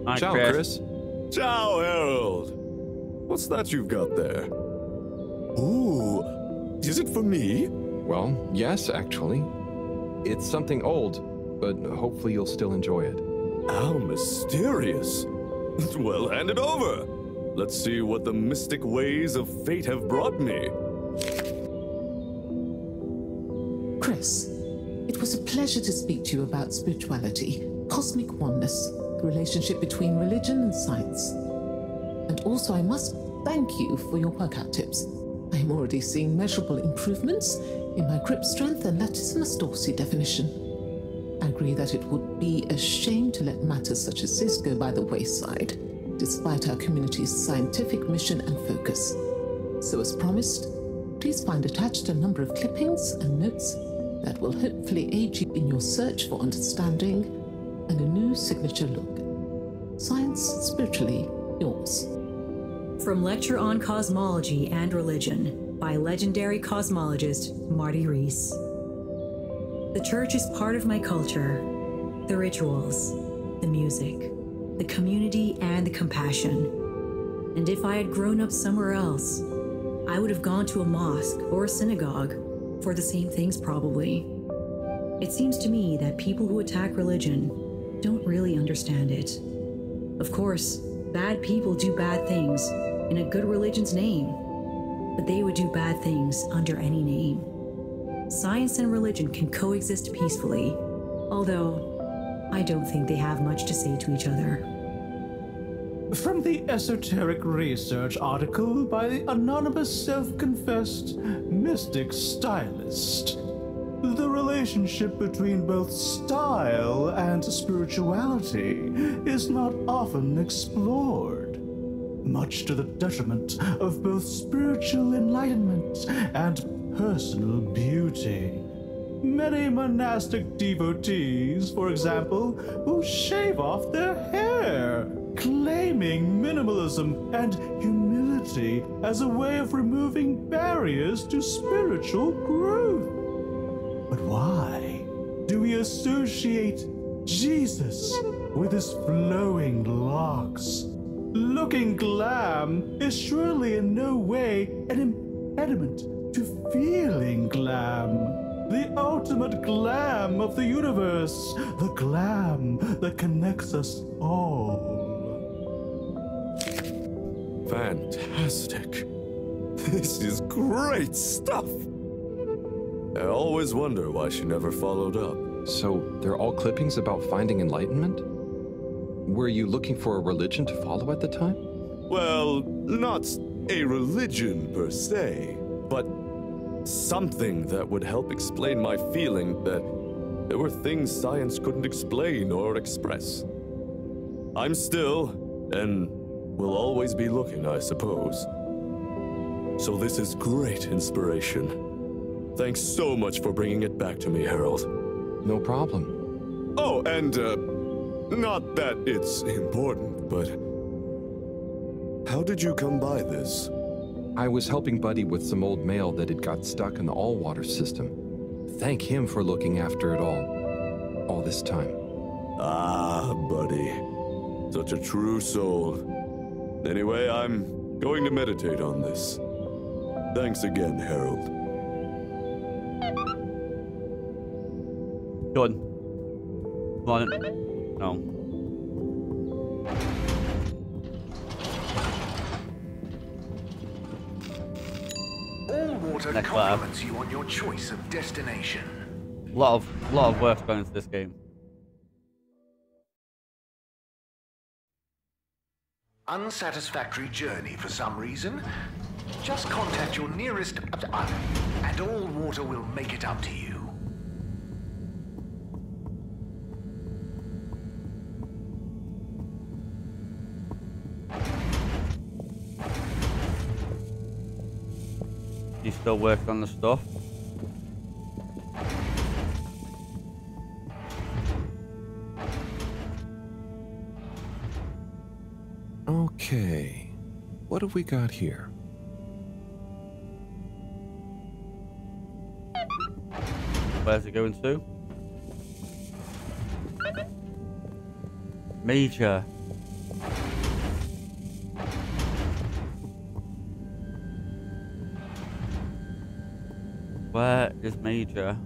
Hi, Ciao, Chris. Ciao, Harold. What's that you've got there? Ooh, is it for me? Well, yes, actually. It's something old, but hopefully you'll still enjoy it. How mysterious. Well, hand it over. Let's see what the mystic ways of fate have brought me. Chris, it was a pleasure to speak to you about spirituality, cosmic oneness, the relationship between religion and science. And also, I must thank you for your workout tips. I am already seeing measurable improvements in my grip strength and latissimus dorsi definition. I agree that it would be a shame to let matters such as this go by the wayside, despite our community's scientific mission and focus. So as promised, please find attached a number of clippings and notes that will hopefully aid you in your search for understanding and a new signature look. Science spiritually yours. From Lecture on Cosmology and Religion by legendary cosmologist Marty Rees. The church is part of my culture, the rituals, the music, the community, and the compassion. And if I had grown up somewhere else, I would have gone to a mosque or a synagogue for the same things probably. It seems to me that people who attack religion don't really understand it. Of course, bad people do bad things in a good religion's name, but they would do bad things under any name. Science and religion can coexist peacefully, although I don't think they have much to say to each other. From the esoteric research article by the anonymous self-confessed mystic stylist, the relationship between both style and spirituality is not often explored, much to the detriment of both spiritual enlightenment and personal beauty. Many monastic devotees, for example, will shave off their hair, claiming minimalism and humility as a way of removing barriers to spiritual growth. But why do we associate Jesus with his flowing locks? Looking glam is surely in no way an impediment to feeling glam. The ultimate glam of the universe, the glam that connects us all. Fantastic. This is great stuff. I always wonder why she never followed up. So they're all clippings about finding enlightenment? Were you looking for a religion to follow at the time? Well, not a religion per se, but something that would help explain my feeling that there were things science couldn't explain or express. I'm still, and will always be looking, I suppose. So this is great inspiration. Thanks so much for bringing it back to me, Harold. No problem. Oh, and, not that it's important, but how did you come by this? I was helping Buddy with some old mail that had got stuck in the all-water system. Thank him for looking after it all this time. Ah, Buddy. Such a true soul. Anyway, I'm going to meditate on this. Thanks again, Harold. Done. Come on. No. All water Next compliments you on your choice of destination. A lot of work going into this game. Unsatisfactory journey for some reason? Just contact your nearest and all water will make it up to you. You still working on the stuff? Okay, what have we got here? Where's it going to? Major. Where is Major?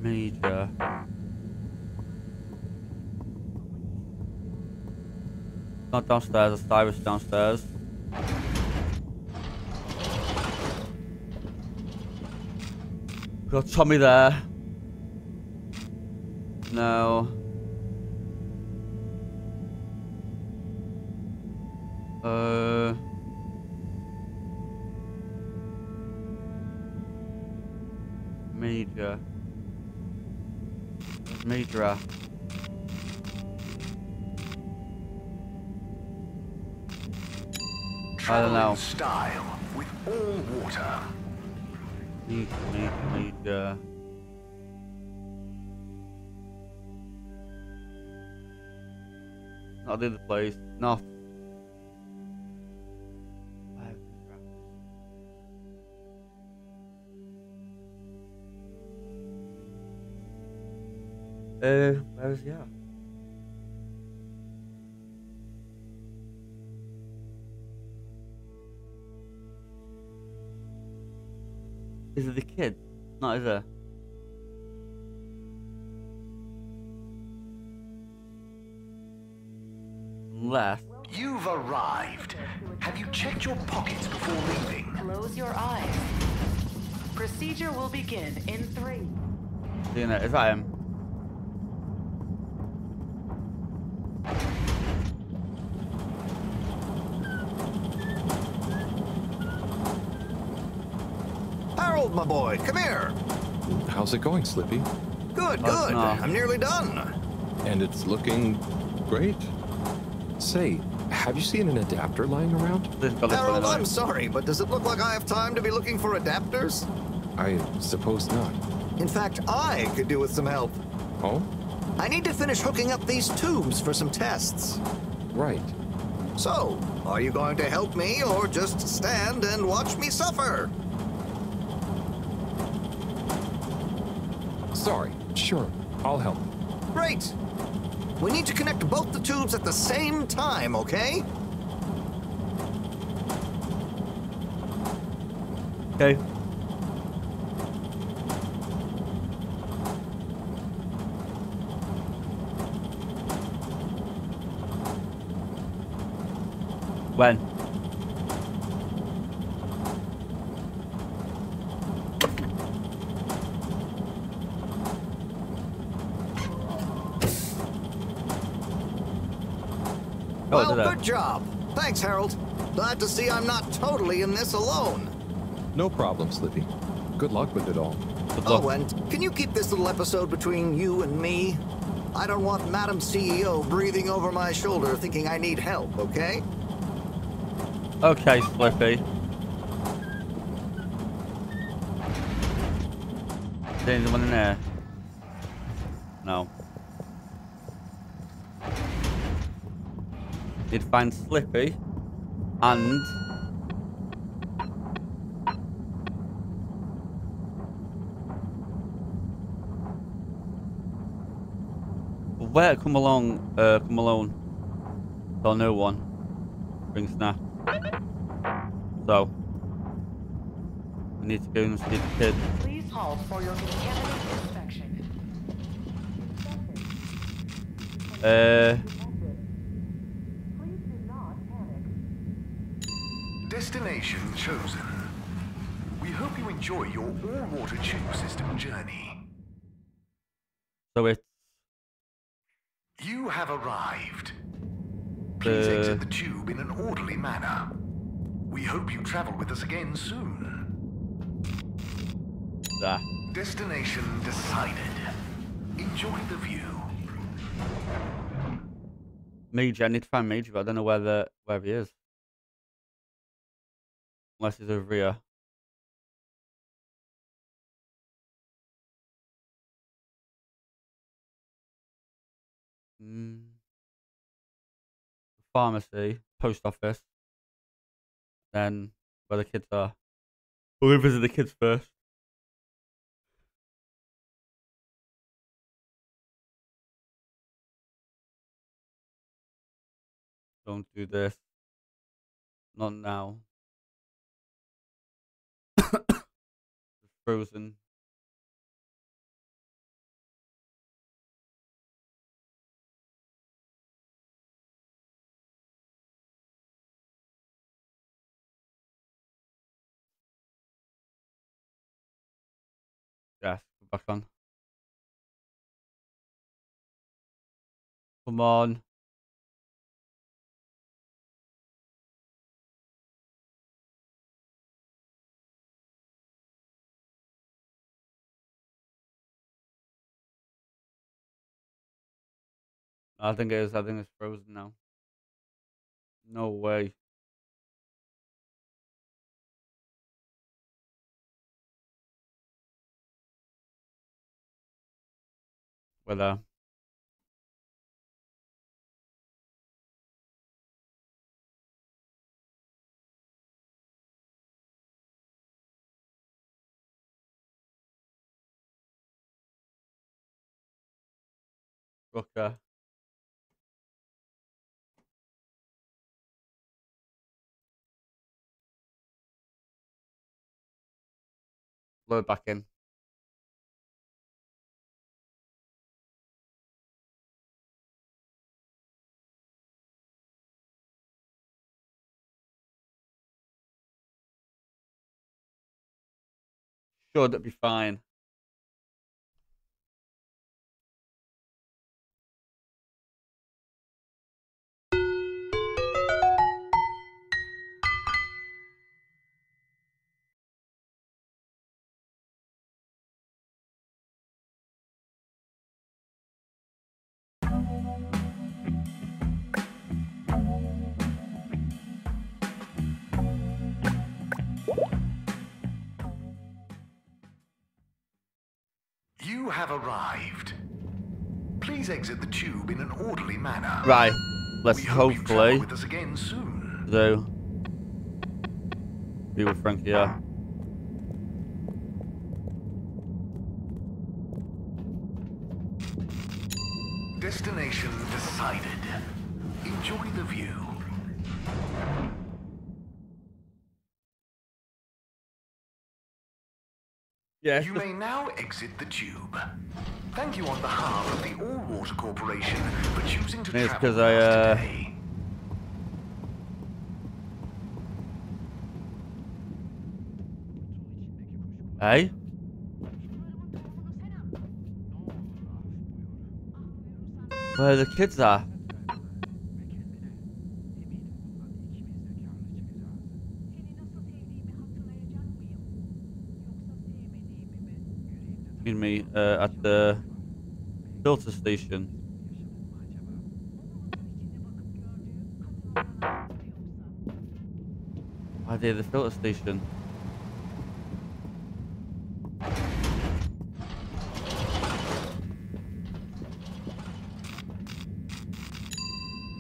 Major. Not downstairs, it's Cyrus downstairs. Got Tommy there. No. Major. Major. I don't know. Style with all water. Major. Not the other place. Not. Where is he at? Is it the kid? No, is it? Unless... You've arrived. Have you checked your pockets before leaving? Close your eyes. Procedure will begin in 3. Seeing it, is that him? Harold, my boy, come here. How's it going, Slippy? Good, good. I'm nearly done. And it's looking great. Say, have you seen an adapter lying around? Harold, I'm sorry, but does it look like I have time to be looking for adapters? I suppose not. In fact, I could do with some help. Oh? I need to finish hooking up these tubes for some tests. Right. So, are you going to help me or just stand and watch me suffer? Sorry, sure, I'll help. Great. We need to connect both the tubes at the same time, okay? Okay. When? Well, good job. Thanks, Harold. Glad to see I'm not totally in this alone. No problem, Slippy. Good luck with it all. Oh, and can you keep this little episode between you and me? I don't want Madam CEO breathing over my shoulder thinking I need help, okay? Okay, Slippy. Is there anyone in there? No. Need to find Slippy and where come along, so no one brings snap. So we need to go and see the kid. Please halt for your contaminant inspection. Destination chosen. We hope you enjoy your all-water tube system journey. So it's... You have arrived. Please exit the tube in an orderly manner. We hope you travel with us again soon. Destination decided. Enjoy the view. Major, I need to find Major, but I don't know where he is. Unless he's over here. Pharmacy, post office. Then where the kids are. We'll visit the kids first. Don't do this. Not now. Frozen. Yes, back on. Come on. I think it is. I think it's frozen now. No way. Whether. Okay. Load back in. should be fine. You have arrived. Please exit the tube in an orderly manner. Right. Let's we hope you travel hopefully with us again soon. do. Be with Frankie, yeah. Destination decided. Enjoy the view. Yeah. You may now exit the tube. Thank you on behalf of the All Water Corporation for choosing to It's travel because with us today. Hey? Where the kids are? Excuse me, at the filter station. Why are they at the filter station?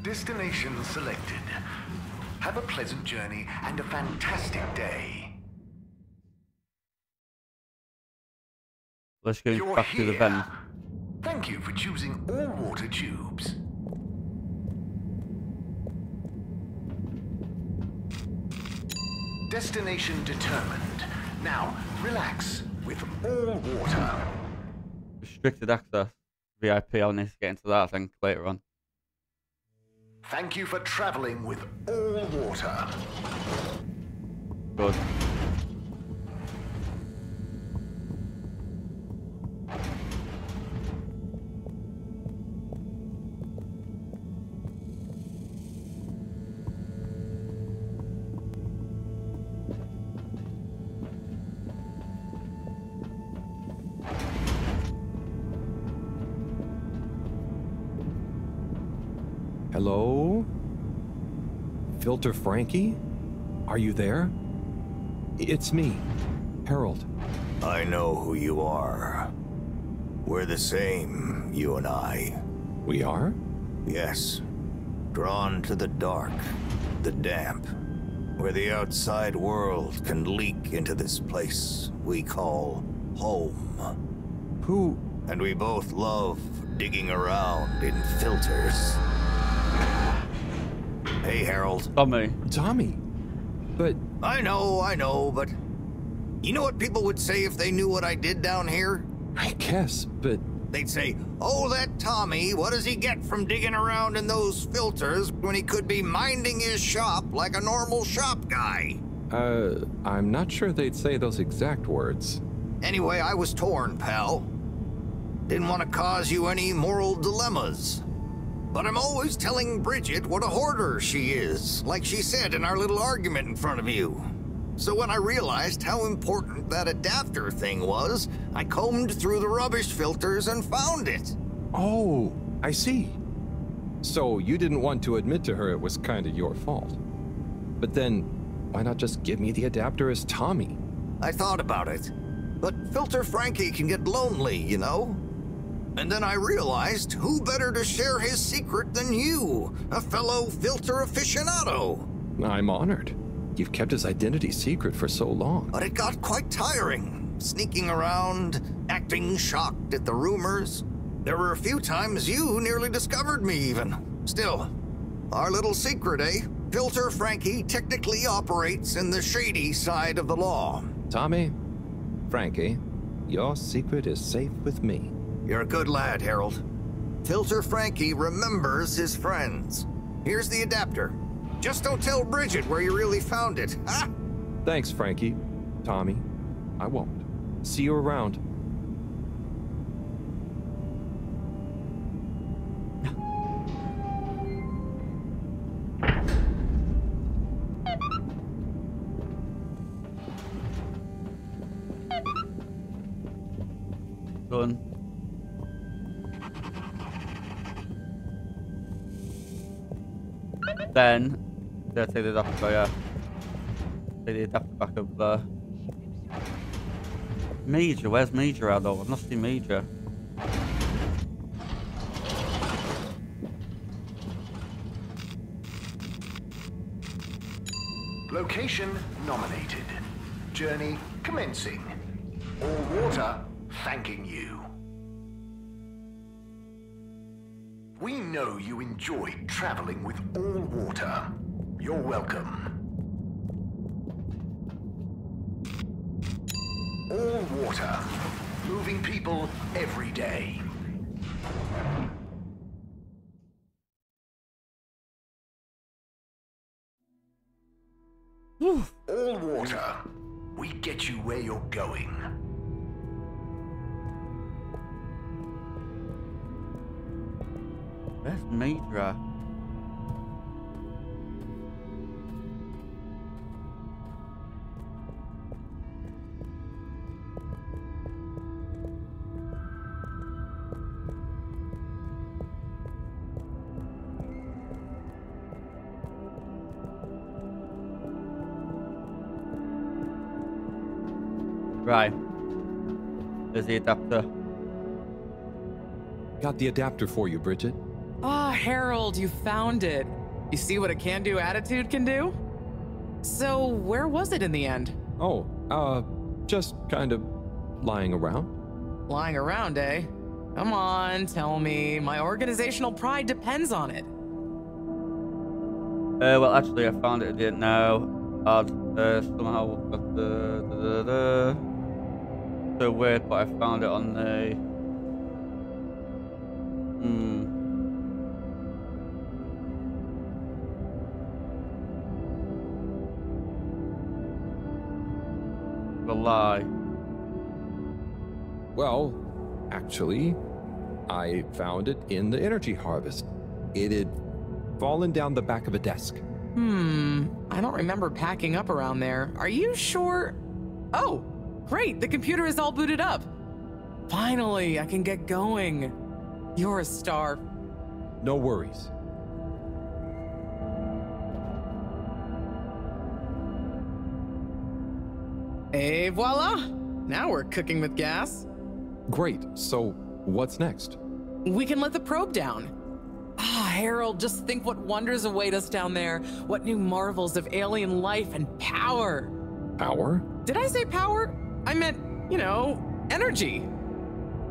Destination selected. Have a pleasant journey and a fantastic day. Let's go You're back to the here. vent. Thank you for choosing all water tubes. Destination determined. Now, relax with all water. Restricted access. VIP, I'll need to get into that, I think, later on. Thank you for traveling with all water. Good. Hello? Filter Frankie? Are you there? It's me, Harold. I know who you are. We're the same, you and I. We are? Yes. Drawn to the dark, the damp, where the outside world can leak into this place we call home. Who? And we both love digging around in filters. Hey, Harold. Tommy. But... I know, but... You know what people would say if they knew what I did down here? I guess, but... They'd say, oh, that Tommy, what does he get from digging around in those filters when he could be minding his shop like a normal shop guy? I'm not sure they'd say those exact words. Anyway, I was torn, pal. Didn't want to cause you any moral dilemmas. But I'm always telling Bridget what a hoarder she is, like she said in our little argument in front of you. So when I realized how important that adapter thing was, I combed through the rubbish filters and found it. Oh, I see. So you didn't want to admit to her it was kind of your fault. But then, why not just give me the adapter as Tommy? I thought about it. But Filter Frankie can get lonely, you know? And then I realized who better to share his secret than you, a fellow filter aficionado. I'm honored. You've kept his identity secret for so long. But it got quite tiring, sneaking around, acting shocked at the rumors. There were a few times you nearly discovered me even. Still, our little secret, eh? Filter Frankie technically operates in the shady side of the law. Tommy, Frankie, your secret is safe with me. You're a good lad, Harold. Filter Frankie remembers his friends. Here's the adapter. Just don't tell Bridget where you really found it, huh? Thanks, Frankie. Tommy, I won't. See you around. Done. Then, take the adapter, yeah. Take the adapter back over there. Major, where's Major at though? I've not seen Major. Location nominated. Journey commencing. All water thanking you. We know you enjoyed traveling with all water. You're welcome. All water. Moving people every day. All water. We get you where you're going. Where's Major? Right. There's the adapter. Got the adapter for you, Bridget. Ah, Harold, you found it. You see what a can-do attitude can do? So, where was it in the end? Oh, just kind of lying around. Lying around, eh? Come on, tell me. My organizational pride depends on it. Well, actually, I found it. I didn't know. I'd somehow got the so weird, but I found it on the. The lie. Well, actually, I found it in the energy harvest. It had fallen down the back of a desk. I don't remember packing up around there. Are you sure? Oh, great, the computer is all booted up. Finally, I can get going. You're a star. No worries. Et voila! Now we're cooking with gas. Great, so what's next? We can let the probe down. Ah, Harold, just think what wonders await us down there. What new marvels of alien life and power. Power? Did I say power? I meant, you know, energy.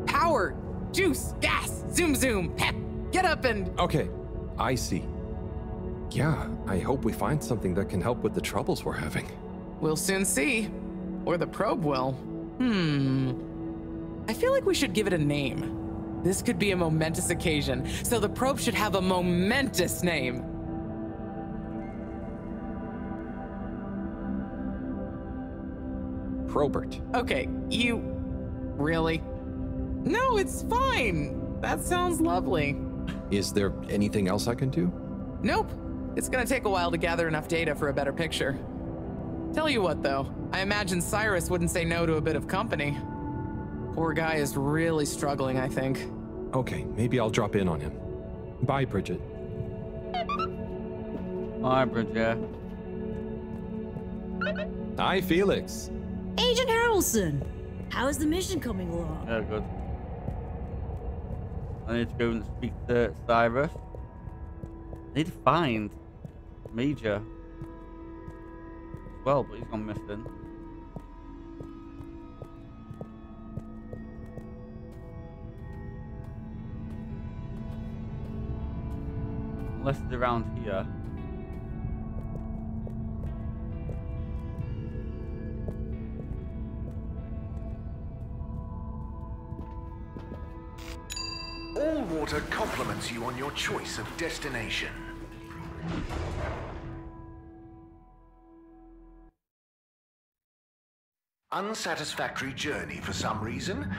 Power, juice, gas, zoom zoom, pep. Get up and... Okay, I see. Yeah, I hope we find something that can help with the troubles we're having. We'll soon see. Or the probe will. I feel like we should give it a name. This could be a momentous occasion, so the probe should have a momentous name. Probert. Okay, you... Really? No, it's fine. That sounds lovely. Is there anything else I can do? Nope. It's gonna take a while to gather enough data for a better picture. Tell you what, though. I imagine Cyrus wouldn't say no to a bit of company. Poor guy is really struggling, I think. Okay, maybe I'll drop in on him. Bye, Bridget. Hi, Bridget. Hi, Felix. Agent Harrelson, how is the mission coming along? Yeah, good. I need to go and speak to Cyrus. I need to find Major as well, but he's gone missing. Unless it's around here. All water compliments you on your choice of destination. Unsatisfactory journey for some reason?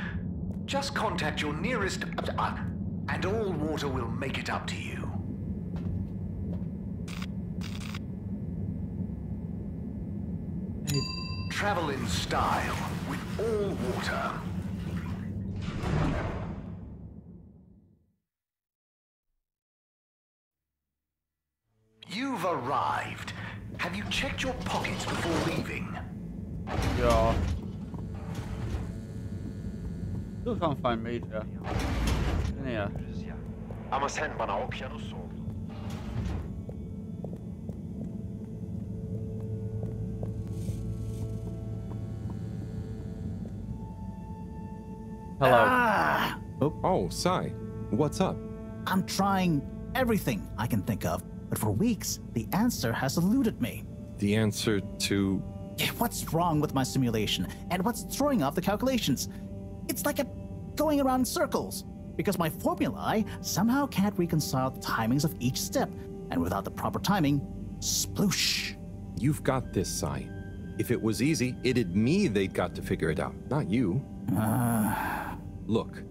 Just contact your nearest... and all water will make it up to you. Travel in style with all water. You've arrived. Have you checked your pockets before leaving? Yeah. Still can't find Major. In here. Ama sen bana okyanus ol. Hello. Oh, Sai. What's up? I'm trying everything I can think of, but for weeks, the answer has eluded me. The answer to... What's wrong with my simulation, and what's throwing off the calculations? It's like going around in circles, because my formulae somehow can't reconcile the timings of each step, and without the proper timing, sploosh. You've got this, Sai. If it was easy, it'd me they'd got to figure it out, not you. Look,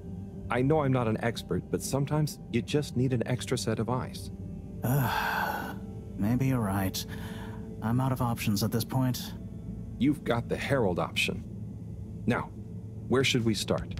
I know I'm not an expert, but sometimes you just need an extra set of eyes. Maybe you're right. I'm out of options at this point. You've got the Herald option. Now, where should we start?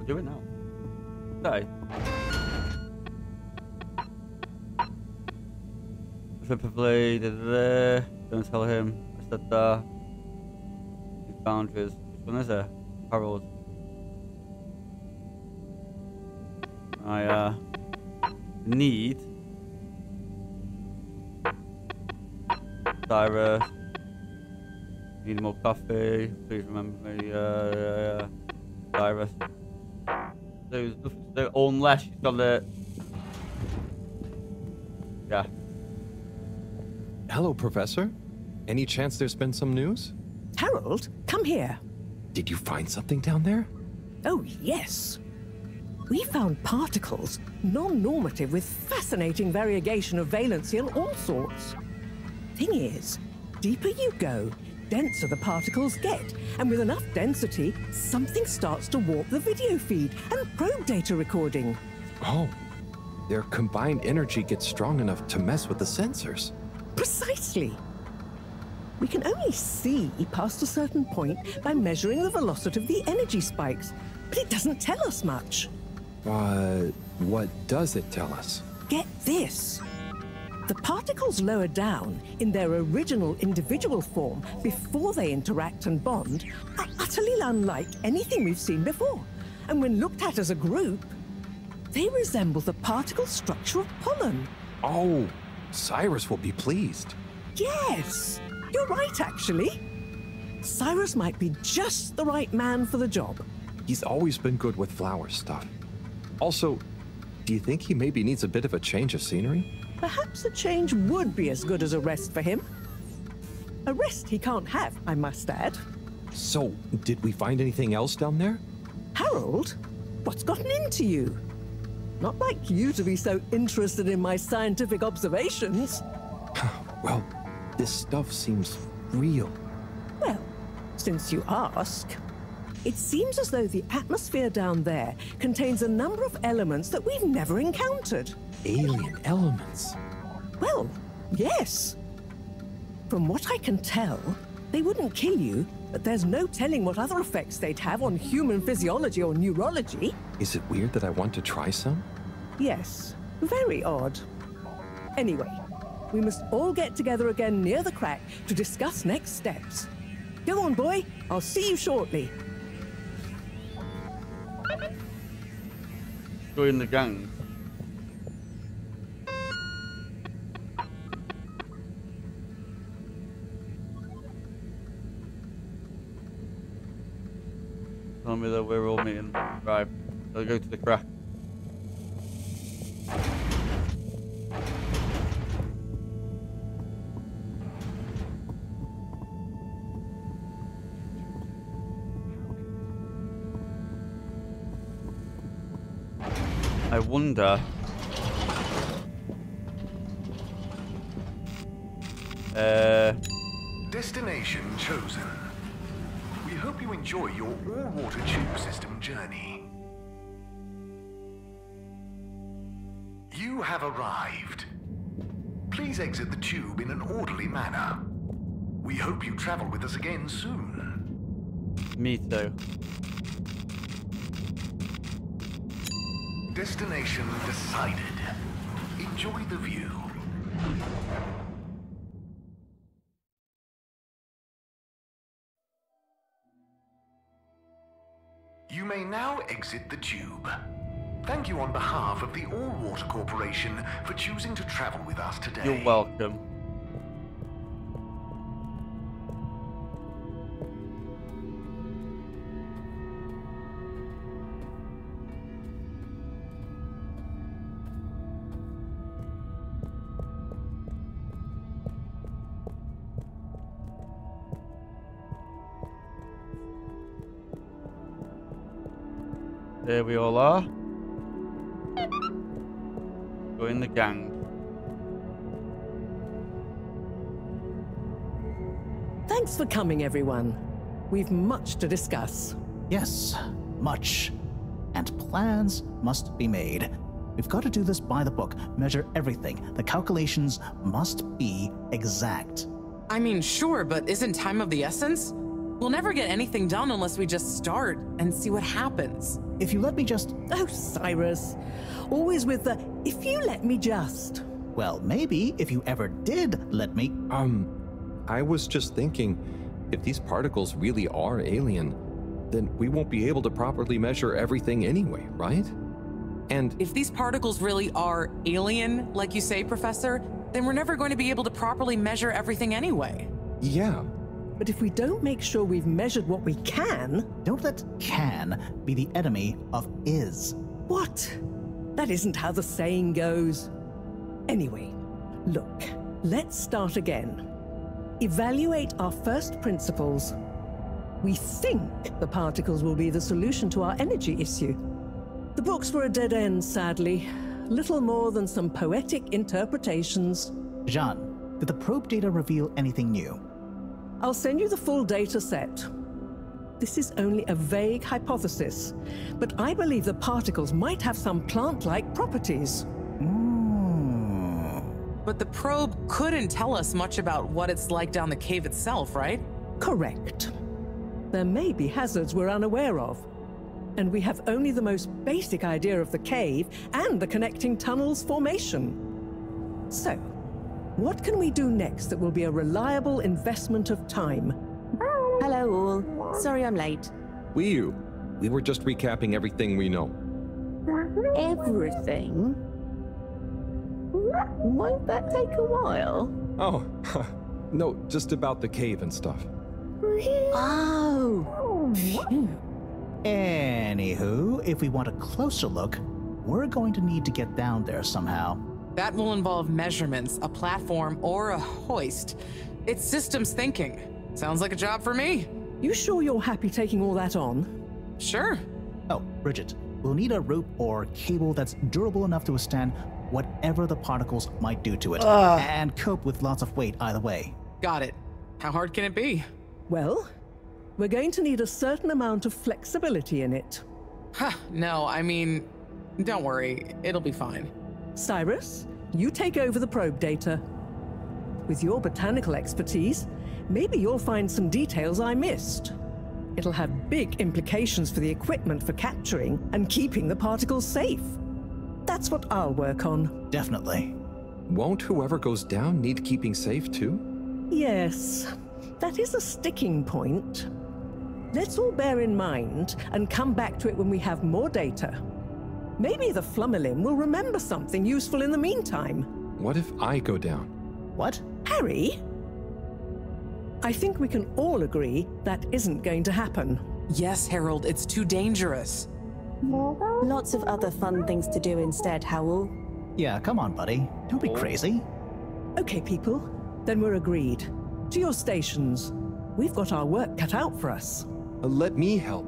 Do it now. Okay. Flippably, don't tell him. I said these boundaries. Which one is it? Harold. I need Cyrus. Need more coffee. Please remember me. Cyrus. There's nothing to do unless she's got the... Yeah. Hello, Professor. Any chance there's been some news? Harold, come here. Did you find something down there? Oh, yes. We found particles, non-normative with fascinating variegation of valency and all sorts. Thing is, deeper you go, denser the particles get, and with enough density, something starts to warp the video feed and probe data recording. Oh, their combined energy gets strong enough to mess with the sensors. Precisely. We can only see past a certain point by measuring the velocity of the energy spikes, but it doesn't tell us much. What does it tell us? Get this. The particles lower down in their original individual form before they interact and bond are utterly unlike anything we've seen before. And when looked at as a group, they resemble the particle structure of pollen. Oh, Cyrus will be pleased. Yes, you're right, actually. Cyrus might be just the right man for the job. He's always been good with flower stuff. Also, do you think he maybe needs a bit of a change of scenery? Perhaps a change would be as good as a rest for him. A rest he can't have, I must add. So, did we find anything else down there? Harold, what's gotten into you? Not like you to be so interested in my scientific observations. Well, this stuff seems real. Well, since you ask, it seems as though the atmosphere down there contains a number of elements that we've never encountered. Alien elements? Well, yes. From what I can tell, they wouldn't kill you, but there's no telling what other effects they'd have on human physiology or neurology. Is it weird that I want to try some? Yes, very odd. Anyway, we must all get together again near the crack to discuss next steps. Go on, boy. I'll see you shortly. Join the gang. Tell me that we're all meeting. Right, I'll go to the crack. I wonder. Destination chosen. We hope you enjoy your all-water tube system journey. You have arrived. Please exit the tube in an orderly manner. We hope you travel with us again soon. Me too. Destination decided. Enjoy the view. You may now exit the tube. Thank you on behalf of the All Water Corporation for choosing to travel with us today. You're welcome. There we all are. Join the gang. Thanks for coming, everyone. We've much to discuss. Yes, much. And plans must be made. We've got to do this by the book, measure everything. The calculations must be exact. I mean, sure, but isn't time of the essence? We'll never get anything done unless we just start and see what happens. If you let me just... Oh, Cyrus. Always with the, if you let me just. Well, maybe if you ever did let me... I was just thinking, if these particles really are alien, then we won't be able to properly measure everything anyway, right? And if these particles really are alien, like you say, Professor, then we're never going to be able to properly measure everything anyway. Yeah. But if we don't make sure we've measured what we can... Don't let can be the enemy of is. What? That isn't how the saying goes. Anyway, look, let's start again. Evaluate our first principles. We think the particles will be the solution to our energy issue. The books were a dead end, sadly. Little more than some poetic interpretations. Jeanne, did the probe data reveal anything new? I'll send you the full data set. This is only a vague hypothesis, but I believe the particles might have some plant-like properties. But the probe couldn't tell us much about what it's like down the cave itself, right? Correct. There may be hazards we're unaware of, and we have only the most basic idea of the cave and the connecting tunnels formation. So, what can we do next that will be a reliable investment of time? Hello all. Sorry I'm late. You. We were just recapping everything we know. Everything? Won't that take a while? Oh, no, just about the cave and stuff. Oh. Anywho, if we want a closer look, we're going to need to get down there somehow. That will involve measurements, a platform, or a hoist. It's systems thinking. Sounds like a job for me. You sure you're happy taking all that on? Sure. Oh, Bridget, we'll need a rope or cable that's durable enough to withstand whatever the particles might do to it, and cope with lots of weight either way. Got it. How hard can it be? Well, we're going to need a certain amount of flexibility in it. No, I mean, don't worry, it'll be fine. Cyrus, you take over the probe data. With your botanical expertise, maybe you'll find some details I missed. It'll have big implications for the equipment for capturing and keeping the particles safe. That's what I'll work on. Definitely. Won't whoever goes down need keeping safe too? Yes, that is a sticking point. Let's all bear in mind and come back to it when we have more data. Maybe the Flummerlim will remember something useful in the meantime. What if I go down? What? Harry? I think we can all agree that isn't going to happen. Yes, Harold, it's too dangerous. Lots of other fun things to do instead, Howell. Yeah, come on, buddy. Don't be crazy. Okay, people. Then we're agreed. To your stations. We've got our work cut out for us. Let me help.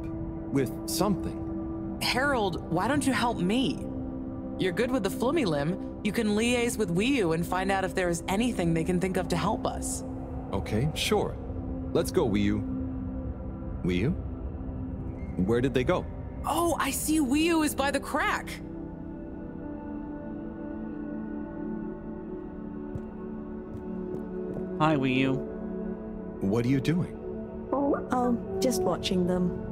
With something. Harold, why don't you help me? You're good with the Flummerlim. You can liaise with Wiyu and find out if there is anything they can think of to help us. Okay, sure. Let's go, Wiyu. Wiyu? Where did they go? Oh, I see Wiyu is by the crack. Hi, Wiyu. What are you doing? Oh, just watching them.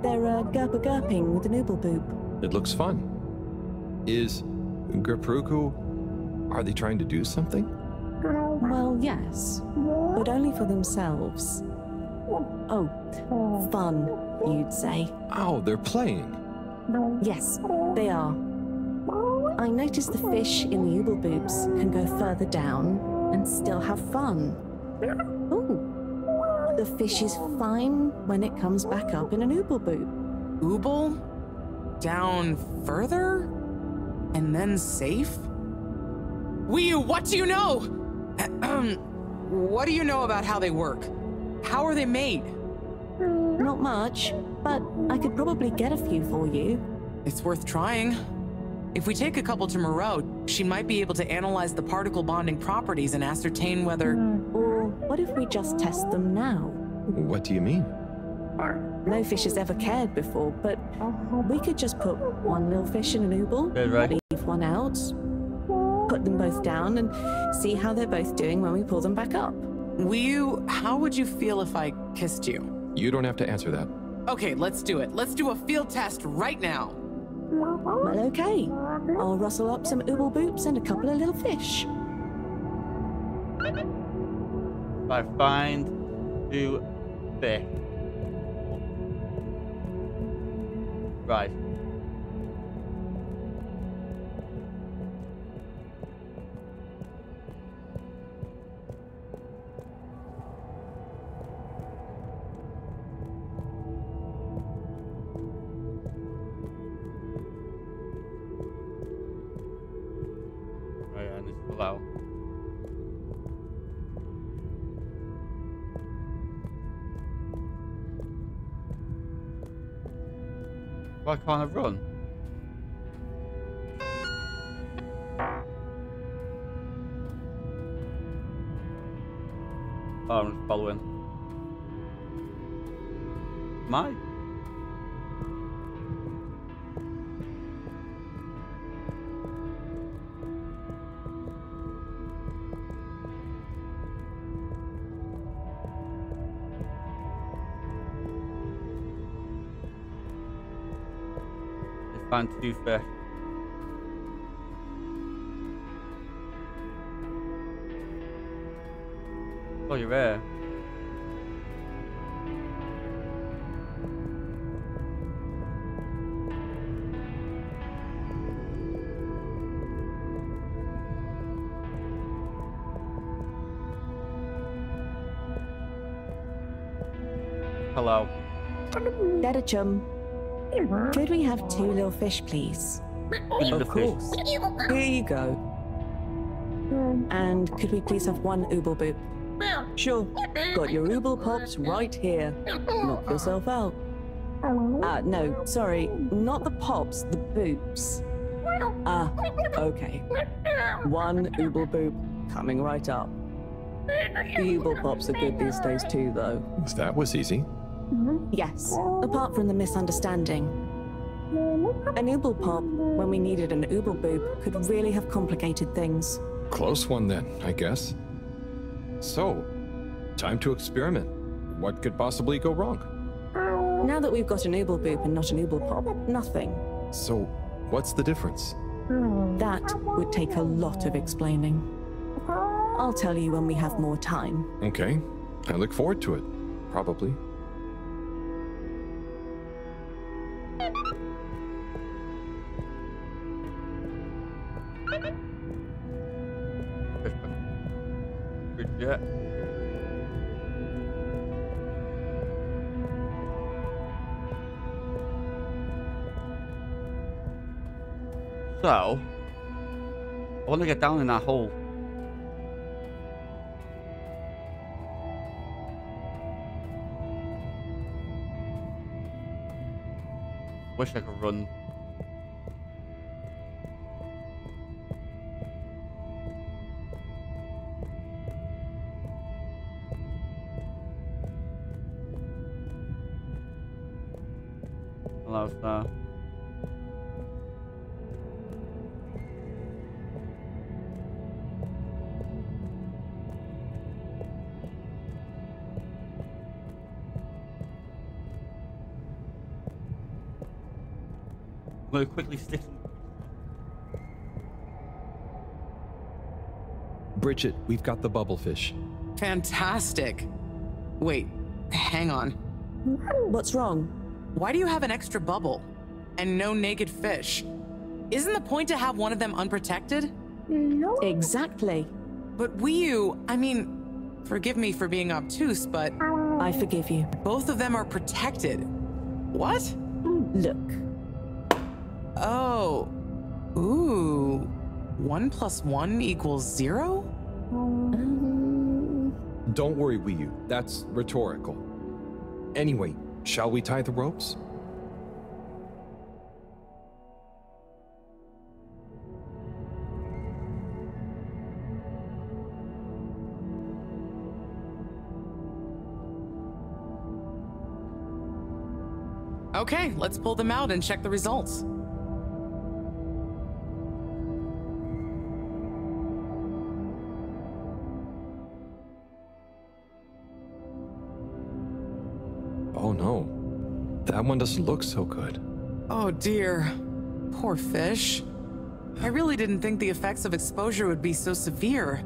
They're gerping with an ooble boop. It looks fun. Is Gerpruku... Are they trying to do something? Well, yes, but only for themselves. Oh, fun, you'd say. Oh, they're playing. Yes, they are. I noticed the fish in the ooble boops can go further down and still have fun. Ooh, the fish is fine when it comes back up in an ooble boop. Ooble? Down further? And then safe? Wiyu, what do you know? What do you know about how they work? How are they made? Not much, but I could probably get a few for you. It's worth trying. If we take a couple to Mareaux, she might be able to analyze the particle bonding properties and ascertain whether... Or what if we just test them now? What do you mean? No fish has ever cared before, but we could just put one little fish in an ooble, leave one out, put them both down, and see how they're both doing when we pull them back up. Wiyu, how would you feel if I kissed you? You don't have to answer that. Okay, let's do it. Let's do a field test right now. Well, okay. I'll rustle up some ooble boops and a couple of little fish. I find 2 fish. Right. And it's below. Why can't I run? Oh, I'm just following. Am I? Find 2 fish. Oh, you're there. hello. Better chum. Could we have 2 little fish, please? Of course. Here you go. And could we please have 1 ooble boop? Sure. Got your ooble pops right here. Knock yourself out. No, sorry. Not the pops, the boops. Okay. 1 ooble boop coming right up. The ooble pops are good these days too, though. That was easy. Yes, apart from the misunderstanding. An ooble pop, when we needed an ooble boop, could really have complicated things. Close one then, I guess. So, time to experiment. What could possibly go wrong? Now that we've got an ooble boop and not an ooble pop, nothing. So, what's the difference? That would take a lot of explaining. I'll tell you when we have more time. Okay, I look forward to it. Probably. Good jet. So, I want to get down in that hole. Wish I could run. Hello, sir. I'm going to quickly stick. Bridget, we've got the bubblefish. Fantastic. Wait, hang on. What's wrong? Why do you have an extra bubble and no naked fish? Isn't the point to have one of them unprotected? No. Exactly. But I mean, forgive me for being obtuse, but... I forgive you. Both of them are protected. What? Look. Oh. Ooh. 1 + 1 = 0? Don't worry, Wiyu. That's rhetorical. Anyway, shall we tie the ropes? Okay, let's pull them out and check the results. Oh no, that one doesn't look so good. Oh dear, poor fish. I really didn't think the effects of exposure would be so severe.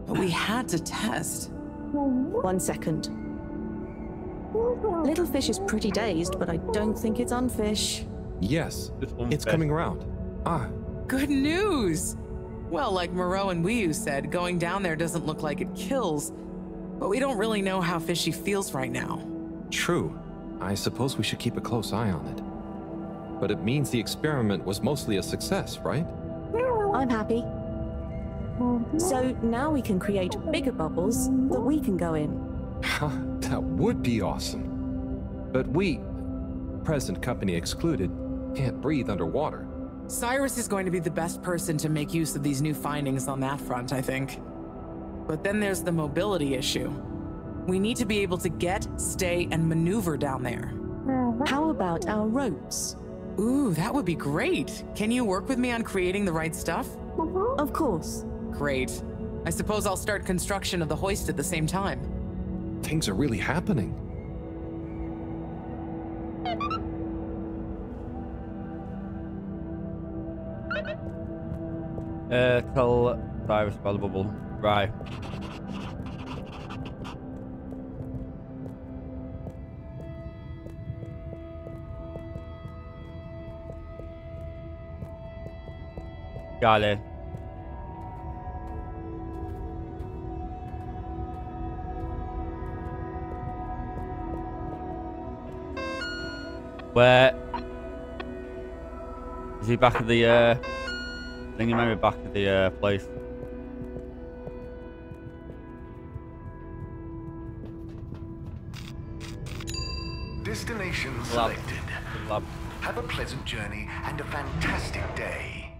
But we had to test. 1 second. Little fish is pretty dazed, but I don't think it's unfish. Yes, it's coming around. Good news! Well, like Mareaux and Wiyu said, going down there doesn't look like it kills, but we don't really know how fishy feels right now. True. I suppose we should keep a close eye on it. But it means the experiment was mostly a success, right? I'm happy. So now we can create bigger bubbles that we can go in. That would be awesome. But we, present company excluded, can't breathe underwater. Cyrus is going to be the best person to make use of these new findings on that front, I think. But then there's the mobility issue. We need to be able to get, stay, and maneuver down there. How about our ropes? Ooh, that would be great. Can you work with me on creating the right stuff? Of course. Great. I suppose I'll start construction of the hoist at the same time. Things are really happening. Tell Cyrus about the bubble. Right. Got it. Where is he back at the I think he might be back at the place. Destination selected. Have a pleasant journey and a fantastic day.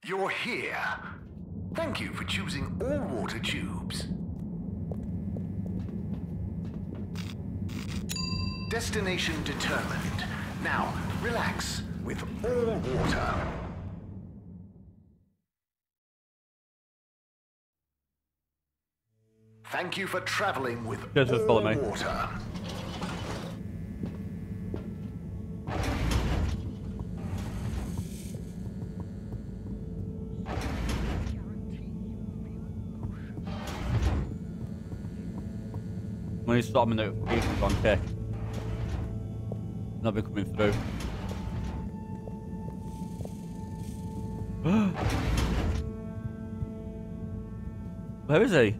You're here. Thank you for choosing all water tubes. Destination determined. Now, relax with all water. Thank you for traveling with all water. When you stop my notifications on tick, they'll be coming through. Where is he?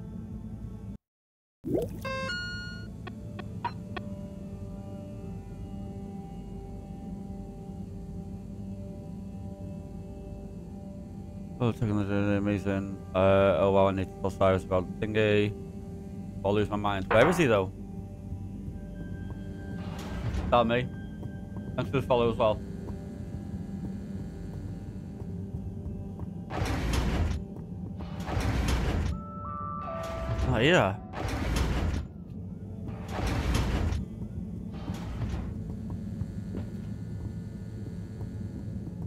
Oh, taking the amazing. Oh wow, I need to tell Cyrus about the thingy. I'll lose my mind. Where is he though? Tell me. Thanks for the follow as well. Oh yeah.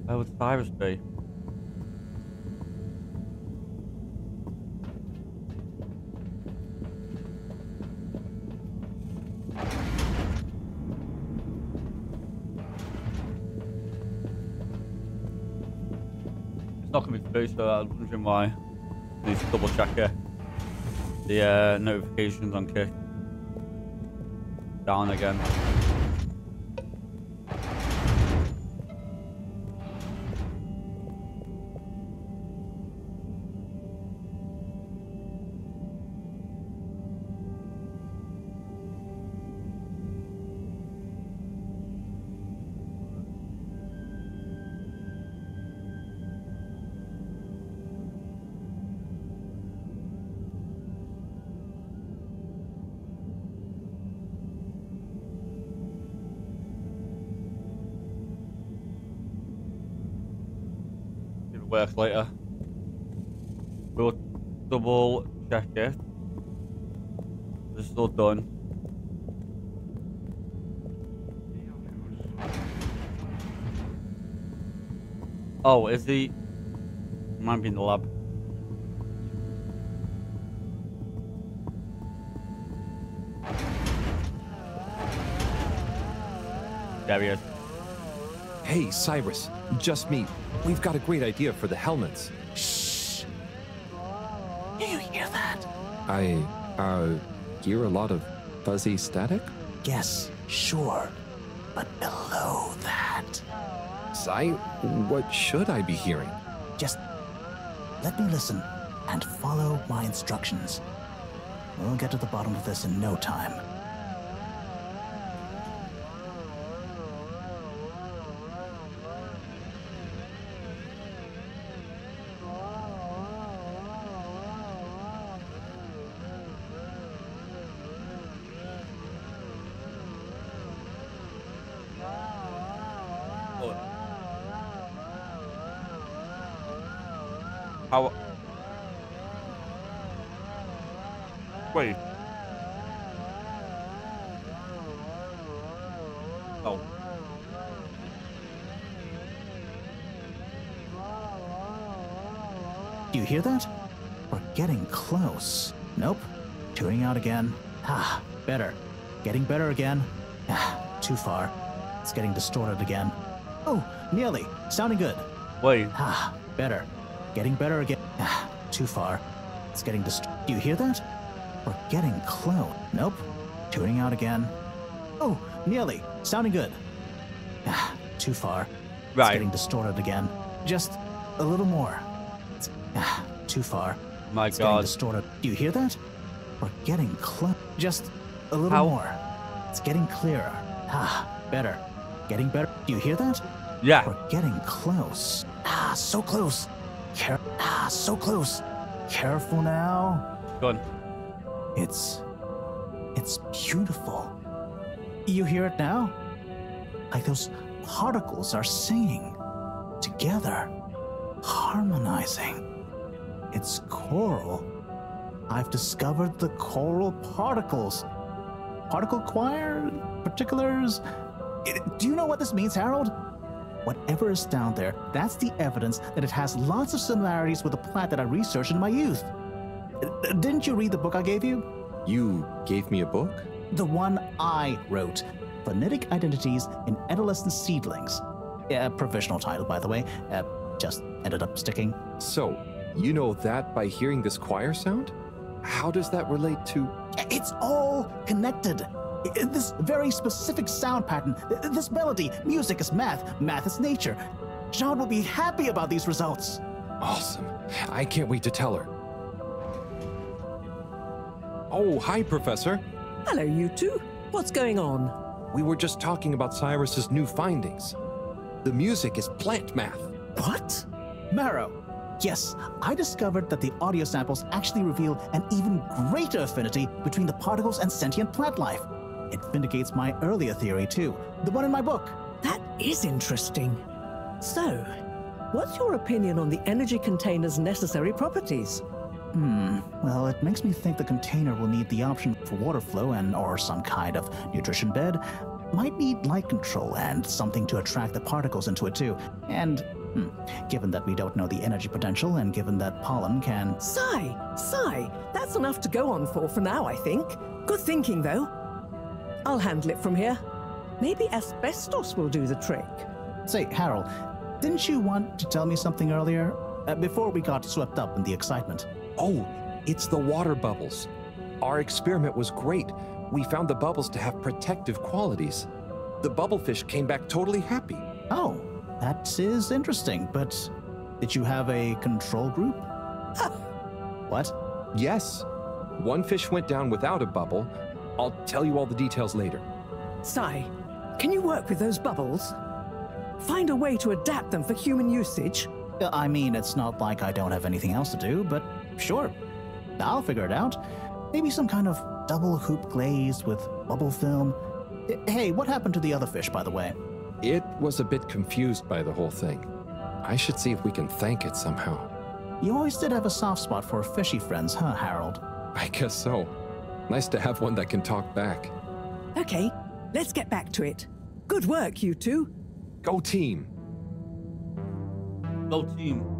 Where would Cyrus be? It's not coming through, so I was wondering why. I need to double check it. The notifications on Kick. Down again. Work later. We'll double check it. It's still done. Oh, is he? Might be in the lab. There he is. Hey, Cyrus, just me. We've got a great idea for the helmets. Shh. Do you hear that? I, hear a lot of fuzzy static? Yes, sure. But below that... What should I be hearing? Just let me listen and follow my instructions. We'll get to the bottom of this in no time. How? Wait. Oh. Do you hear that? We're getting close. Nope. Tuning out again. Ah, better. Getting better again. Ah, too far. It's getting distorted again. Oh, nearly. Sounding good. Wait. Ah, better. Getting better again. Ah, too far. It's getting distorted. Do you hear that? We're getting close. Nope. Tuning out again. Oh, nearly. Sounding good. Ah, too far. Right. It's getting distorted again. Just a little more. Too far. My it's God. Getting distorted. Do you hear that? We're getting close. Just A little more. It's getting clearer. Ah, better. Getting better. Do you hear that? Yeah. We're getting close. Ah, so close. So close. Careful now. Good. It's beautiful. You hear it now? Like those particles are singing together, harmonizing. It's coral. I've discovered the coral particles. Particle choir? Particulars? Do you know what this means, Harold? Whatever is down there, that's the evidence that it has lots of similarities with the plant that I researched in my youth. Didn't you read the book I gave you? You gave me a book? The one I wrote. Phonetic Identities in Adolescent Seedlings. Provisional title, by the way. Just ended up sticking. So, you know that by hearing this choir sound? How does that relate to... It's all connected. This very specific sound pattern, this melody, music is math, math is nature. Jeanne will be happy about these results. Awesome. I can't wait to tell her. Oh, hi, Professor. Hello, you two. What's going on? We were just talking about Cyrus's new findings. The music is plant math. What? Mareaux. Yes, I discovered that the audio samples actually reveal an even greater affinity between the particles and sentient plant life. It vindicates my earlier theory, too. The one in my book. That is interesting. So, what's your opinion on the energy container's necessary properties? Well, it makes me think the container will need the option for water flow or some kind of nutrition bed. Might need light control and something to attract the particles into it, too. And, given that we don't know the energy potential and given that pollen can... Sigh! That's enough to go on for now, I think. Good thinking, though. I'll handle it from here. Maybe asbestos will do the trick. Say, Harold, didn't you want to tell me something earlier? Before we got swept up in the excitement. Oh, it's the water bubbles. Our experiment was great. We found the bubbles to have protective qualities. The bubblefish came back totally happy. Oh, that is interesting, but did you have a control group? What? Yes. One fish went down without a bubble. I'll tell you all the details later. Sai, can you work with those bubbles? Find a way to adapt them for human usage? I mean, it's not like I don't have anything else to do, but sure. I'll figure it out. Maybe some kind of double hoop glaze with bubble film. Hey, what happened to the other fish, by the way? It was a bit confused by the whole thing. I should see if we can thank it somehow. You always did have a soft spot for fishy friends, huh, Harold? I guess so. Nice to have one that can talk back. Okay, let's get back to it. Good work, you two. Go team. Go team.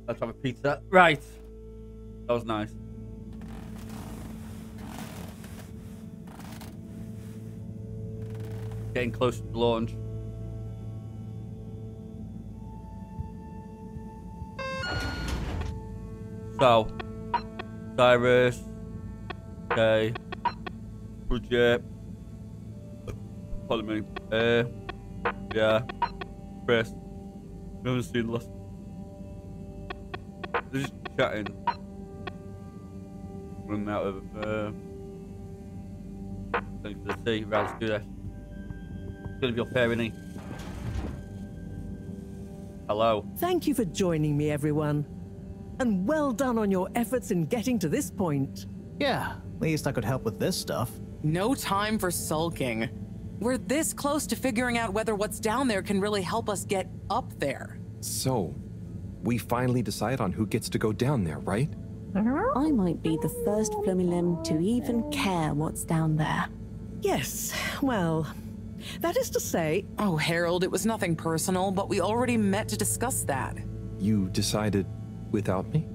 Let's have a pizza. Right. That was nice. Getting close to launch. So, Cyrus, okay, Project, pardon me, yeah, Chris, we haven't seen the last, they're just chatting, running out of, thanks for the tea, right, let's do this, it's gonna be your pair, innit? Hello. Thank you for joining me, everyone. And well done on your efforts in getting to this point. Yeah, at least I could help with this stuff. No time for sulking. We're this close to figuring out whether what's down there can really help us get up there. So, we finally decide on who gets to go down there, right? I might be the first Flumilim to even care what's down there. Yes, well, that is to say... Oh, Harold, it was nothing personal, but we already met to discuss that. You decided without me?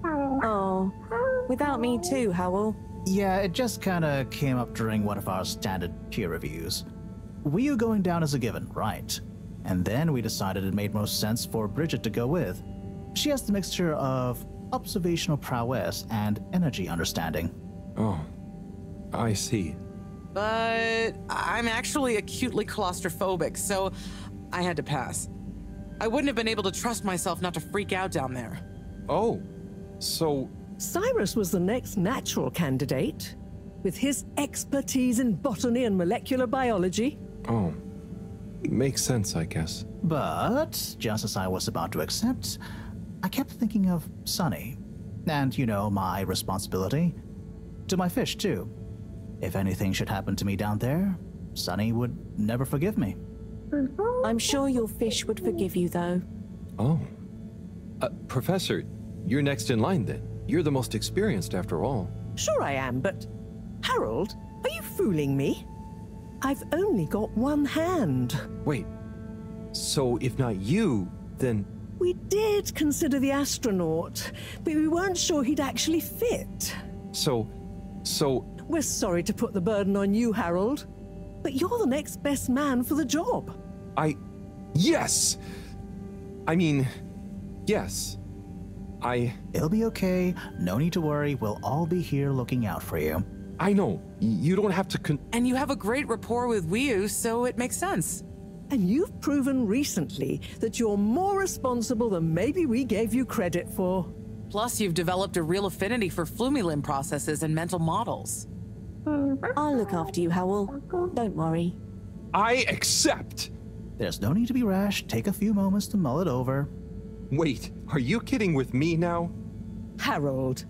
Oh, without me too, Howell. Yeah, it just kinda came up during one of our standard peer reviews. We were going down as a given, right? And then we decided it made most sense for Bridget to go with. She has the mixture of observational prowess and energy understanding. Oh, I see. But I'm actually acutely claustrophobic, so I had to pass. I wouldn't have been able to trust myself not to freak out down there. Oh, so... Cyrus was the next natural candidate, with his expertise in botany and molecular biology. Oh, makes sense, I guess. But, just as I was about to accept, I kept thinking of Sunny. And, you know, my responsibility. To my fish, too. If anything should happen to me down there, Sunny would never forgive me. I'm sure your fish would forgive you, though. Oh. Professor, you're next in line, then. You're the most experienced, after all. Sure I am, but... Harold, are you fooling me? I've only got one hand. Wait. So, if not you, then... We did consider the astronaut, but we weren't sure he'd actually fit. So... We're sorry to put the burden on you, Harold, but you're the next best man for the job. Yes! I mean, yes. It'll be okay. No need to worry. We'll all be here looking out for you. I know. You don't have to And you have a great rapport with Wiu, so it makes sense. And you've proven recently that you're more responsible than maybe we gave you credit for. Plus, you've developed a real affinity for Flumilim processes and mental models. I'll look after you, Howell. Don't worry. I accept! There's no need to be rash. Take a few moments to mull it over. Wait, are you kidding with me now? Harold,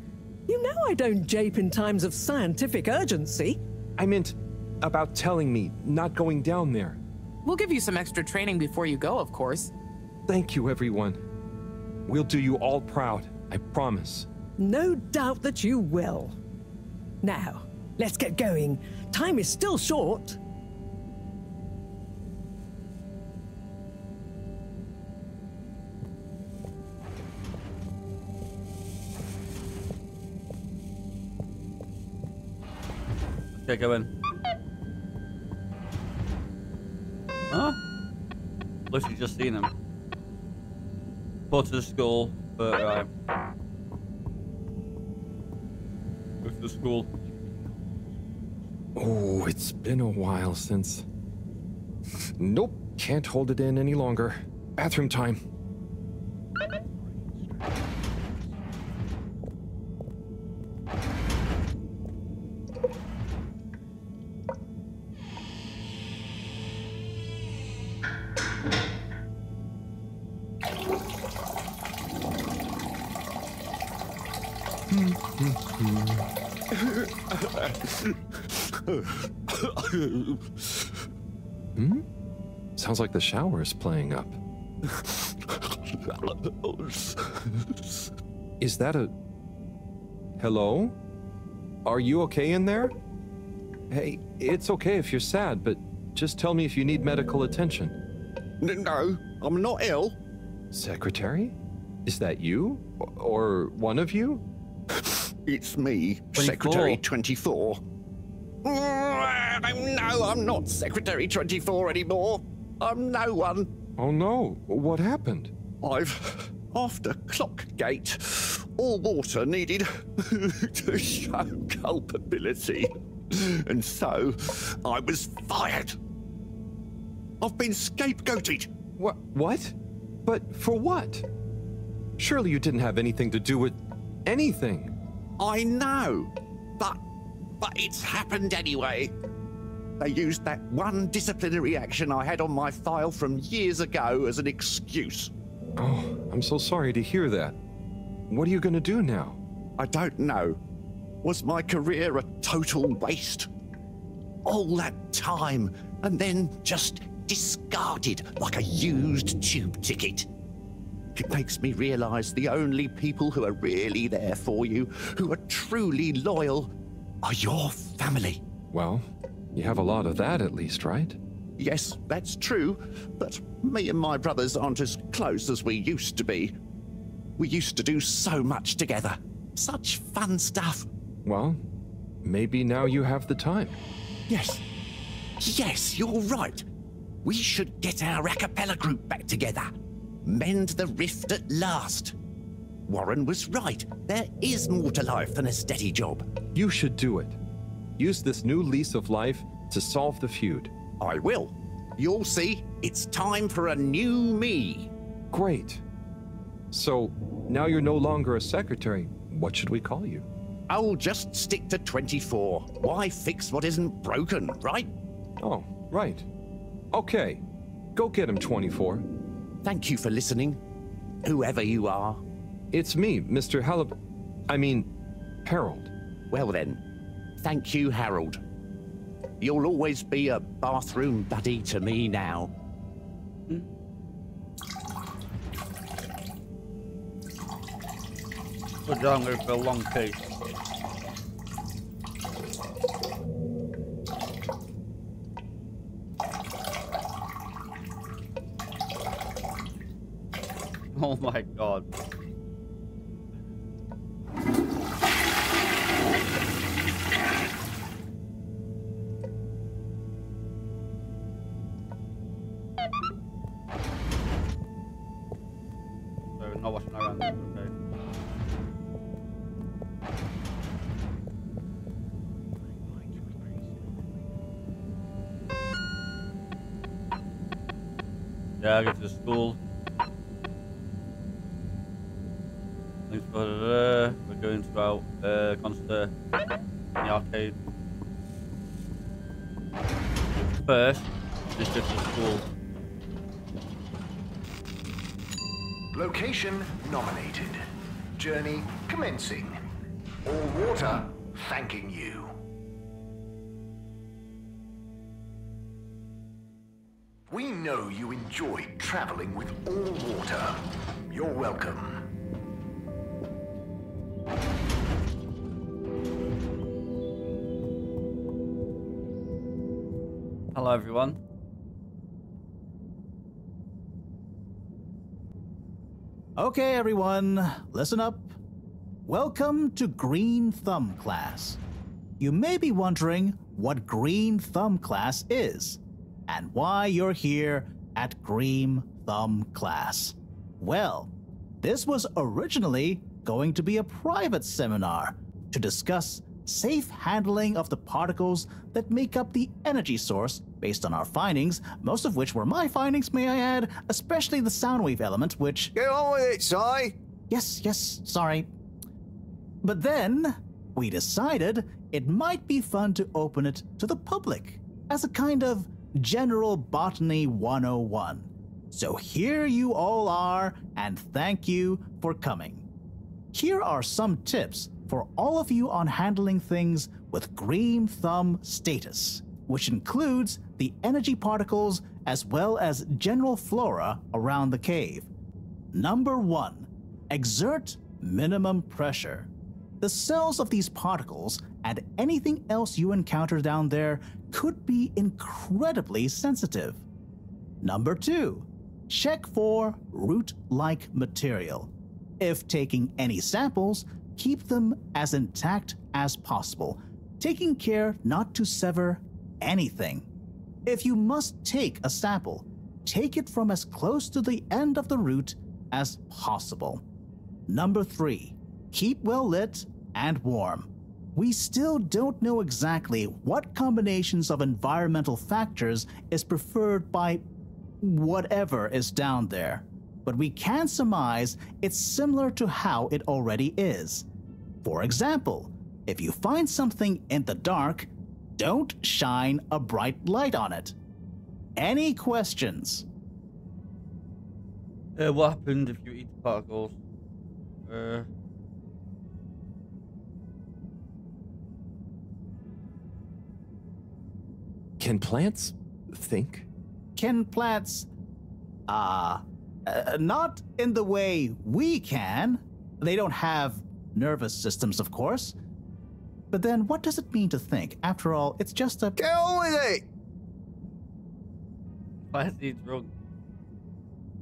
you know I don't jape in times of scientific urgency. I meant about telling me, not going down there. We'll give you some extra training before you go, of course. Thank you, everyone. We'll do you all proud, I promise. No doubt that you will. Now, let's get going. Time is still short. Okay, go in. Huh? Lucy's just seen him. Go to the school, but right. Go to the school. Oh, it's been a while since... Nope, can't hold it in any longer. Bathroom time. Sounds like the shower is playing up. Is that a... Hello? Are you okay in there? Hey, it's okay if you're sad, but just tell me if you need medical attention. No, I'm not ill. Secretary? Is that you? Or one of you? It's me, 24. Secretary 24. No, I'm not Secretary 24 anymore. I'm no one. Oh no, what happened? After Clockgate, all water needed to show culpability. And so, I was fired. I've been scapegoated. What? But for what? Surely you didn't have anything to do with anything. I know, but it's happened anyway. They used that one disciplinary action I had on my file from years ago as an excuse. Oh, I'm so sorry to hear that. What are you going to do now? I don't know. Was my career a total waste? All that time, and then just discarded like a used tube ticket. It makes me realize the only people who are really there for you, who are truly loyal, are your family. Well, you have a lot of that at least, right? Yes, that's true, but me and my brothers aren't as close as we used to be. We used to do so much together. Such fun stuff. Well, maybe now you have the time. Yes. Yes, you're right. We should get our a cappella group back together. Mend the rift at last. Warren was right. There is more to life than a steady job. You should do it. Use this new lease of life to solve the feud. I will. You'll see. It's time for a new me. Great. So, now you're no longer a secretary. What should we call you? I'll just stick to 24. Why fix what isn't broken, right? Oh, right. Okay. Go get him, 24. Thank you for listening, whoever you are. It's me, Mr. Harold. Well then, thank you, Harold. You'll always be a bathroom buddy to me now. Good job, I'm going for a long tea. Oh my god. So, not watching around this, okay. Yeah, I go to the school. We're going throughout concert in the arcade. First, just go to the school. Location nominated. Journey commencing. All water thanking you. We know you enjoyed traveling with all water. You're welcome. Hello, everyone. Okay, everyone, listen up. Welcome to Green Thumb class. You may be wondering what Green Thumb class is and why you're here at Green Thumb class. Well, this was originally going to be a private seminar to discuss safe handling of the particles that make up the energy source based on our findings, most of which were my findings, may I add, especially the sound wave element, which... Get on with it, Si! Yes, sorry. But then, we decided it might be fun to open it to the public as a kind of General Botany 101. So here you all are, and thank you for coming. Here are some tips for all of you on handling things with Green Thumb status, which includes the energy particles as well as general flora around the cave. Number 1, exert minimum pressure. The cells of these particles and anything else you encounter down there could be incredibly sensitive. Number 2, check for root-like material. If taking any samples, keep them as intact as possible. taking care not to sever anything. If you must take a sample, take it from as close to the end of the root as possible. Number 3, keep well lit and warm. We still don't know exactly what combinations of environmental factors is preferred by whatever is down there, but we can surmise it's similar to how it already is. For example, if you find something in the dark, don't shine a bright light on it. Any questions? What happened if you eat the particles? Can plants think? Can plants, not in the way we can. They don't have nervous systems, of course. But then what does it mean to think? After all, it's just a... Get on with it! Why is wrong?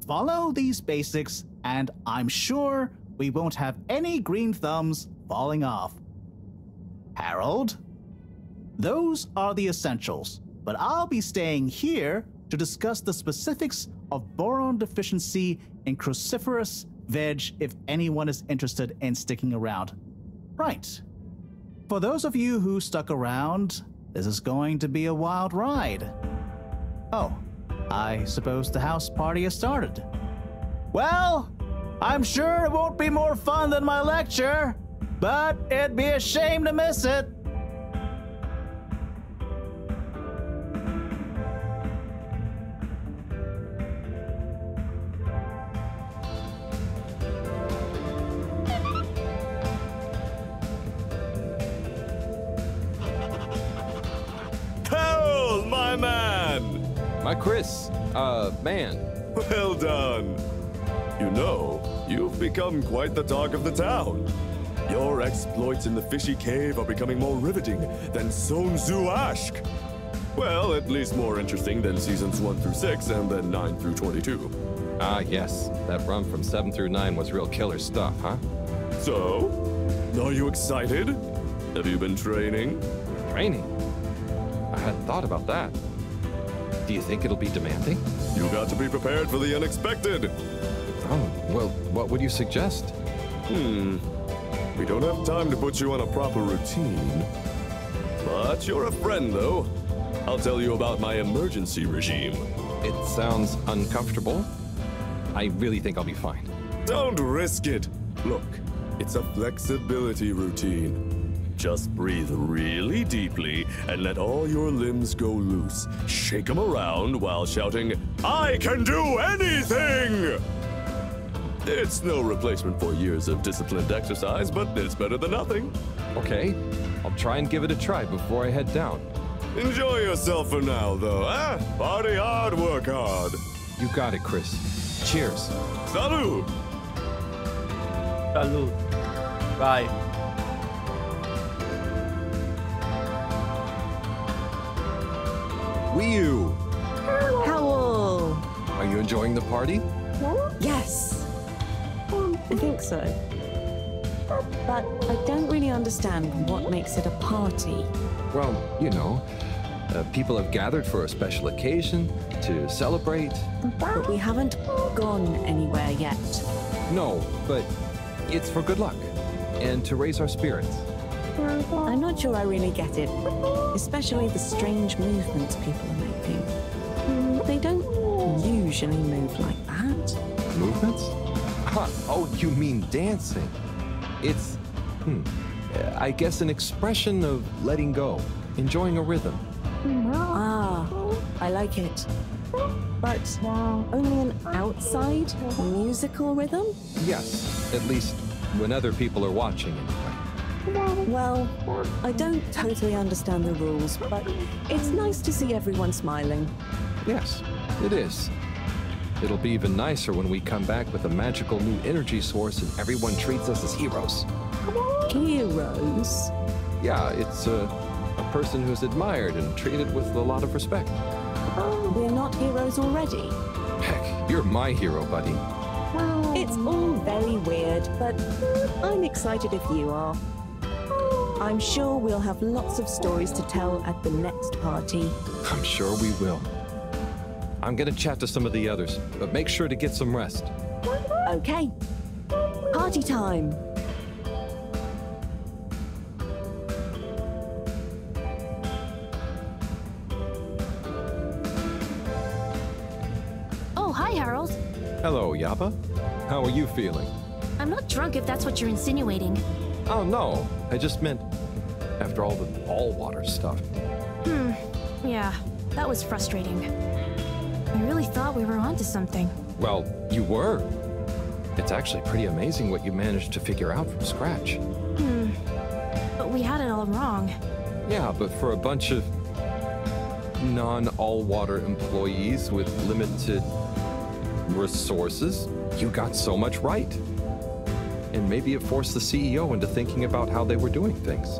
Follow these basics, and I'm sure we won't have any green thumbs falling off. Harold? Those are the essentials, but I'll be staying here to discuss the specifics of boron deficiency in cruciferous veg if anyone is interested in sticking around. Right. For those of you who stuck around, this is going to be a wild ride. Oh, I suppose the house party has started. Well, I'm sure it won't be more fun than my lecture, but it'd be a shame to miss it. Harold, my man! My Chris, man. Well done. You know, you've become quite the talk of the town. Your exploits in the fishy cave are becoming more riveting than Sun Tzu Ashk. Well, at least more interesting than seasons 1 through 6 and then 9 through 22. Ah, yes. That run from 7 through 9 was real killer stuff, huh? So, are you excited? Have you been training? Training? I hadn't thought about that. Do you think it'll be demanding? You got to be prepared for the unexpected. Oh, well, what would you suggest? We don't have time to put you on a proper routine. But you're a friend, though. I'll tell you about my emergency regime. It sounds uncomfortable. I really think I'll be fine. Don't risk it. Look, it's a flexibility routine. Just breathe really deeply and let all your limbs go loose. Shake them around while shouting, "I can do anything!" It's no replacement for years of disciplined exercise, but it's better than nothing. Okay, I'll try and give it a try before I head down. Enjoy yourself for now, though, eh? Party hard, work hard. You got it, Chris. Cheers. Salud! Salud. Bye. Wee-oo! Howl! Are you enjoying the party? Yes. I think so. But I don't really understand what makes it a party. Well, you know, people have gathered for a special occasion to celebrate. But we haven't gone anywhere yet. No, but it's for good luck and to raise our spirits. I'm not sure I really get it, especially the strange movements people are making. They don't usually move like that. Movements? Oh, you mean dancing. It's, I guess an expression of letting go, enjoying a rhythm. Ah, I like it. But only an outside musical rhythm? Yes, at least when other people are watching anyway. Well, I don't totally understand the rules, but it's nice to see everyone smiling. Yes, it is. It'll be even nicer when we come back with a magical new energy source and everyone treats us as heroes. Heroes? Yeah, it's a person who's admired and treated with a lot of respect. We're not heroes already. Heck, you're my hero, buddy. It's all very weird, but I'm excited if you are. I'm sure we'll have lots of stories to tell at the next party. I'm sure we will. I'm gonna chat to some of the others, but make sure to get some rest. Okay. Party time. Oh, hi, Harold. Hello, Yapa. How are you feeling? I'm not drunk if that's what you're insinuating. Oh, no. I just meant after all the all-water stuff. Yeah, that was frustrating. I really thought we were onto something. Well, you were. It's actually pretty amazing what you managed to figure out from scratch. But we had it all wrong. Yeah, but for a bunch of non-all-water employees with limited resources, you got so much right. And maybe it forced the CEO into thinking about how they were doing things.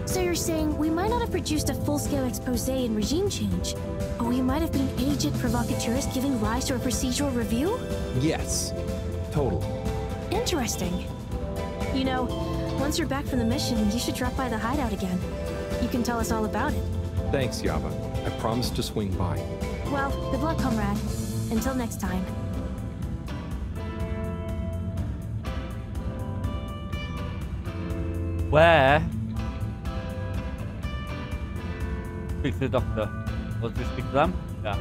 So you're saying we might not have produced a full-scale expose and regime change, but we might have been agent provocateurs giving rise to a procedural review? Yes, totally. Interesting. You know, once you're back from the mission, you should drop by the hideout again. You can tell us all about it. Thanks, Yaba. I promise to swing by. Well, good luck, comrade. Until next time. Where? Speak to the doctor. Let's just speak to them? Yeah.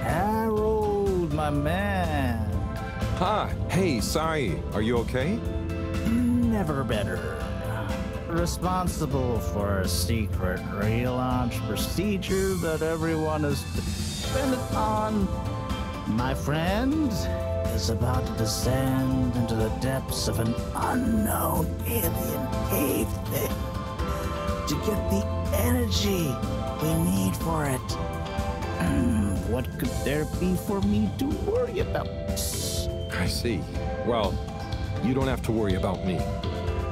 Harold, my man. Hey, Sai. Are you okay? Never better. Responsible for a secret relaunch procedure that everyone is dependent on. My friend is about to descend into the depths of an unknown alien cave thing to get the energy we need for it. What could there be for me to worry about? I see. Well, you don't have to worry about me.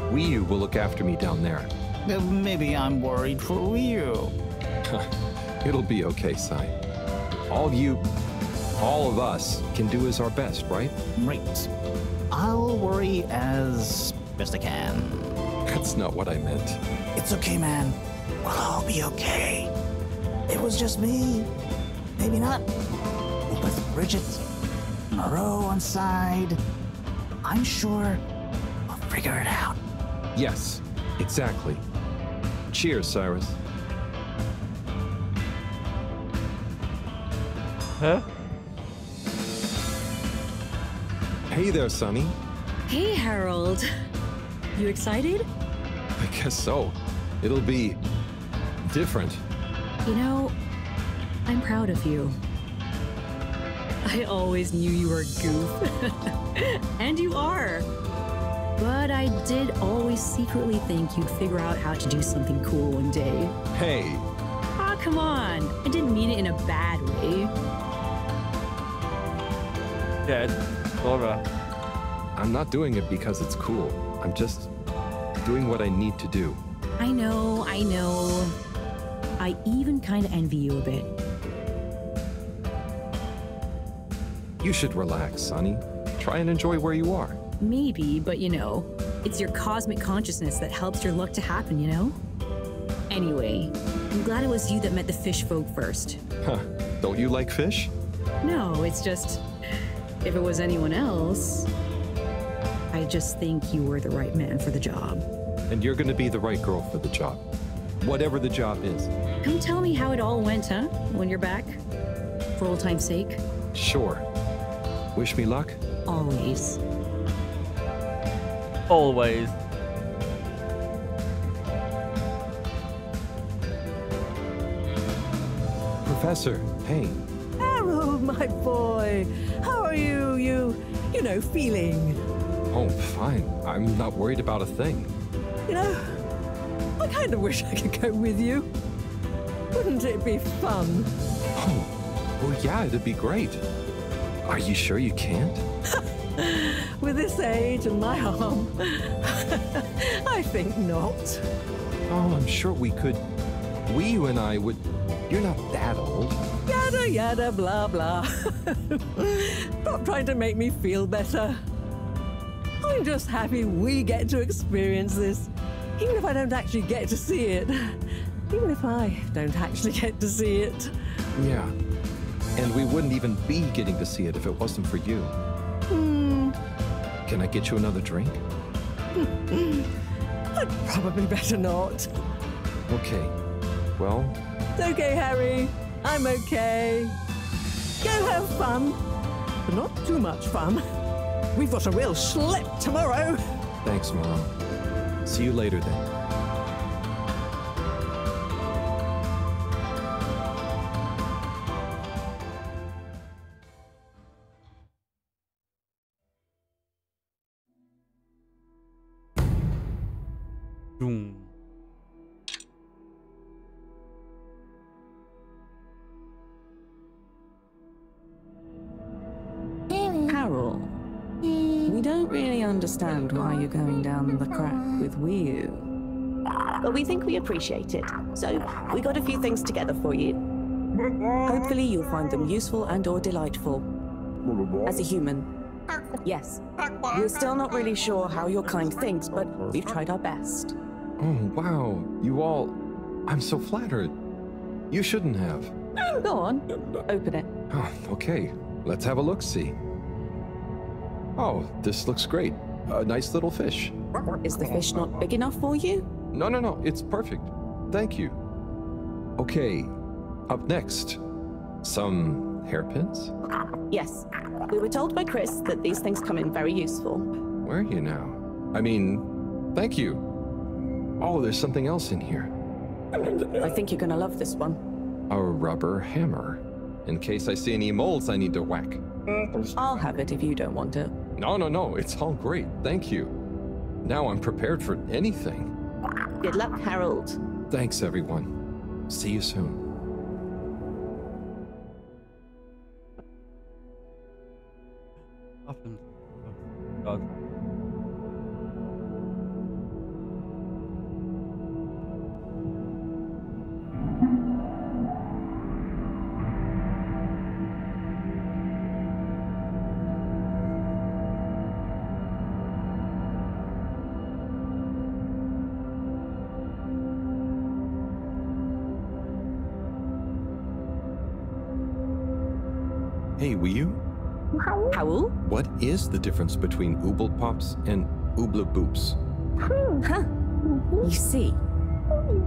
Ryu will look after me down there. Maybe I'm worried for Ryu. It'll be okay, Sai. All of us can do is our best, right? Right. I'll worry as best I can. That's not what I meant. It's okay, man. We'll all be okay. It was just me. Maybe not. With Bridget, Mareaux on side, I'm sure we'll figure it out. Yes, exactly. Cheers, Cyrus. Huh? Hey there, Sonny. Hey, Harold. You excited? I guess so. It'll be different. You know, I'm proud of you. I always knew you were a goof. And you are. But I did always secretly think you'd figure out how to do something cool one day. Hey. Ah, come on. I didn't mean it in a bad way. Dead. Laura. I'm not doing it because it's cool. I'm just doing what I need to do. I know. I even kind of envy you a bit. You should relax, Sonny. Try and enjoy where you are. Maybe, but you know, it's your cosmic consciousness that helps your luck to happen, you know? Anyway, I'm glad it was you that met the fish folk first. Huh. Don't you like fish? No, it's just, if it was anyone else, I just think you were the right man for the job. And you're gonna be the right girl for the job. Whatever the job is. Come tell me how it all went, huh? When you're back? For old time's sake? Sure. Wish me luck? Always. Always. Professor, hey. Harold, my boy. How are you, you know, feeling? Oh, fine. I'm not worried about a thing. You know, I kind of wish I could go with you. Wouldn't it be fun? Oh, well, yeah, it'd be great. Are you sure you can't? With this age and my arm, I think not. Oh, I'm sure we could. You and I would. You're not that old. Yada, yada, blah, blah. Stop trying to make me feel better. I'm just happy we get to experience this, even if I don't actually get to see it. Even if I don't actually get to see it. Yeah. And we wouldn't even be getting to see it if it wasn't for you. Can I get you another drink? I'd probably better not. Okay. Well... It's okay, Harry. I'm okay. Go have fun. But not too much fun. We've got a real schlep tomorrow. Thanks, Mareaux. See you later, then. Carol, we don't really understand why you're going down the crack with Wii U. But we think we appreciate it, so we got a few things together for you. Hopefully you'll find them useful and or delightful. As a human, yes, we're still not really sure how your kind thinks, but we've tried our best. Oh, wow. You all... I'm so flattered. You shouldn't have. Go on, open it. Oh, okay. Let's have a look-see. Oh, this looks great. A nice little fish. Is the fish not big enough for you? No. It's perfect. Thank you. Okay. Up next. Some hairpins? Yes. We were told by Chris that these things come in very useful. Where are you now? I mean, thank you. Oh, there's something else in here. I think you're gonna love this one. A rubber hammer. In case I see any moles I need to whack. I'll have it if you don't want it. No. It's all great. Thank you. Now I'm prepared for anything. Good luck, Harold. Thanks, everyone. See you soon. Often. Oh, God. Hey, Wii U? Howl? What is the difference between Ooble Pops and Ooble Boops? Huh. You see,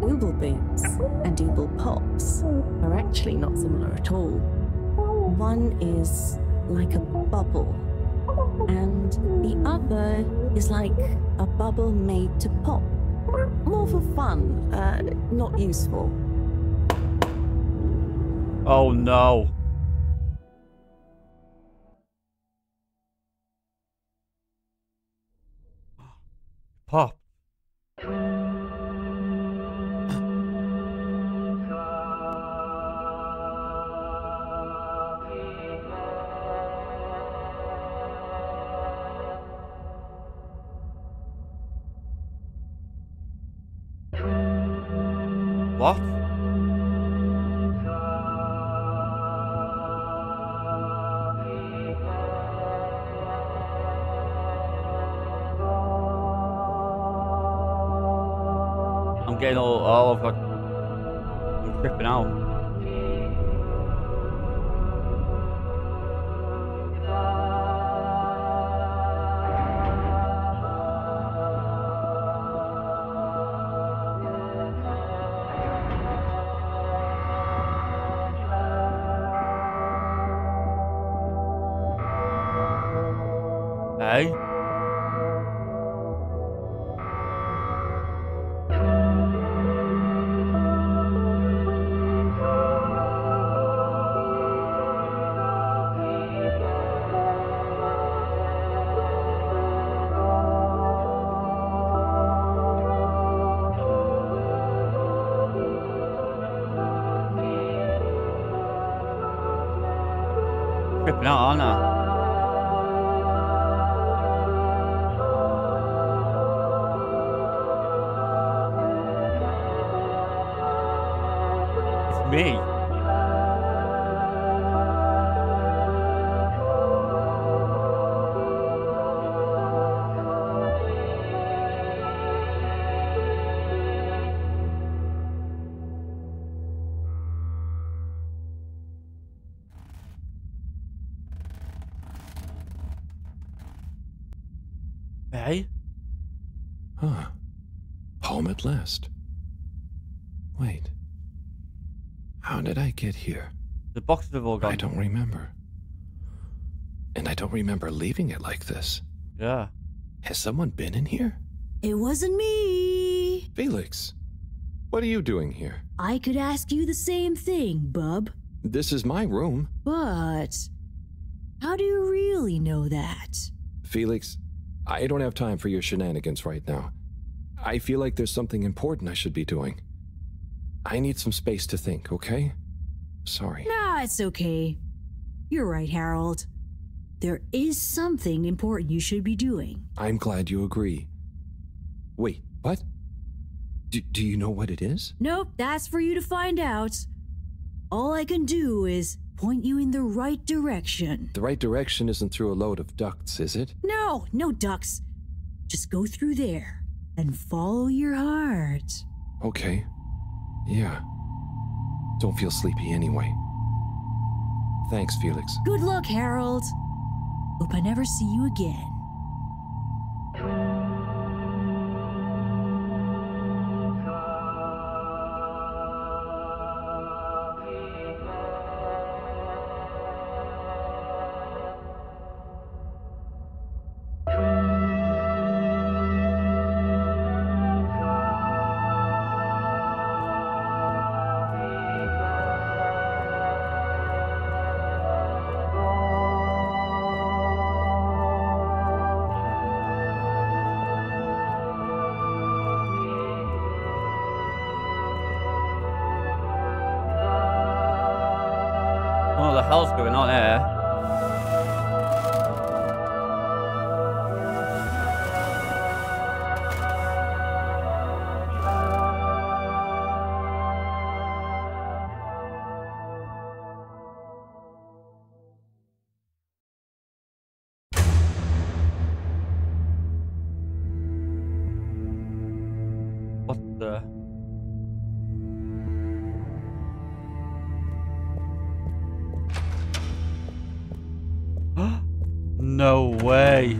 Ooble Boops and Ooble Pops are actually not similar at all. One is like a bubble, and the other is like a bubble made to pop. More for fun, not useful. Oh no. Pop. What? I'm getting all of I'm tripping out. Hey? Tripping out, aren't I? Me. Okay. Huh. Home at last. Wait. How did I get here? The boxes have all gone. I don't remember. And I don't remember leaving it like this. Yeah. Has someone been in here? It wasn't me. Felix, what are you doing here? I could ask you the same thing, bub. This is my room. But how do you really know that? Felix, I don't have time for your shenanigans right now. I feel like there's something important I should be doing. I need some space to think, okay? Sorry. Nah, it's okay. You're right, Harold. There is something important you should be doing. I'm glad you agree. Wait, what? Do you know what it is? Nope, that's for you to find out. All I can do is point you in the right direction. The right direction isn't through a load of ducts, is it? No, no ducks. Just go through there and follow your heart. Okay. Yeah. Don't feel sleepy anyway. Thanks, Felix. Good luck, Harold. Hope I never see you again. What the hell's going on here? What the? No way.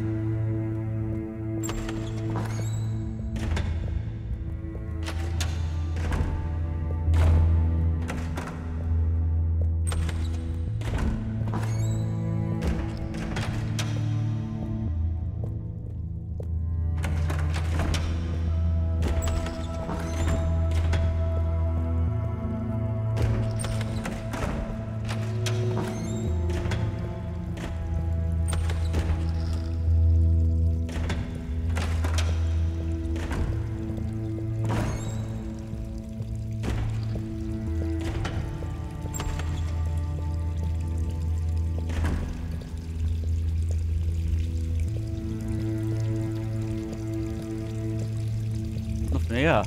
Nothing here.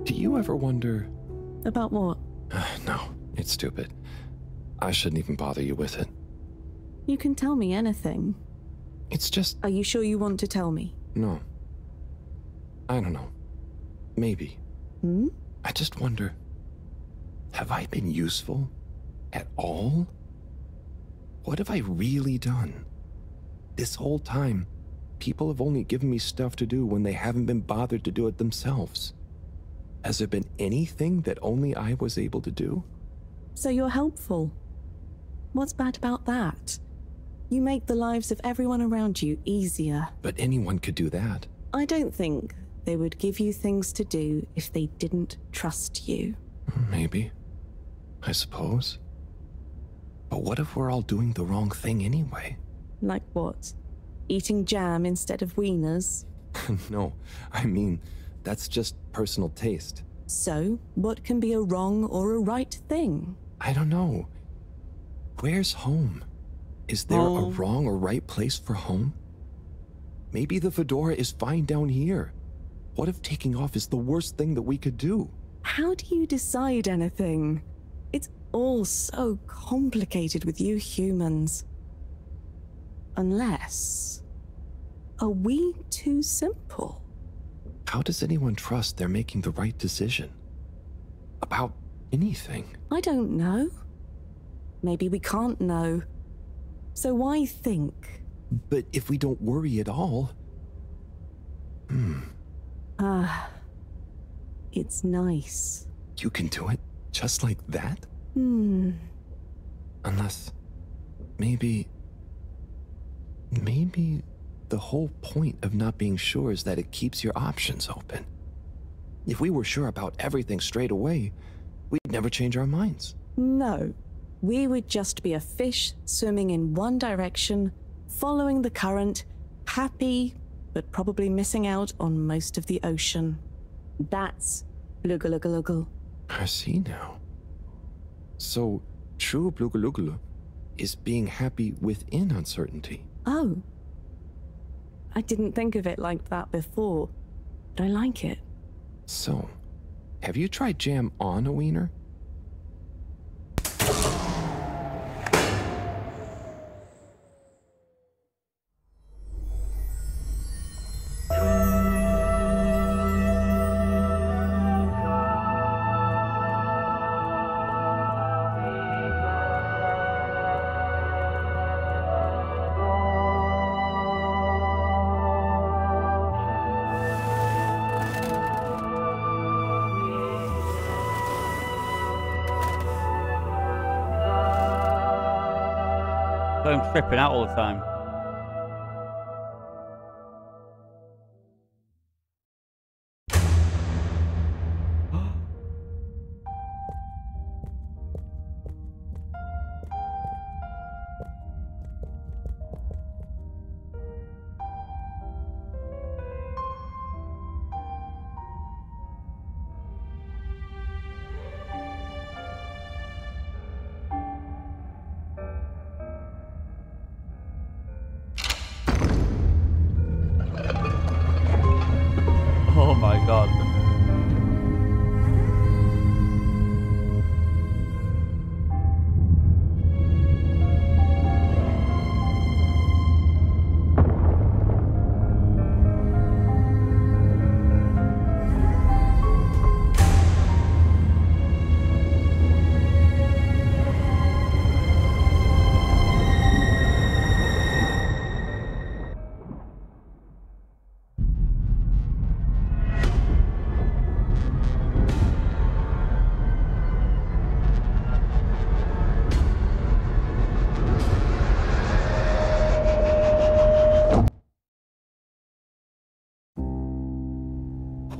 Do you ever wonder... About what? No, it's stupid. I shouldn't even bother you with it. You can tell me anything. It's just... Are you sure you want to tell me? No. I don't know. Maybe. Hmm? I just wonder... Have I been useful? At all? What have I really done? This whole time, people have only given me stuff to do when they haven't been bothered to do it themselves. Has there been anything that only I was able to do? So you're helpful. What's bad about that? You make the lives of everyone around you easier. But anyone could do that. I don't think they would give you things to do if they didn't trust you. Maybe. I suppose. But what if we're all doing the wrong thing anyway? Like what? Eating jam instead of wieners? No, I mean, that's just personal taste. So, what can be a wrong or a right thing? I don't know. Where's home? Is there a wrong or right place for home? Maybe the fedora is fine down here. What if taking off is the worst thing that we could do? How do you decide anything? It's all so complicated with you humans. Unless... are we too simple? How does anyone trust they're making the right decision? About anything? I don't know. Maybe we can't know. So why think? But if we don't worry at all... It's nice. You can do it just like that? Unless... maybe the whole point of not being sure is that it keeps your options open. If we were sure about everything straight away, we'd never change our minds. No. We would just be a fish swimming in one direction, following the current, happy, but probably missing out on most of the ocean. That's Blugaluggaluggal. I see now. So, true Blugaluggal is being happy within uncertainty. Oh. I didn't think of it like that before, but I like it. So, have you tried jam on a wiener? I'm tripping out all the time. Oh my god.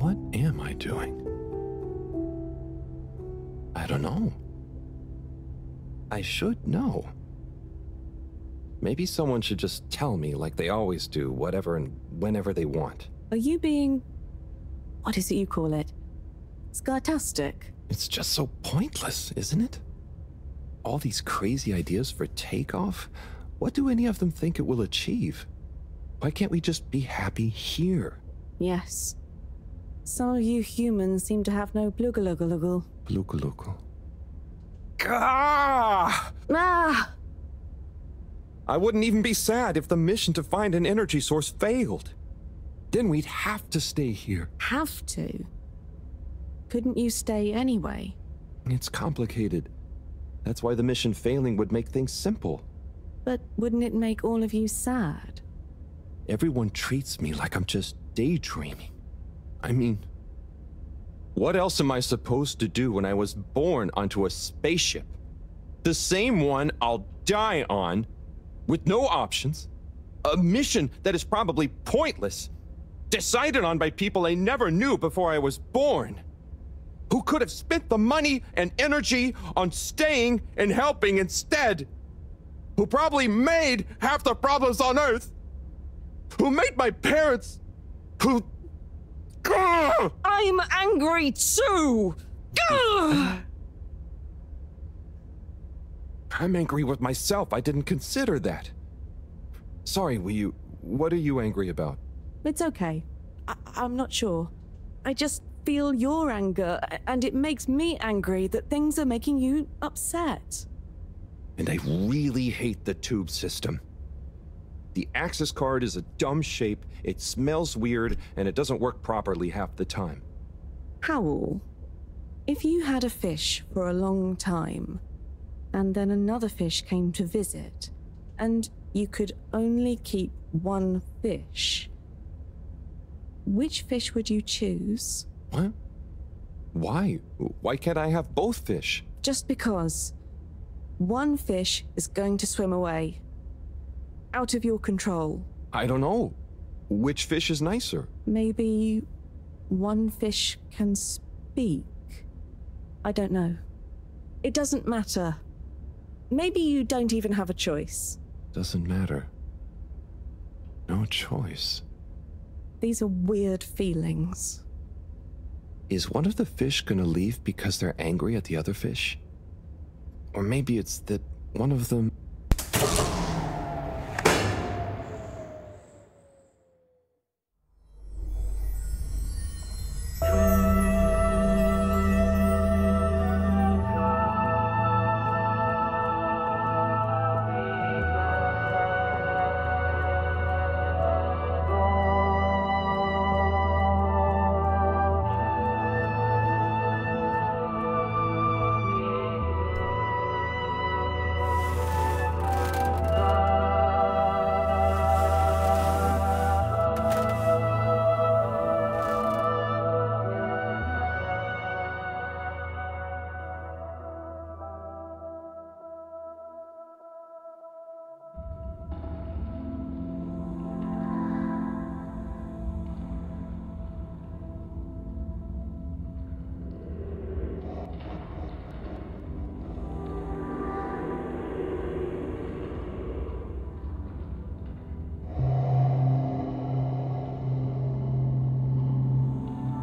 What am I doing? I don't know. I should know. Maybe someone should just tell me like they always do, whatever and whenever they want. Are you being... what is it you call it? Scartastic? It's just so pointless, isn't it? All these crazy ideas for takeoff, what do any of them think it will achieve? Why can't we just be happy here? Yes. Some of you humans seem to have no Blugaluggaluggal. Blugaluggal. Ah! I wouldn't even be sad if the mission to find an energy source failed. Then we'd have to stay here. Have to? Couldn't you stay anyway? It's complicated. That's why the mission failing would make things simple. But wouldn't it make all of you sad? Everyone treats me like I'm just daydreaming. I mean, what else am I supposed to do when I was born onto a spaceship? The same one I'll die on, with no options, a mission that is probably pointless, decided on by people I never knew before I was born, who could have spent the money and energy on staying and helping instead, who probably made half the problems on Earth, who made my parents, who... I'm angry too! I'm angry with myself. I didn't consider that. Sorry, what are you angry about? It's okay. I'm not sure. I just feel your anger, and it makes me angry that things are making you upset. And I really hate the tube system. The access card is a dumb shape, it smells weird, and it doesn't work properly half the time. Howl, if you had a fish for a long time, and then another fish came to visit, and you could only keep one fish, which fish would you choose? What? Why? Why can't I have both fish? Just because one fish is going to swim away. Out of your control. I don't know. Which fish is nicer? Maybe one fish can speak. I don't know. It doesn't matter. Maybe you don't even have a choice. Doesn't matter. No choice. These are weird feelings. Is one of the fish gonna leave because they're angry at the other fish? Or maybe it's that one of them...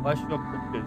Where's your cookies?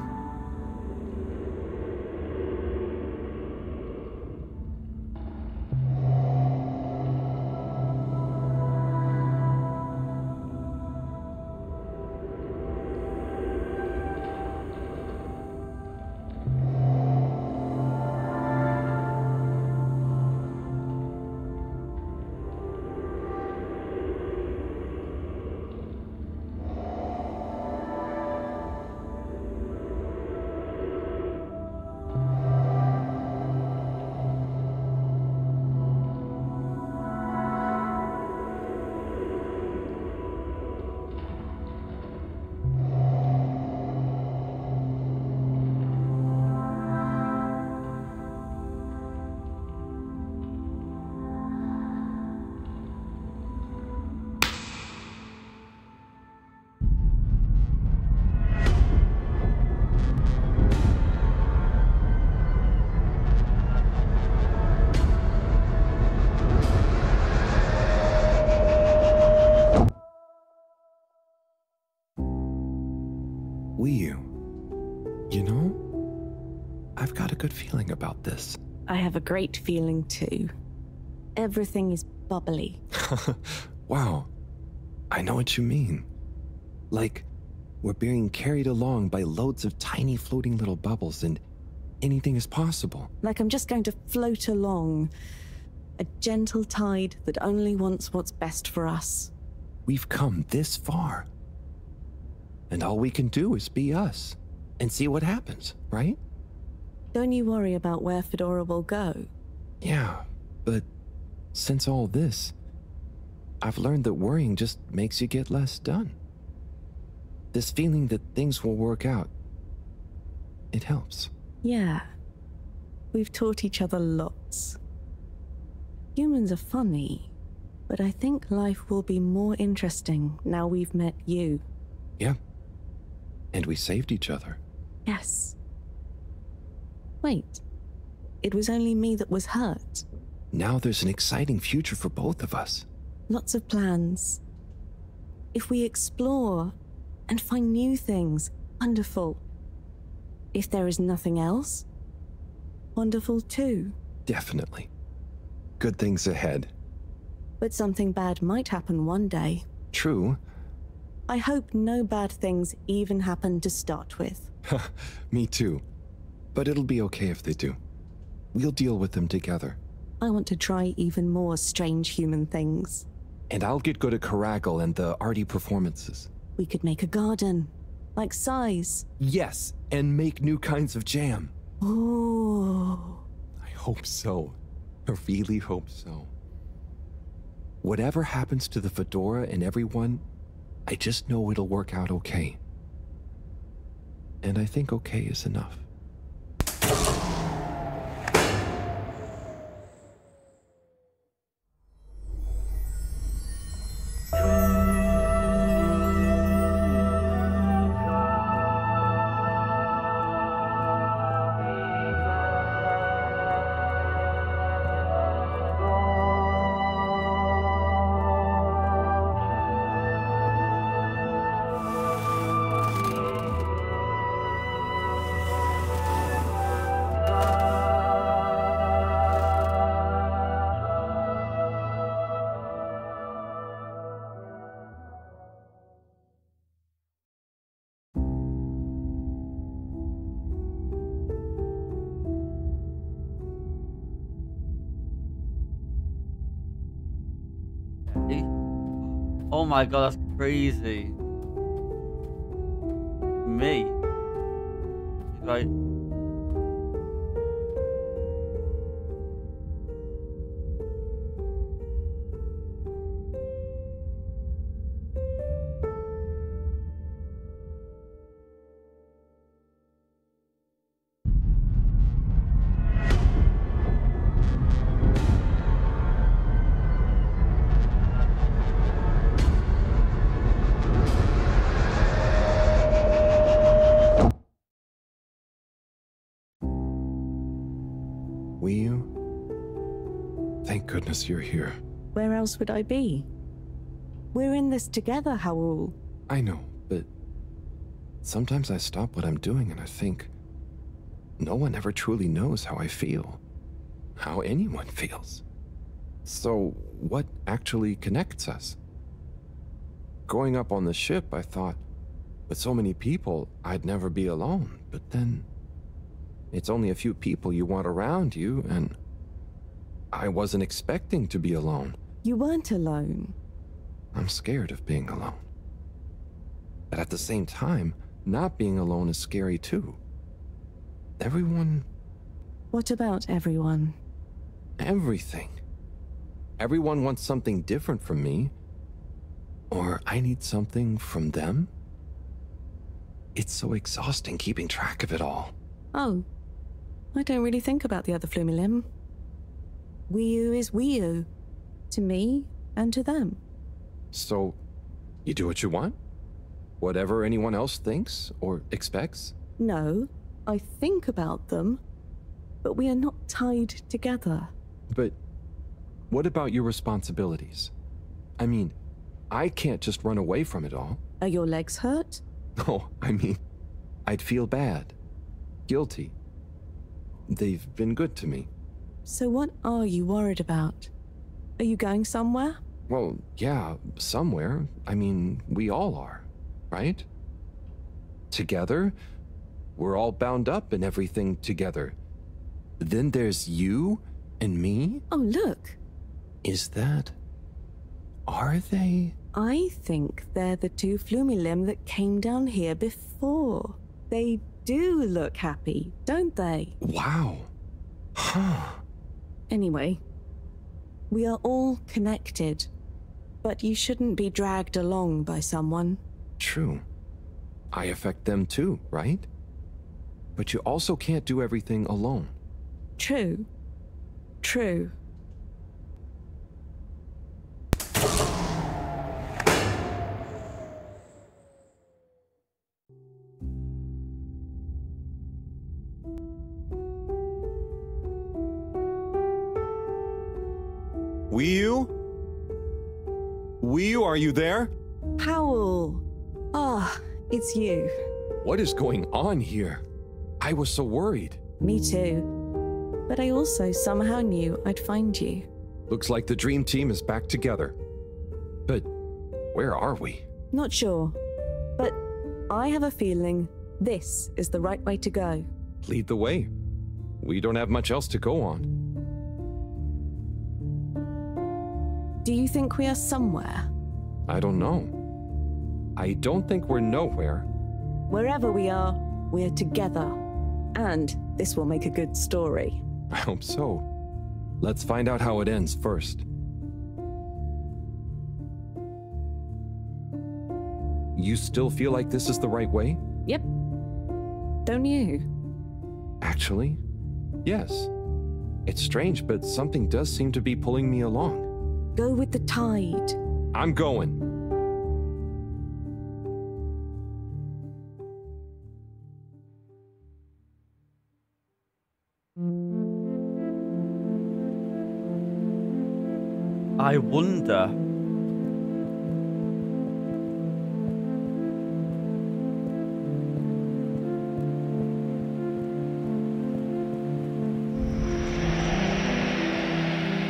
You know, I've got a good feeling about this. I have a great feeling too. Everything is bubbly. Wow, I know what you mean. Like, we're being carried along by loads of tiny floating little bubbles and anything is possible. Like I'm just going to float along. A gentle tide that only wants what's best for us. We've come this far. And all we can do is be us and see what happens, right? Don't you worry about where Fedora will go. Yeah, but since all this, I've learned that worrying just makes you get less done. This feeling that things will work out, it helps. Yeah, we've taught each other lots. Humans are funny, but I think life will be more interesting now we've met you. Yeah. And we saved each other. Yes. Wait. It was only me that was hurt. Now there's an exciting future for both of us. Lots of plans. If we explore and find new things, wonderful. If there is nothing else, wonderful too. Definitely. Good things ahead. But something bad might happen one day. True. I hope no bad things even happen to start with. Me too. But it'll be okay if they do. We'll deal with them together. I want to try even more strange human things. And I'll get good at Caragal and the arty performances. We could make a garden, like size. Yes, and make new kinds of jam. Oh. I hope so. I really hope so. Whatever happens to the fedora and everyone, I just know it'll work out okay. And I think okay is enough. Oh my god, that's crazy. Me. Like... Thank goodness you're here. Where else would I be? We're in this together, Howell. I know, but sometimes I stop what I'm doing and I think, no one ever truly knows how I feel, how anyone feels. So what actually connects us? Growing up on the ship, I thought, with so many people, I'd never be alone, but then it's only a few people you want around you, and I wasn't expecting to be alone. You weren't alone. I'm scared of being alone. But at the same time, not being alone is scary too. Everyone... What about everyone? Everything. Everyone wants something different from me. Or I need something from them. It's so exhausting keeping track of it all. Oh, I don't really think about the other Flumilim. Wiu is Wiu, to me and to them. So, you do what you want? Whatever anyone else thinks or expects? No, I think about them, but we are not tied together. But what about your responsibilities? I mean, I can't just run away from it all. Are your legs hurt? No, I mean, I'd feel bad. Guilty. They've been good to me. So what are you worried about? Are you going somewhere? Well, yeah, somewhere. I mean, we all are, right? Together? We're all bound up in everything together. Then there's you and me? Oh, look. Is that... Are they? I think they're the two Flumilim that came down here before. They do look happy, don't they? Wow. Huh. Anyway, we are all connected, but you shouldn't be dragged along by someone. True. I affect them too, right? But you also can't do everything alone. True. True. Wiyu? Wiyu, are you there? Powell. Ah, it's you. What is going on here? I was so worried. Me too. But I also somehow knew I'd find you. Looks like the dream team is back together. But where are we? Not sure. But I have a feeling this is the right way to go. Lead the way. We don't have much else to go on. Do you think we are somewhere? I don't know. I don't think we're nowhere. Wherever we are, we're together. And this will make a good story. I hope so. Let's find out how it ends first. You still feel like this is the right way? Yep. Don't you? Actually, yes. It's strange, but something does seem to be pulling me along. Go with the tide. I'm going. I wonder.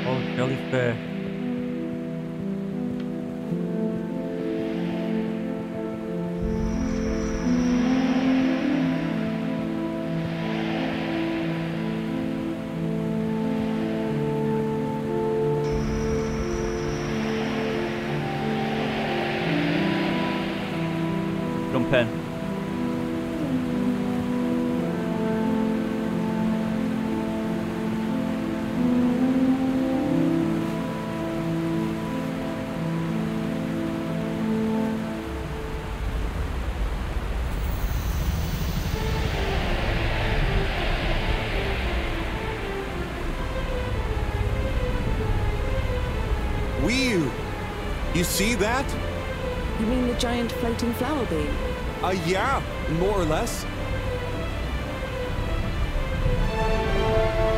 Oh, jellyfish. Jump in. Wiyu! You see that? You mean the giant floating flower beam? Yeah, more or less.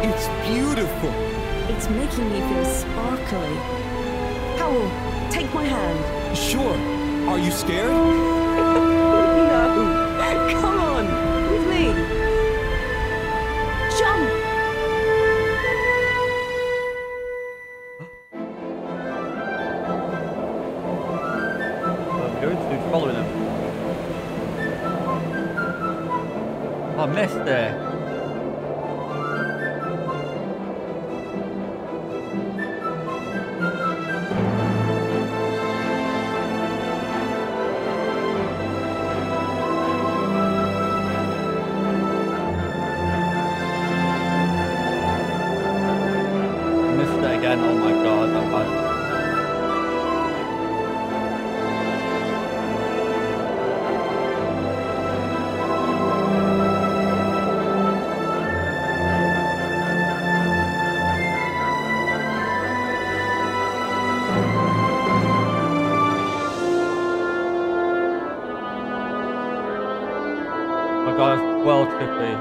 It's beautiful. It's making me feel sparkly. Powell, take my hand. Sure. Are you scared? No. Come on, with me. Jump! I'm going to follow him. I missed it. Missed it again. Oh my god, I'm bad. Oh my god, it's well trippy.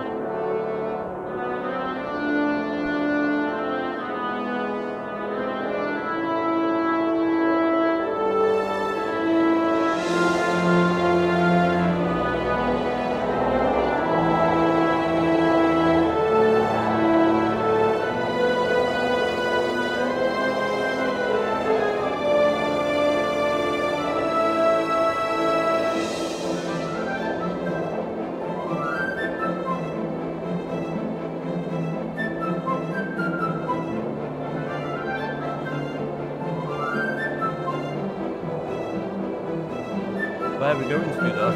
Where are we going to though?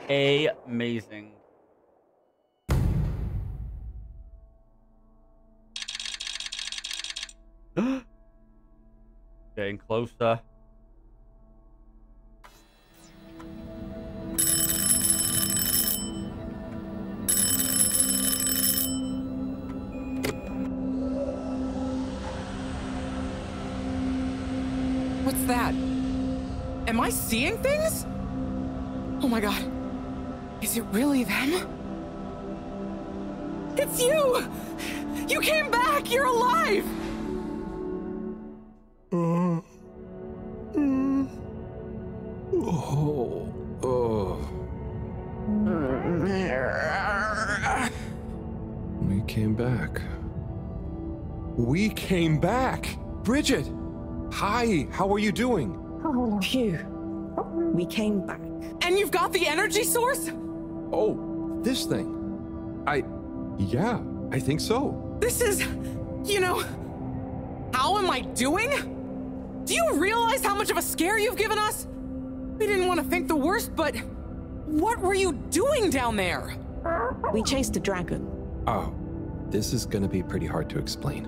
Amazing. Getting closer. What's that? Am I seeing things? Oh my god. Is it really them? It's you! You came back! You're alive! We came back. We came back! Bridget! Hi, how are you doing? Oh, phew. We came back. And you've got the energy source? Oh, this thing. Yeah, I think so. This is, you know, how am I doing? Do you realize how much of a scare you've given us? We didn't want to think the worst, but what were you doing down there? We chased a dragon. Oh, this is gonna be pretty hard to explain.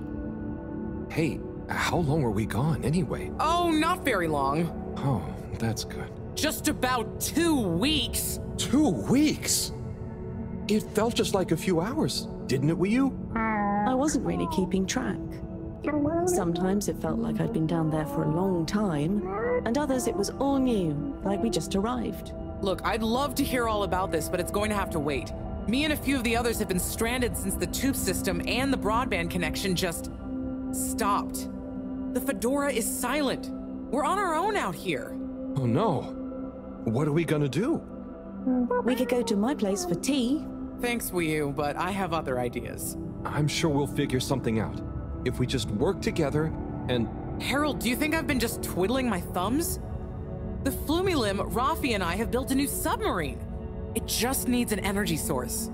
Hey, how long were we gone anyway? Oh, not very long. Oh, that's good. Just about 2 weeks. 2 weeks? It felt just like a few hours, didn't it, Wii U? I wasn't really keeping track. Sometimes it felt like I'd been down there for a long time, and others it was all new, like we just arrived. Look, I'd love to hear all about this, but it's going to have to wait. Me and a few of the others have been stranded since the tube system and the broadband connection just stopped. The Fedora is silent. We're on our own out here. Oh no. What are we gonna do? We could go to my place for tea. Thanks, Wii U, but I have other ideas. I'm sure we'll figure something out. If we just work together and... Harold, do you think I've been just twiddling my thumbs? The Flumilim, Rafi, and I have built a new submarine. It just needs an energy source.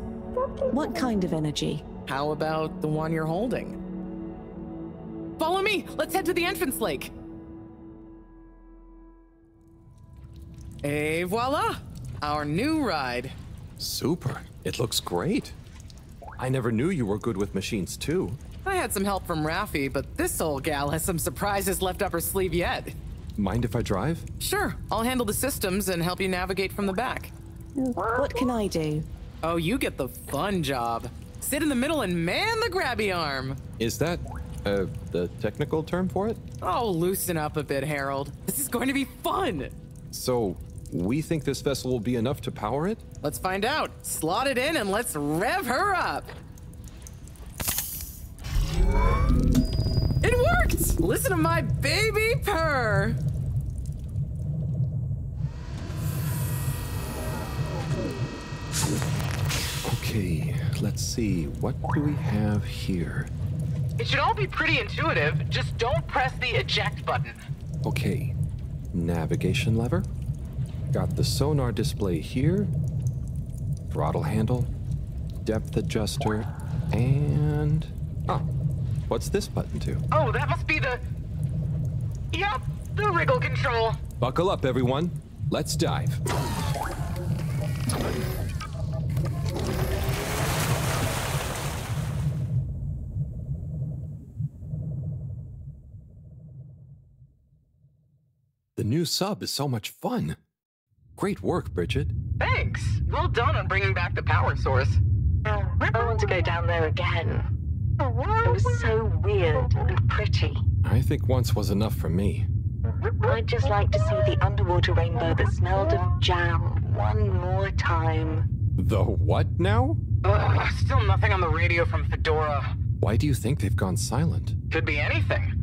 What kind of energy? How about the one you're holding? Follow me! Let's head to the entrance lake! Et voila! Our new ride. Super. It looks great. I never knew you were good with machines too. I had some help from Rafi, but this old gal has some surprises left up her sleeve yet. Mind if I drive? Sure. I'll handle the systems and help you navigate from the back. What can I do? Oh, you get the fun job. Sit in the middle and man the grabby arm. Is that, the technical term for it? Oh, loosen up a bit, Harold. This is going to be fun. So, we think this vessel will be enough to power it? Let's find out. Slot it in and let's rev her up. It worked! Listen to my baby purr. Okay, let's see. What do we have here? It should all be pretty intuitive. Just don't press the eject button. Okay, navigation lever. Got the sonar display here. Throttle handle. Depth adjuster. And... ah, what's this button do? Oh, that must be the... Yep, the wriggle control. Buckle up, everyone. Let's dive. The new sub is so much fun. Great work, Bridget. Thanks. Well done on bringing back the power source. I want to go down there again. It was so weird and pretty. I think once was enough for me. I'd just like to see the underwater rainbow that smelled of jam one more time. The what now? Still nothing on the radio from Fedora. Why do you think they've gone silent? Could be anything.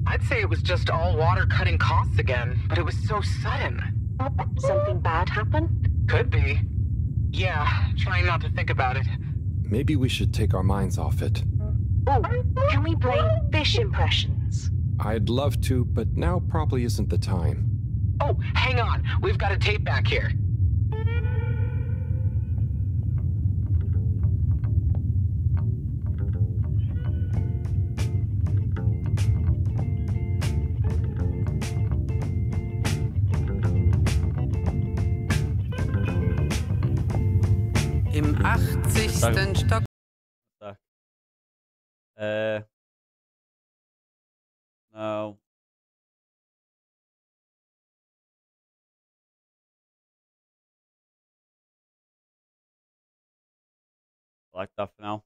I'd say it was just all water cutting costs again, but it was so sudden. Something bad happened? Could be. Yeah, trying not to think about it. Maybe we should take our minds off it. Oh, can we play fish impressions? I'd love to, but now probably isn't the time. Oh, hang on. We've got a tape back here. Im 80. Stock. No. I like that for now.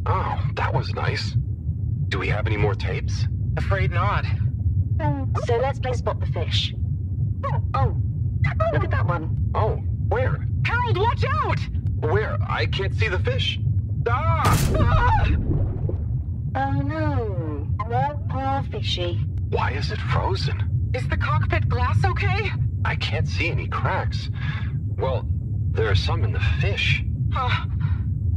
Oh, that was nice. Do we have any more tapes? Afraid not. So let's play Spot the Fish. Oh, look at that one. Oh, where? Harold, watch out! Where? I can't see the fish. Ah! Oh no, poor fishy. Why is it frozen? Is the cockpit glass okay? I can't see any cracks. Well, there are some in the fish.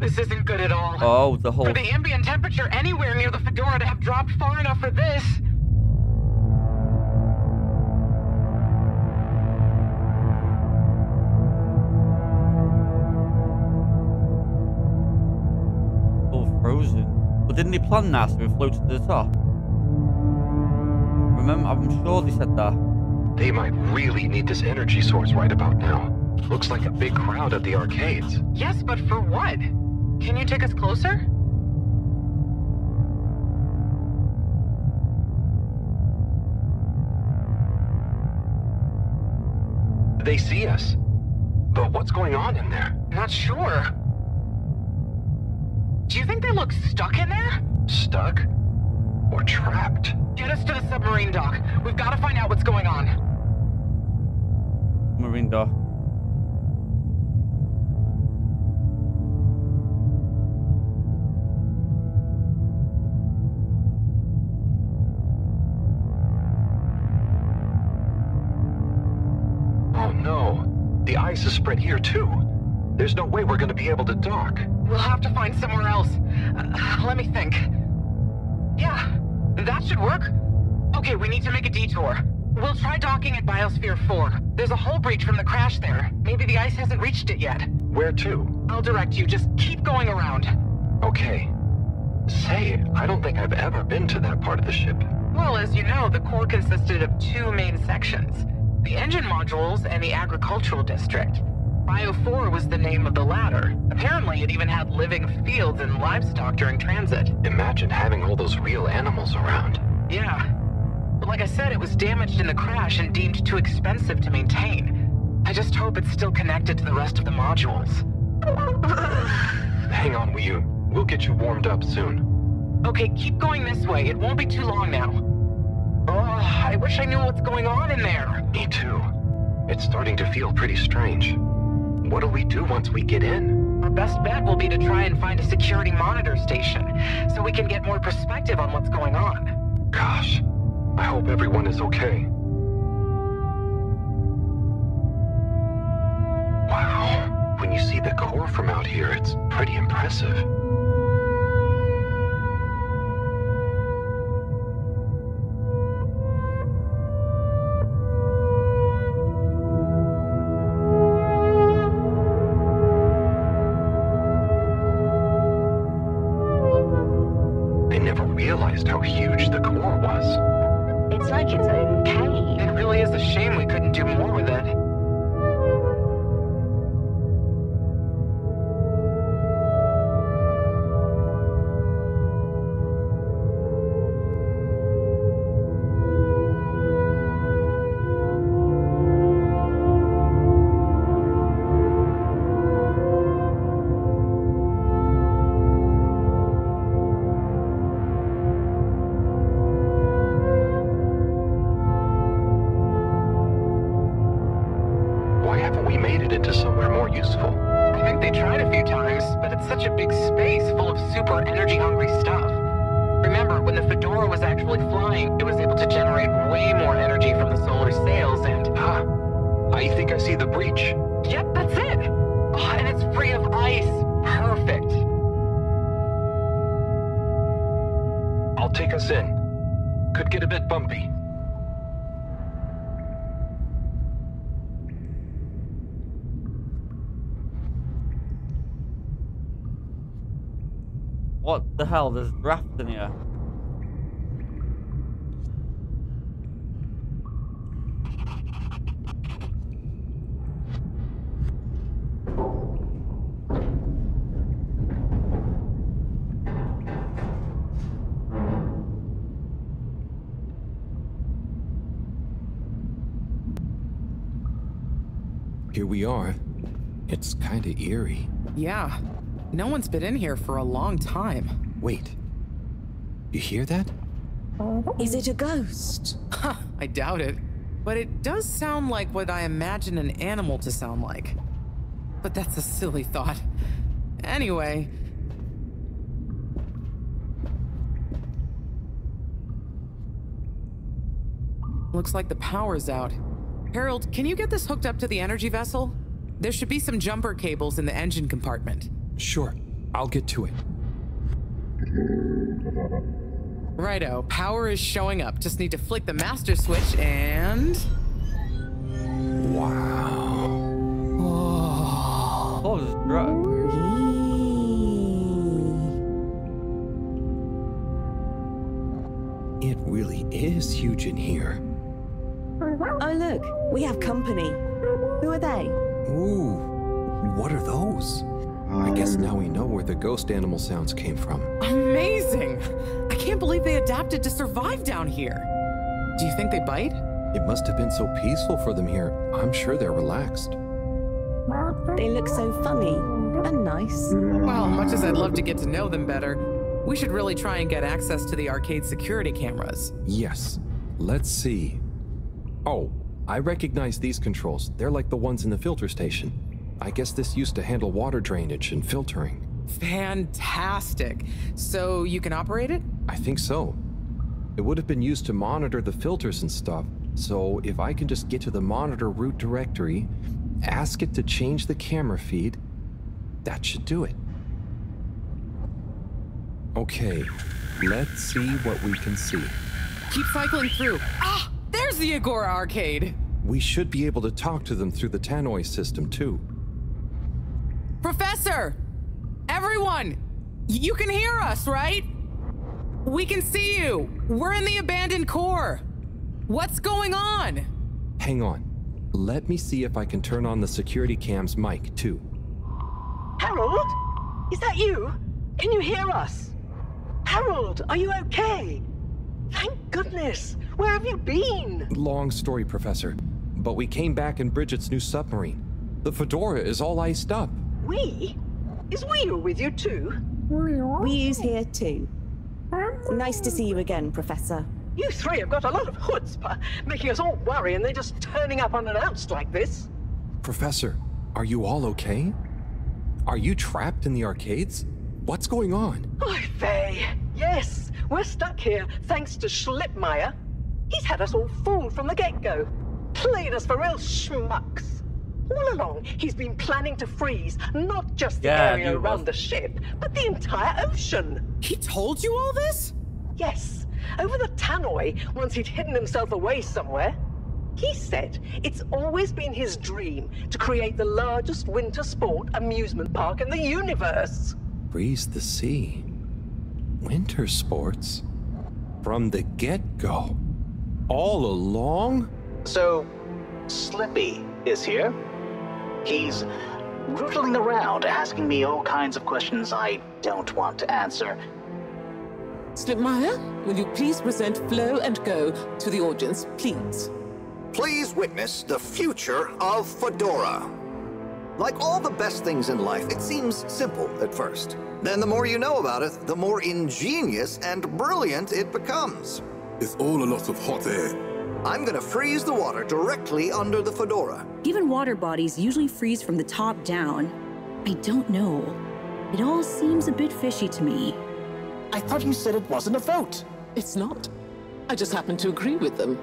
This isn't good at all. Oh, the whole... For the ambient temperature anywhere near the Fedora to have dropped far enough for this. All frozen. But didn't they plan that so it floated to the top? Remember, I'm sure they said that. They might really need this energy source right about now. Looks like a big crowd at the arcades. Yes, but for what? Can you take us closer? They see us. But what's going on in there? Not sure. Do you think they look stuck in there? Stuck? Or trapped? Get us to the submarine dock. We've got to find out what's going on. Marine dock. ice is spread here too. There's no way we're gonna be able to dock. We'll have to find somewhere else. Let me think. Yeah, that should work. Okay, we need to make a detour. We'll try docking at Biosphere 4. There's a hull breach from the crash there. Maybe the ice hasn't reached it yet. Where to? I'll direct you. Just keep going around. Okay. Say, I don't think I've ever been to that part of the ship. Well, as you know, the core consisted of two main sections. The engine modules and the agricultural district. Bio 4 was the name of the latter. Apparently, it even had living fields and livestock during transit. Imagine having all those real animals around. Yeah. But like I said, it was damaged in the crash and deemed too expensive to maintain. I just hope it's still connected to the rest of the modules. Hang on, Wu. We'll get you warmed up soon. Okay, keep going this way. It won't be too long now. Oh, I wish I knew what's going on in there. Me too. It's starting to feel pretty strange. What'll we do once we get in? Our best bet will be to try and find a security monitor station, so we can get more perspective on what's going on. Gosh, I hope everyone is okay. Wow, when you see the core from out here, it's pretty impressive. How huge the core was. It's like its own cave. It really is a shame we couldn't do more with it. What the hell? There's drafts in here. Here we are. It's kind of eerie. Yeah. No one's been in here for a long time. Wait. You hear that? Is it a ghost? Huh, I doubt it. But it does sound like what I imagine an animal to sound like. But that's a silly thought. Anyway. Looks like the power's out. Harold, can you get this hooked up to the energy vessel? There should be some jumper cables in the engine compartment. Sure, I'll get to it. Righto, power is showing up. Just need to flick the master switch and... Wow. Oh. Oh, this drug. It really is huge in here. Oh look, we have company. Who are they? Ooh, what are those? I guess now we know where the ghost animal sounds came from. Amazing! I can't believe they adapted to survive down here. Do you think they bite? It must have been so peaceful for them here. I'm sure they're relaxed. They look so funny and nice. Well, much as I'd love to get to know them better, we should really try and get access to the arcade security cameras. Yes. Let's see. Oh, I recognize these controls. They're like the ones in the filter station. I guess this used to handle water drainage and filtering. Fantastic. So you can operate it? I think so. It would have been used to monitor the filters and stuff. So if I can just get to the monitor root directory, ask it to change the camera feed. That should do it. Okay, let's see what we can see. Keep cycling through. Ah, there's the Agora arcade. We should be able to talk to them through the tannoy system, too. Professor! Everyone! You can hear us, right? We can see you. We're in the abandoned core. What's going on? Hang on. Let me see if I can turn on the security cam's mic, too. Harold? Is that you? Can you hear us? Harold, are you okay? Thank goodness. Where have you been? Long story, Professor. But we came back in Bridget's new submarine. The Fedora is all iced up. We? Is Wii with you too? Wii's here too. Nice to see you again, Professor. You three have got a lot of chutzpah, making us all worry and then just turning up unannounced like this. Professor, are you all okay? Are you trapped in the arcades? What's going on? Oy vey. Yes, we're stuck here thanks to Schlippmeyer. He's had us all fooled from the get-go. Played us for real schmucks. All along, he's been planning to freeze not just the area around the ship, but the entire ocean. He told you all this? Yes. Over the tannoy, once he'd hidden himself away somewhere. He said it's always been his dream to create the largest winter sport amusement park in the universe. Freeze the sea. Winter sports? From the get-go? All along? So, Slippy is here. He's rootling around, asking me all kinds of questions I don't want to answer. Slipmeyer, will you please present Flow and Go to the audience, please? Please witness the future of Fedora. Like all the best things in life, it seems simple at first. Then the more you know about it, the more ingenious and brilliant it becomes. It's all a lot of hot air. I'm gonna freeze the water directly under the Fedora. Given water bodies usually freeze from the top down, I don't know. It all seems a bit fishy to me. I thought you said it wasn't a vote. It's not. I just happen to agree with them.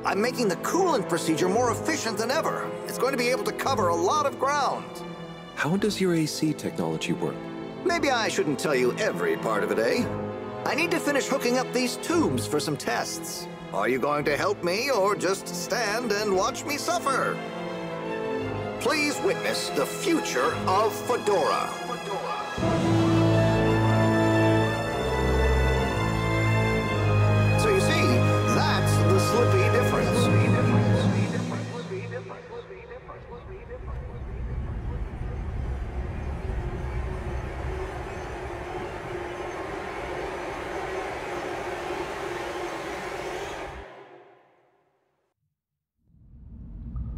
I'm making the coolant procedure more efficient than ever. It's going to be able to cover a lot of ground. How does your AC technology work? Maybe I shouldn't tell you every part of it, eh? I need to finish hooking up these tubes for some tests. Are you going to help me or just stand and watch me suffer? Please witness the future of Fedora. So you see, that's the Slippy difference.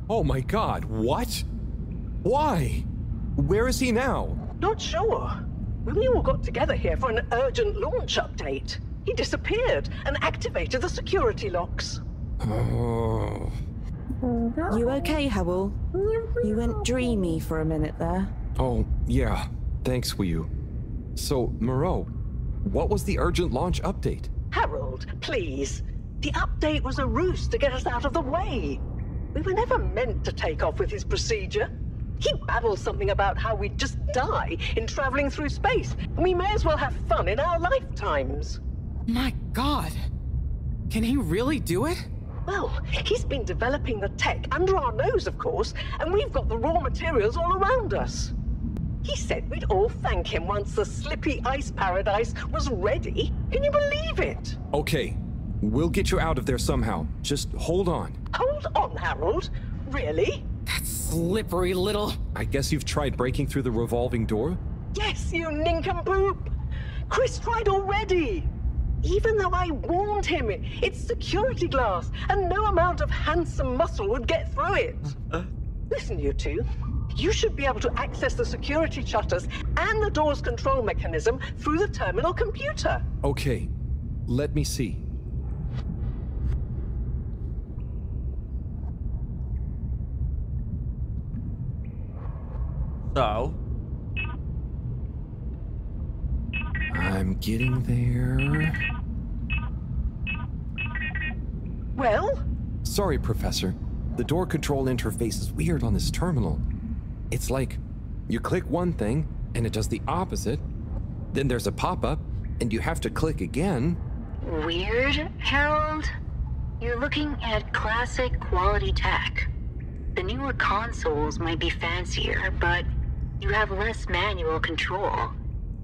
Oh my God, what? Why? Where is he now? Not sure. We all got together here for an urgent launch update. He disappeared and activated the security locks. Oh. You okay, Howell? You went dreamy for a minute there. Oh, yeah. Thanks, Wiyu. So, Mareaux, what was the urgent launch update? Harold, please. The update was a ruse to get us out of the way. We were never meant to take off with his procedure. He babbled something about how we'd just die in traveling through space, and we may as well have fun in our lifetimes. My God. Can he really do it? Well, he's been developing the tech under our nose, of course, and we've got the raw materials all around us. He said we'd all thank him once the Slippy Ice Paradise was ready. Can you believe it? Okay, we'll get you out of there somehow. Just hold on. Hold on, Harold. Really? That slippery little... I guess you've tried breaking through the revolving door? Yes, you nincompoop! Chris tried already! Even though I warned him, it's security glass, and no amount of handsome muscle would get through it. Listen, you two. You should be able to access the security shutters and the door's control mechanism through the terminal computer. Okay, let me see. So? I'm getting there. Well? Sorry, Professor. The door control interface is weird on this terminal. It's like you click one thing and it does the opposite. Then there's a pop-up and you have to click again. Weird, Harold? You're looking at classic quality tech. The newer consoles might be fancier, but you have less manual control.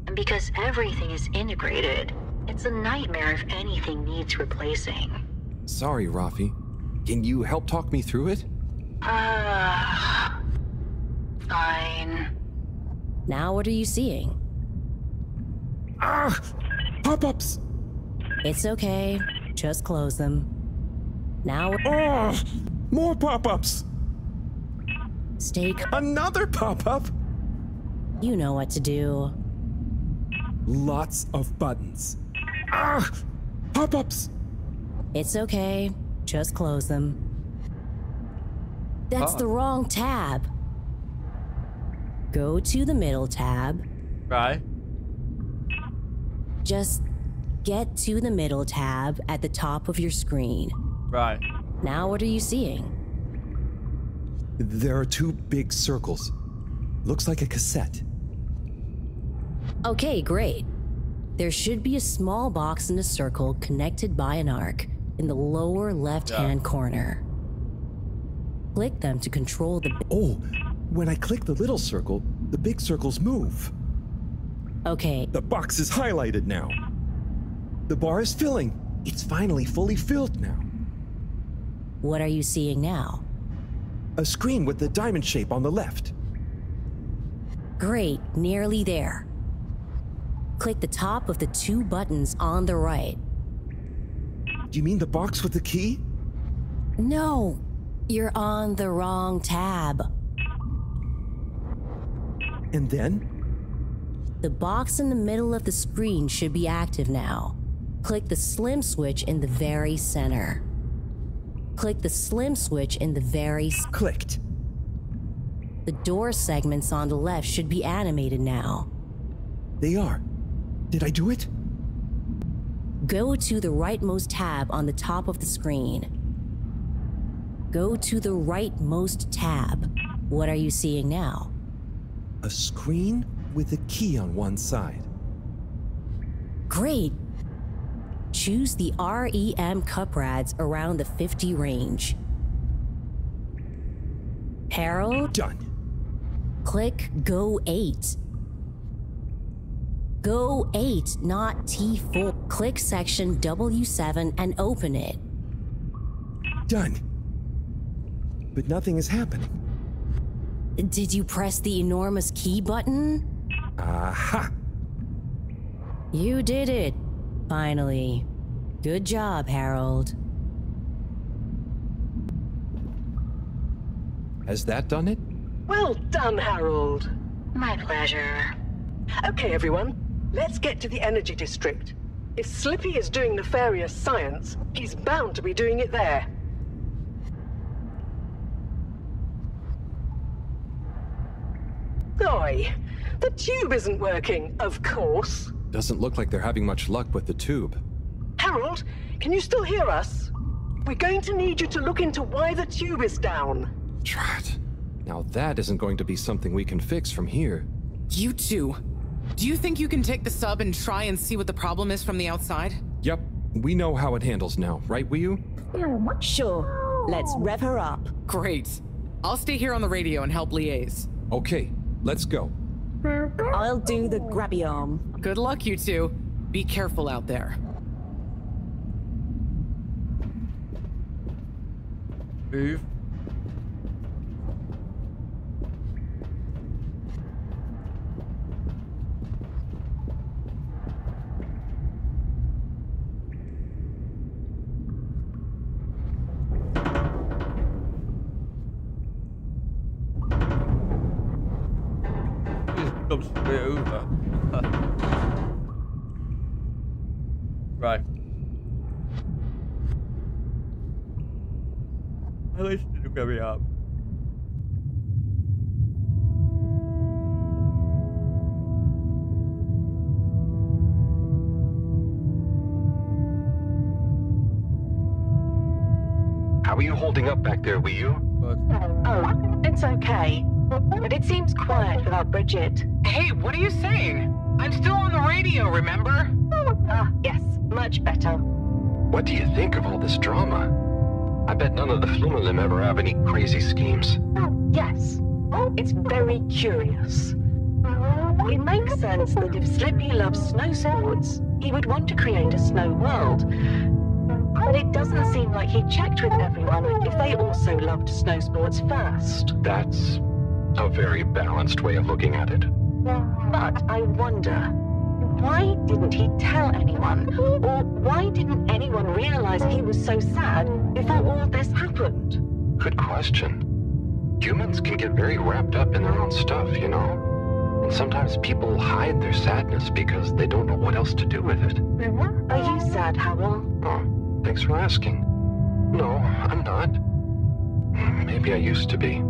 And because everything is integrated, it's a nightmare if anything needs replacing. Sorry, Rafi. Can you help talk me through it? Fine. Now what are you seeing? Ah! Pop-ups! It's okay. Just close them. Now more pop-ups! Stay Another pop-up? You know what to do. Lots of buttons. Ah! Pop-ups! It's okay. Just close them. That's the wrong tab. Go to the middle tab. Right. Just get to the middle tab at the top of your screen. Right. Now what are you seeing? There are two big circles. Looks like a cassette. Okay, great. There should be a small box in a circle connected by an arc in the lower left-hand corner. Click them to control the... Oh, when I click the little circle, the big circles move. Okay. The box is highlighted now. The bar is filling. It's finally fully filled now. What are you seeing now? A screen with the diamond shape on the left. Great, nearly there. Click the top of the two buttons on the right. Do you mean the box with the key? No, you're on the wrong tab. And then? The box in the middle of the screen should be active now. Click the slim switch in the very center. Click the slim switch in the very... Clicked. The door segments on the left should be animated now. They are. Did I do it? Go to the rightmost tab on the top of the screen. Go to the rightmost tab. What are you seeing now? A screen with a key on one side. Great. Choose the REM cup rads around the 50 range. Harold? Done. Click Go 8. Go 8, not T4. Click section W7 and open it. Done. But nothing is happening. Did you press the enormous key button? Aha! You did it. Finally. Good job, Harold. Has that done it? Well done, Harold. My pleasure. Okay, everyone. Let's get to the energy district. If Slippy is doing nefarious science, he's bound to be doing it there. Oi! The tube isn't working, of course. Doesn't look like they're having much luck with the tube. Harold, can you still hear us? We're going to need you to look into why the tube is down. Drat. Now that isn't going to be something we can fix from here. You two. Do you think you can take the sub and try and see what the problem is from the outside? Yep, we know how it handles now, right, Wiyu? Sure. Let's rev her up. Great. I'll stay here on the radio and help liaise. Okay, let's go. I'll do the grabby arm. Good luck, you two. Be careful out there. Move. Comes straight over. Right. I listened to carry up. How are were you holding up back there, were you? Oh, it's okay. But it seems quiet without Bridget. Hey, what are you saying? I'm still on the radio, remember? Ah, yes, much better. What do you think of all this drama? I bet none of the Flumelim ever have any crazy schemes. Yes, it's very curious. It makes sense that if Slippy loves snow sports, he would want to create a snow world. But it doesn't seem like he checked with everyone if they also loved snow sports first. That's a very balanced way of looking at it. But I wonder, why didn't he tell anyone? Or why didn't anyone realize he was so sad before all this happened? Good question. Humans can get very wrapped up in their own stuff, you know? And sometimes people hide their sadness because they don't know what else to do with it. Are you sad, Howell? Oh, thanks for asking. No, I'm not. Maybe I used to be.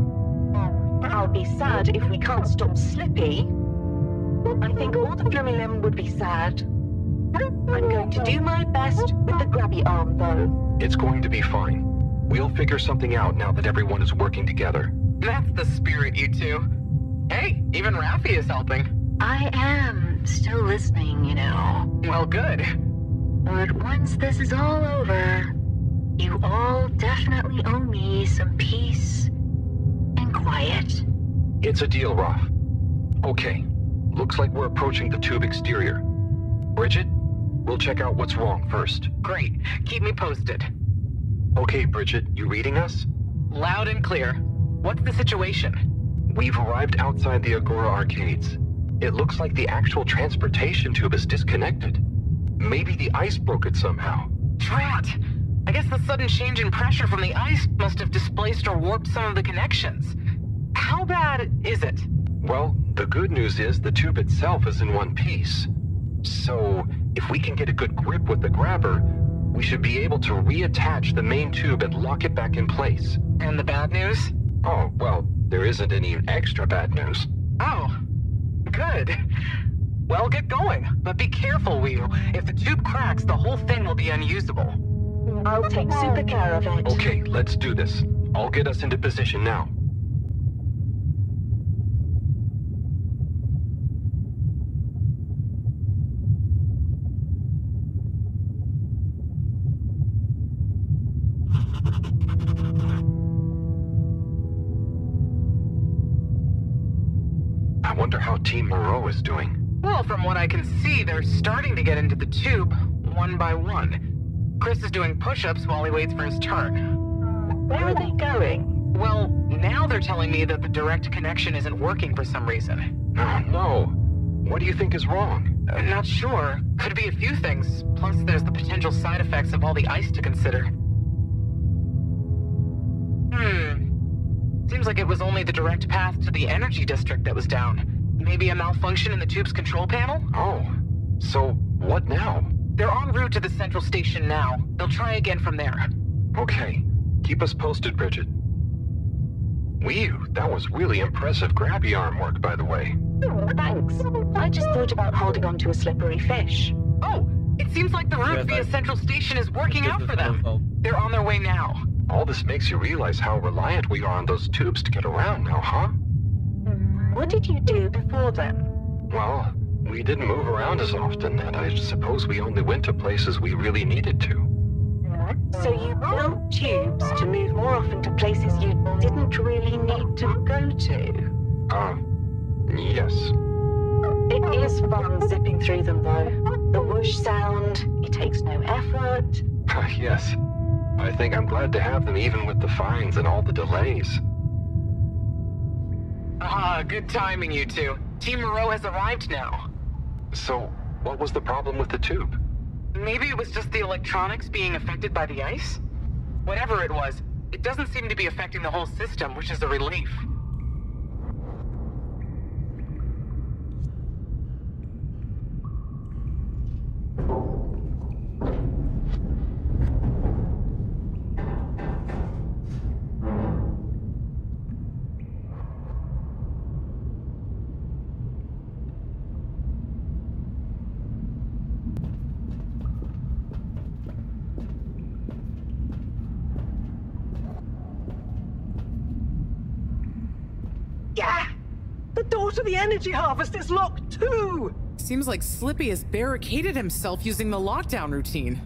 I'll be sad if we can't stop Slippy. I think all the Flumelim would be sad. I'm going to do my best with the grabby arm, though. It's going to be fine. We'll figure something out now that everyone is working together. That's the spirit, you two. Hey, even Raffi is helping. I am still listening, you know. Well, good. But once this is all over, you all definitely owe me some peace and quiet. It's a deal, Raph. Okay, looks like we're approaching the tube exterior. Bridget, we'll check out what's wrong first. Great. Keep me posted. Okay, Bridget, you reading us? Loud and clear. What's the situation? We've arrived outside the Agora arcades. It looks like the actual transportation tube is disconnected. Maybe the ice broke it somehow. Drat! I guess the sudden change in pressure from the ice must have displaced or warped some of the connections. How bad is it? Well, the good news is the tube itself is in one piece. So, if we can get a good grip with the grabber, we should be able to reattach the main tube and lock it back in place. And the bad news? Oh, well, there isn't any extra bad news. Oh, good. Well, get going, but be careful, Wheel. If the tube cracks, the whole thing will be unusable. I'll take super care of it. Okay, let's do this. I'll get us into position now. I wonder how Team Mareaux is doing. Well, from what I can see, they're starting to get into the tube, one by one. Chris is doing push-ups while he waits for his turn. Where are they going? Well, now they're telling me that the direct connection isn't working for some reason. Oh, no. What do you think is wrong? Not sure. Could be a few things. Plus, there's the potential side effects of all the ice to consider. Seems like it was only the direct path to the energy district that was down. Maybe a malfunction in the tube's control panel? Oh, so what now? They're en route to the central station now. They'll try again from there. Okay. Keep us posted, Bridget. Whew, that was really impressive grabby arm work, by the way. Thanks. I just thought about holding on to a slippery fish. Oh, it seems like the route via Central Station is working out for them. They're on their way now. All this makes you realize how reliant we are on those tubes to get around now, huh? What did you do before then? Well, we didn't move around as often, and I suppose we only went to places we really needed to. So you built tubes to move more often to places you didn't really need to go to? Yes. It is fun zipping through them, though. The whoosh sound, it takes no effort. Yes. I think I'm glad to have them even with the fines and all the delays. Good timing, you two. Team Mareaux has arrived now. So, what was the problem with the tube? Maybe it was just the electronics being affected by the ice? Whatever it was, it doesn't seem to be affecting the whole system, which is a relief. door to the energy harvest is locked too! Seems like Slippy has barricaded himself using the lockdown routine.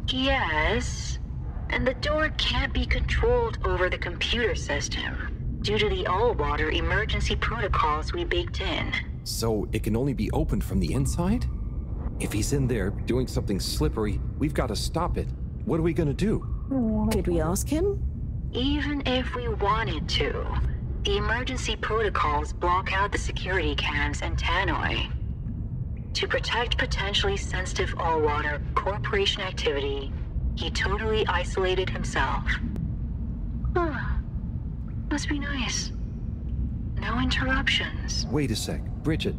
Yes, and the door can't be controlled over the computer system due to the all-water emergency protocols we baked in. So it can only be opened from the inside? If he's in there doing something slippery, we've got to stop it. What are we gonna do? Could we ask him? Even if we wanted to, the emergency protocols block out the security cams and tannoy. To protect potentially sensitive all-water corporation activity, he totally isolated himself. Must be nice. No interruptions. Wait a sec. Bridget,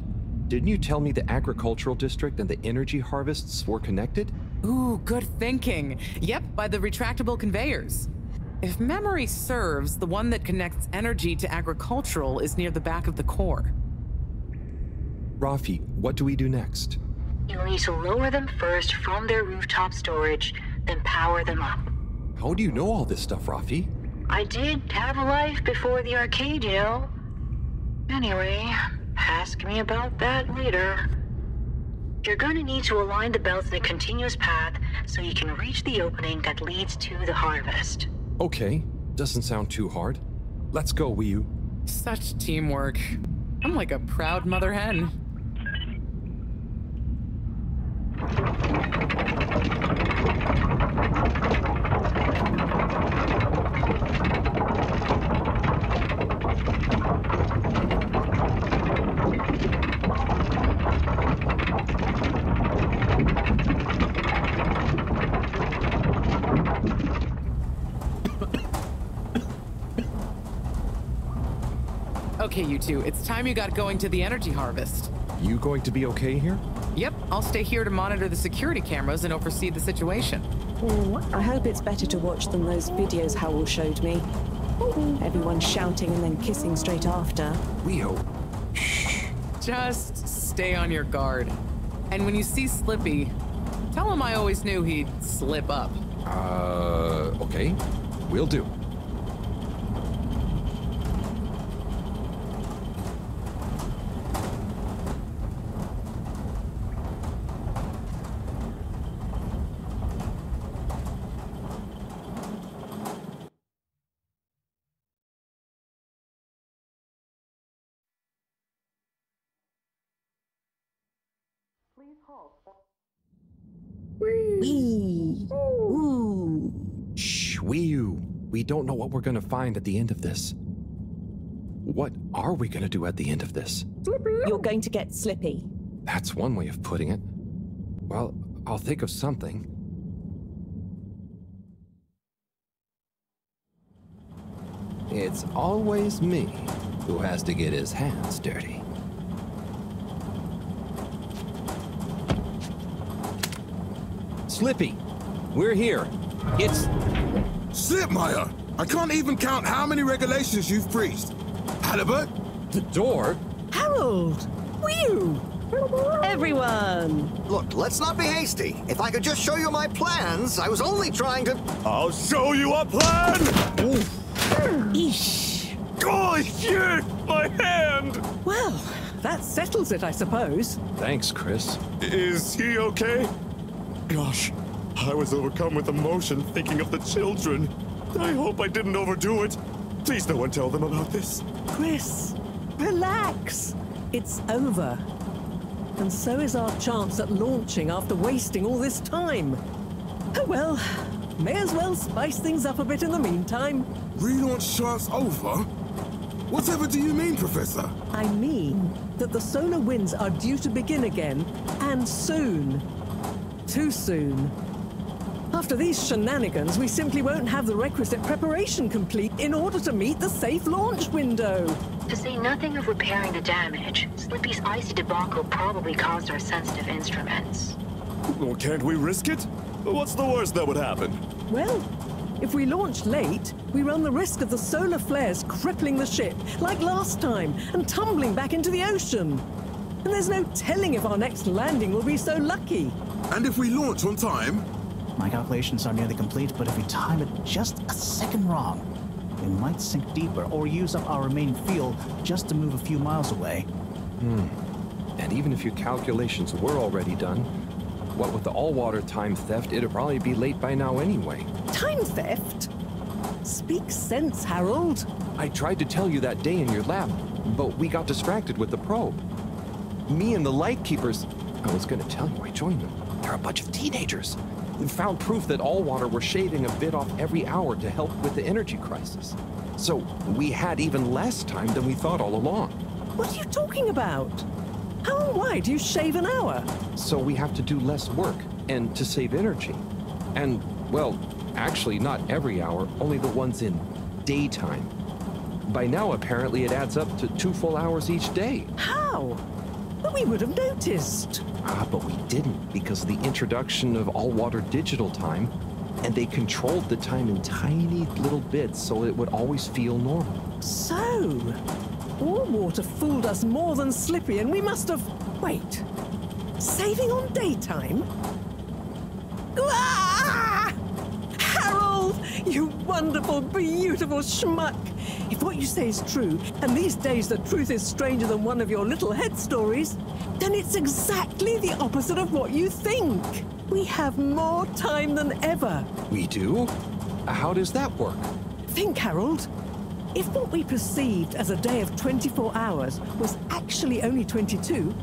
didn't you tell me the agricultural district and the energy harvests were connected? Ooh, good thinking. Yep, by the retractable conveyors. If memory serves, the one that connects energy to agricultural is near the back of the core. Rafi, what do we do next? You'll need to lower them first from their rooftop storage, then power them up. How do you know all this stuff, Rafi? I did have a life before the arcade, you know. Anyway, ask me about that later. You're gonna need to align the belts in a continuous path so you can reach the opening that leads to the harvest. Okay, doesn't sound too hard. Let's go, Wiyu. Such teamwork. I'm like a proud mother hen. Okay, you two, it's time you got going to the energy harvest. You going to be okay here? Yep, I'll stay here to monitor the security cameras and oversee the situation. I hope it's better to watch than those videos Howell showed me. Everyone shouting and then kissing straight after. We hope. Just stay on your guard. And when you see Slippy, tell him I always knew he'd slip up. Okay. Will do. Wee. Ooh. Shh, Wiyu. We don't know what we're gonna find at the end of this. What are we gonna do at the end of this? You're going to get Slippy. That's one way of putting it. Well, I'll think of something. It's always me who has to get his hands dirty. Slippy, we're here. It's... Slipmeyer! I can't even count how many regulations you've breached. Halibut? The door? Harold! Wiyu! Everyone! Look, let's not be hasty. If I could just show you my plans, I was only trying to... I'll show you a plan! Eesh! Oh, shit! My hand! Well, that settles it, I suppose. Thanks, Chris. Is he okay? Gosh, I was overcome with emotion thinking of the children. I hope I didn't overdo it. Please no one tell them about this. Chris, relax. It's over. And so is our chance at launching after wasting all this time. Oh well, may as well spice things up a bit in the meantime. Relaunch chance over? Whatever do you mean, Professor? I mean that the solar winds are due to begin again, and soon. Too soon. After these shenanigans, we simply won't have the requisite preparation complete in order to meet the safe launch window. To say nothing of repairing the damage, Slippy's icy debacle probably caused our sensitive instruments. Well, can't we risk it? What's the worst that would happen? Well, if we launch late, we run the risk of the solar flares crippling the ship, like last time, and tumbling back into the ocean. And there's no telling if our next landing will be so lucky. And if we launch on time? My calculations are nearly complete, but if we time it just a second wrong, we might sink deeper or use up our main fuel just to move a few miles away. And even if your calculations were already done, what with the all-water time theft, it'd probably be late by now anyway. Time theft? Speak sense, Harold. I tried to tell you that day in your lab, but we got distracted with the probe. Me and the Lightkeepers, I was gonna tell you I joined them. They're a bunch of teenagers. We found proof that All-Water were shaving a bit off every hour to help with the energy crisis. So we had even less time than we thought all along. What are you talking about? How and why do you shave an hour? So we have to do less work, and to save energy. And, well, actually not every hour, only the ones in daytime. By now, apparently, it adds up to 2 full hours each day. How? But we would have noticed. But we didn't because of the introduction of all-water digital time, and they controlled the time in tiny little bits so it would always feel normal. So, all-water fooled us more than Slippy, and we must have... Wait. Saving on daytime? Ah! Harold! You wonderful, beautiful schmuck! If what you say is true, and these days the truth is stranger than one of your little head stories, then it's exactly the opposite of what you think. We have more time than ever. We do? How does that work? Think, Harold. If what we perceived as a day of 24 hours was actually only 22,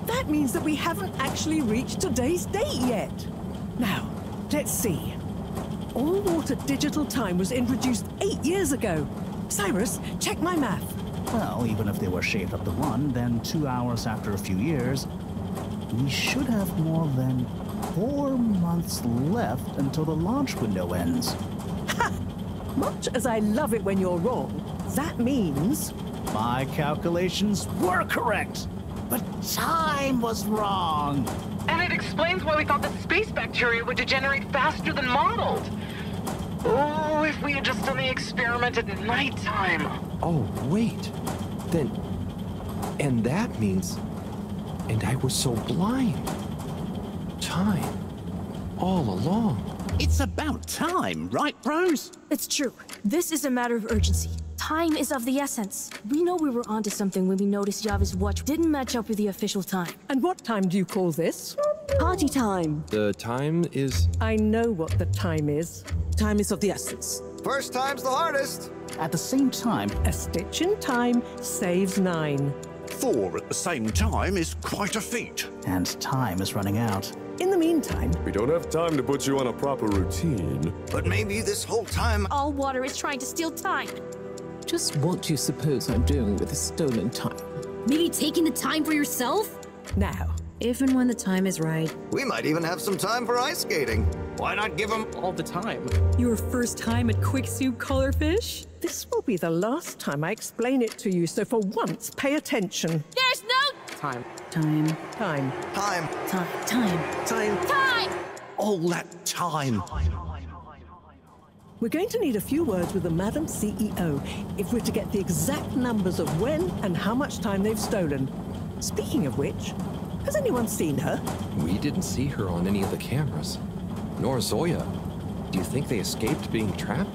that means that we haven't actually reached today's date yet. Now, let's see. All-water digital time was introduced 8 years ago. Cyrus, check my math. Well, even if they were shaved up to 1, then 2 hours after a few years, we should have more than 4 months left until the launch window ends. Ha! Much as I love it when you're wrong, that means... My calculations were correct, but time was wrong. And it explains why we thought the space bacteria would degenerate faster than modeled. Oh, if we had just done the experiment at nighttime. Oh, wait. Then... And that means... And I was so blind. Time. All along. It's about time, right, Rose? It's true. This is a matter of urgency. Time is of the essence. We know we were onto something when we noticed Yava's watch didn't match up with the official time. And what time do you call this? Party time. The time is... I know what the time is. Time is of the essence. First time's the hardest. At the same time, a stitch in time saves 9. 4 at the same time is quite a feat. And time is running out. In the meantime... We don't have time to put you on a proper routine. But maybe this whole time... All water is trying to steal time. Just what do you suppose I'm doing with the stolen time? Maybe taking the time for yourself? Now, if and when the time is right. We might even have some time for ice skating. Why not give them all the time? Your first time at Quick Soup Colorfish? This will be the last time I explain it to you, so for once, pay attention. There's no... Time. Time. Time. Time. Time. Time. Time. Time! All that time. We're going to need a few words with the Madam CEO if we're to get the exact numbers of when and how much time they've stolen. Speaking of which, has anyone seen her? We didn't see her on any of the cameras. Nor Zoya. Do you think they escaped being trapped?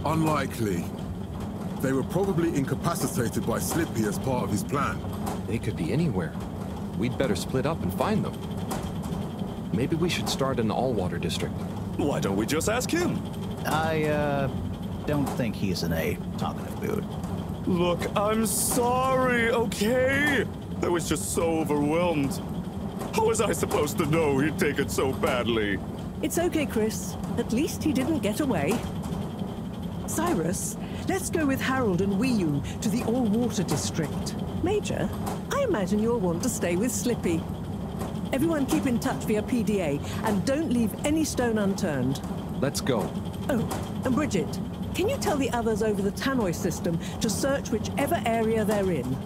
Unlikely. They were probably incapacitated by Slippy as part of his plan. They could be anywhere. We'd better split up and find them. Maybe we should start in the all-water district. Why don't we just ask him? I, don't think he's in a talkative mood. Look, I'm sorry, okay? I was just so overwhelmed. How was I supposed to know he'd take it so badly? It's okay, Chris. At least he didn't get away. Cyrus, let's go with Harold and Wii-U to the all-water district. Major, I imagine you'll want to stay with Slippy. Everyone keep in touch via PDA and don't leave any stone unturned. Let's go. Oh, and Bridget, can you tell the others over the tannoy system to search whichever area they're in?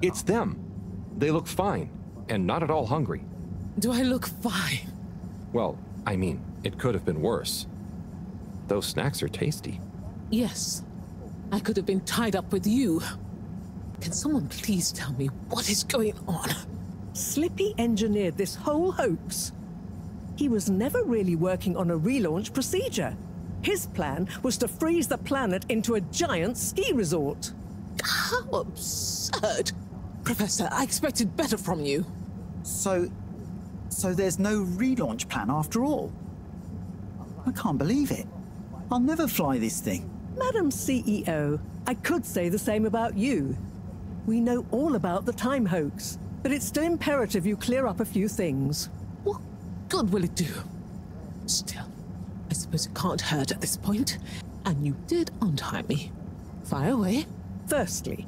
It's them. They look fine, and not at all hungry. Do I look fine? Well, I mean, it could have been worse. Those snacks are tasty. Yes. I could have been tied up with you. Can someone please tell me what is going on? Slippy engineered this whole hoax. He was never really working on a relaunch procedure. His plan was to freeze the planet into a giant ski resort. How absurd! Professor, I expected better from you. So there's no relaunch plan after all? I can't believe it. I'll never fly this thing. Madam CEO, I could say the same about you. We know all about the time hoax, but it's still imperative you clear up a few things. What good will it do? Still, I suppose it can't hurt at this point. And you did untie me. Fire away. Firstly,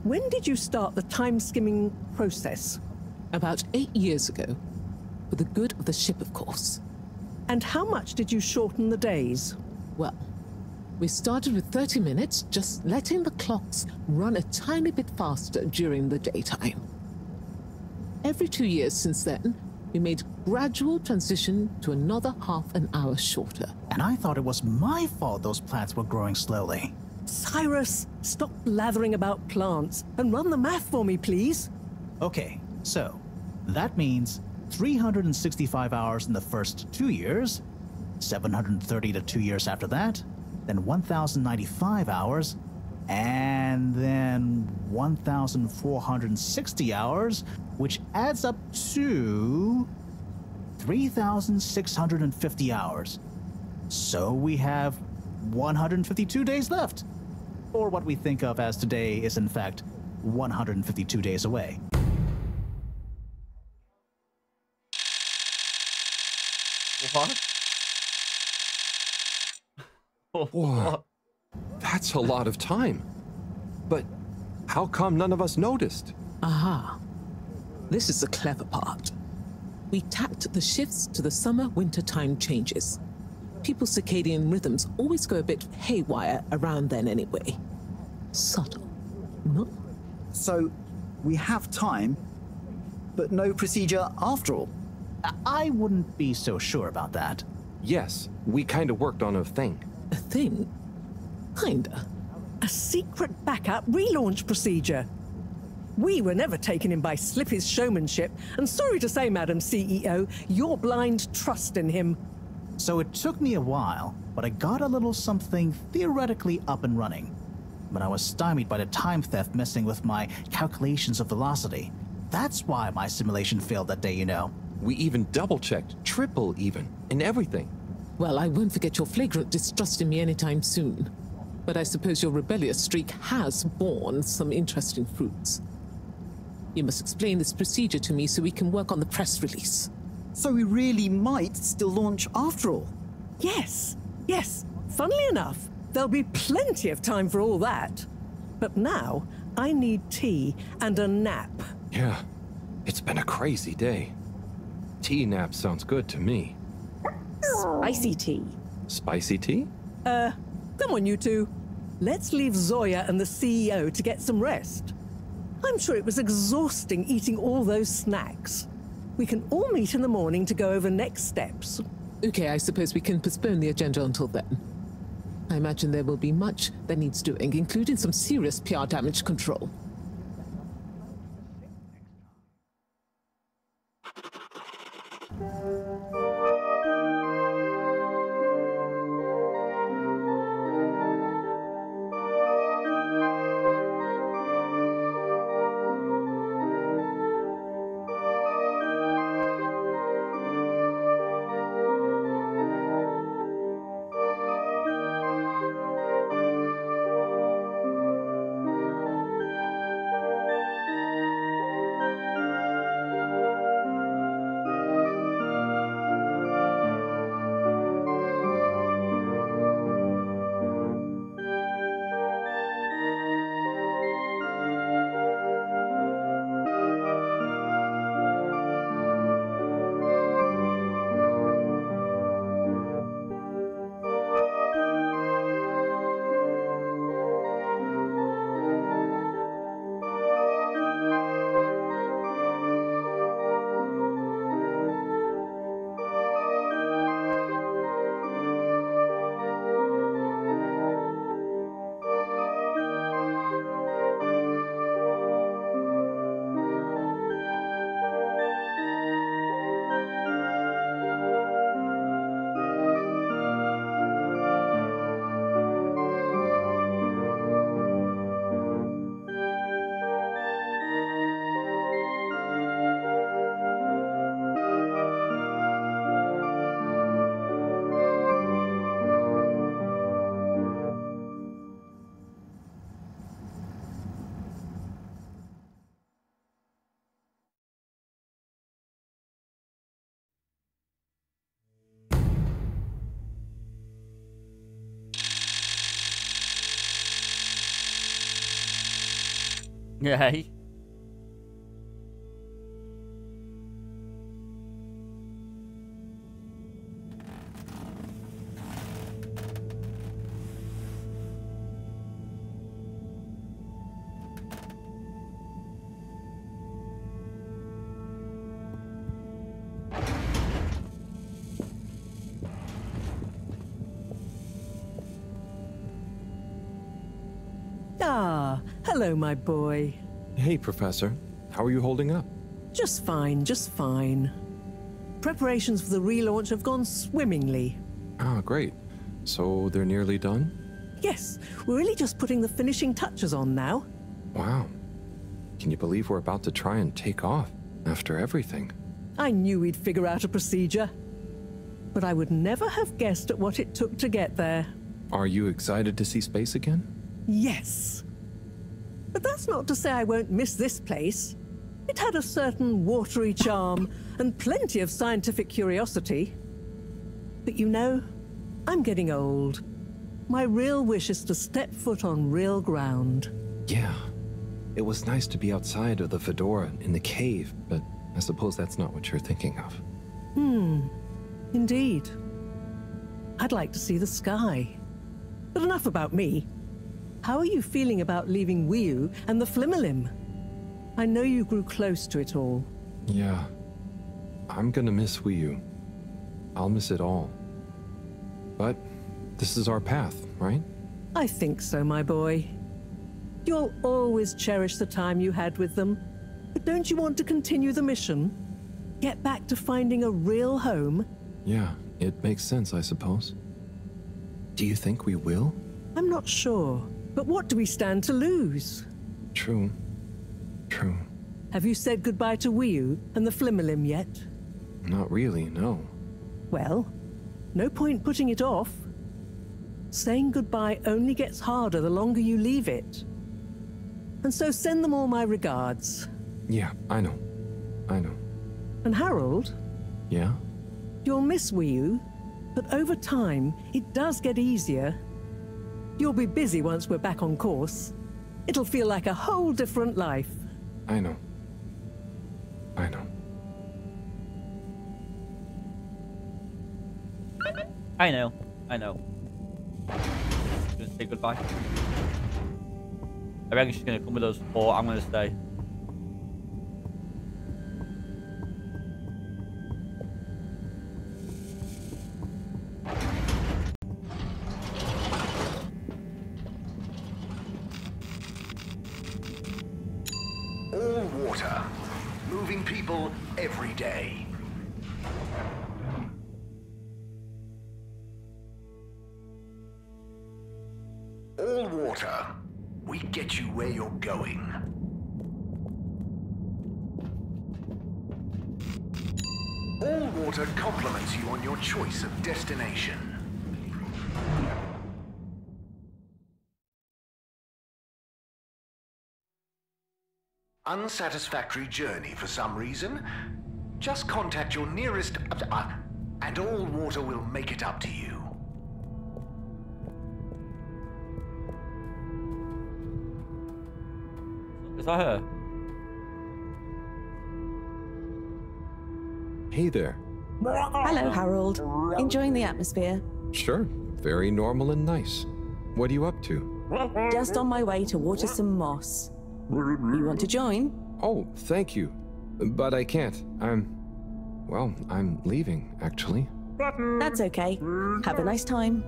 when did you start the time-skimming process? About 8 years ago. For the good of the ship, of course. And how much did you shorten the days? Well, we started with 30 minutes, just letting the clocks run a tiny bit faster during the daytime. Every 2 years since then, we made gradual transition to another half an hour shorter. And I thought it was my fault those plants were growing slowly. Cyrus, stop blathering about plants and run the math for me, please. Okay, so that means 365 hours in the first 2 years, 730 to 2 years after that, then 1,095 hours, and then 1,460 hours, which adds up to 3,650 hours. So we have 152 days left. Or what we think of as today is in fact 152 days away. What? Whoa. That's a lot of time. But how come none of us noticed? Aha. This is the clever part. We tacked the shifts to the summer-winter time changes. People's circadian rhythms always go a bit haywire around then anyway. Subtle, no? So, we have time, but no procedure after all. I wouldn't be so sure about that. Yes, we kind of worked on a thing. A thing? Kinda. A secret backup relaunch procedure. We were never taken in by Slippy's showmanship, and sorry to say, Madam CEO, your blind trust in him. So it took me a while, but I got a little something theoretically up and running. But I was stymied by the time theft messing with my calculations of velocity. That's why my simulation failed that day, you know. We even double-checked, triple even, and everything. Well, I won't forget your flagrant distrust in me anytime soon. But I suppose your rebellious streak has borne some interesting fruits. You must explain this procedure to me so we can work on the press release. So we really might still launch after all? Yes, yes. Funnily enough, there'll be plenty of time for all that. But now, I need tea and a nap. Yeah, it's been a crazy day. Tea nap sounds good to me. Spicy tea. Spicy tea? Come on, you two. Let's leave Zoya and the CEO to get some rest. I'm sure it was exhausting eating all those snacks. We can all meet in the morning to go over next steps. Okay, I suppose we can postpone the agenda until then. I imagine there will be much that needs doing, including some serious PR damage control. Yeah. Ah, hello, my boy. Hey, Professor. How are you holding up? Just fine, just fine. Preparations for the relaunch have gone swimmingly. Ah, great. So they're nearly done? Yes, we're really just putting the finishing touches on now. Wow. Can you believe we're about to try and take off after everything? I knew we'd figure out a procedure. But I would never have guessed at what it took to get there. Are you excited to see space again? Yes. But that's not to say I won't miss this place. It had a certain watery charm and plenty of scientific curiosity. But you know, I'm getting old. My real wish is to step foot on real ground. Yeah. It was nice to be outside of the fedora in the cave, but I suppose that's not what you're thinking of. Indeed. I'd like to see the sky. But enough about me. How are you feeling about leaving Wiu and the Flimmerlim? I know you grew close to it all. Yeah. I'm gonna miss Wiu. I'll miss it all. But this is our path, right? I think so, my boy. You'll always cherish the time you had with them. But don't you want to continue the mission? Get back to finding a real home? Yeah, it makes sense, I suppose. Do you think we will? I'm not sure. But what do we stand to lose? True. True. Have you said goodbye to Wiu and the Flimmerlim yet? Not really, no. Well, no point putting it off. Saying goodbye only gets harder the longer you leave it. And so send them all my regards. Yeah, I know. I know. And Harold? Yeah? You'll miss Wiu, but over time, it does get easier. You'll be busy once we're back on course. It'll feel like a whole different life. I know. I know. I know. I know. She's gonna say goodbye. I reckon she's gonna come with us, or I'm gonna stay. All water. Moving people every day. All water. We get you where you're going. All water compliments you on your choice of destination. Unsatisfactory journey for some reason? Just contact your nearest and all water will make it up to you. Is that her? Hey there. Hello, Harold. Enjoying the atmosphere? Sure. Very normal and nice. What are you up to? Just on my way to water some moss. You want to join? Oh, thank you. But I can't. Well, I'm leaving, actually. That's okay. Have a nice time.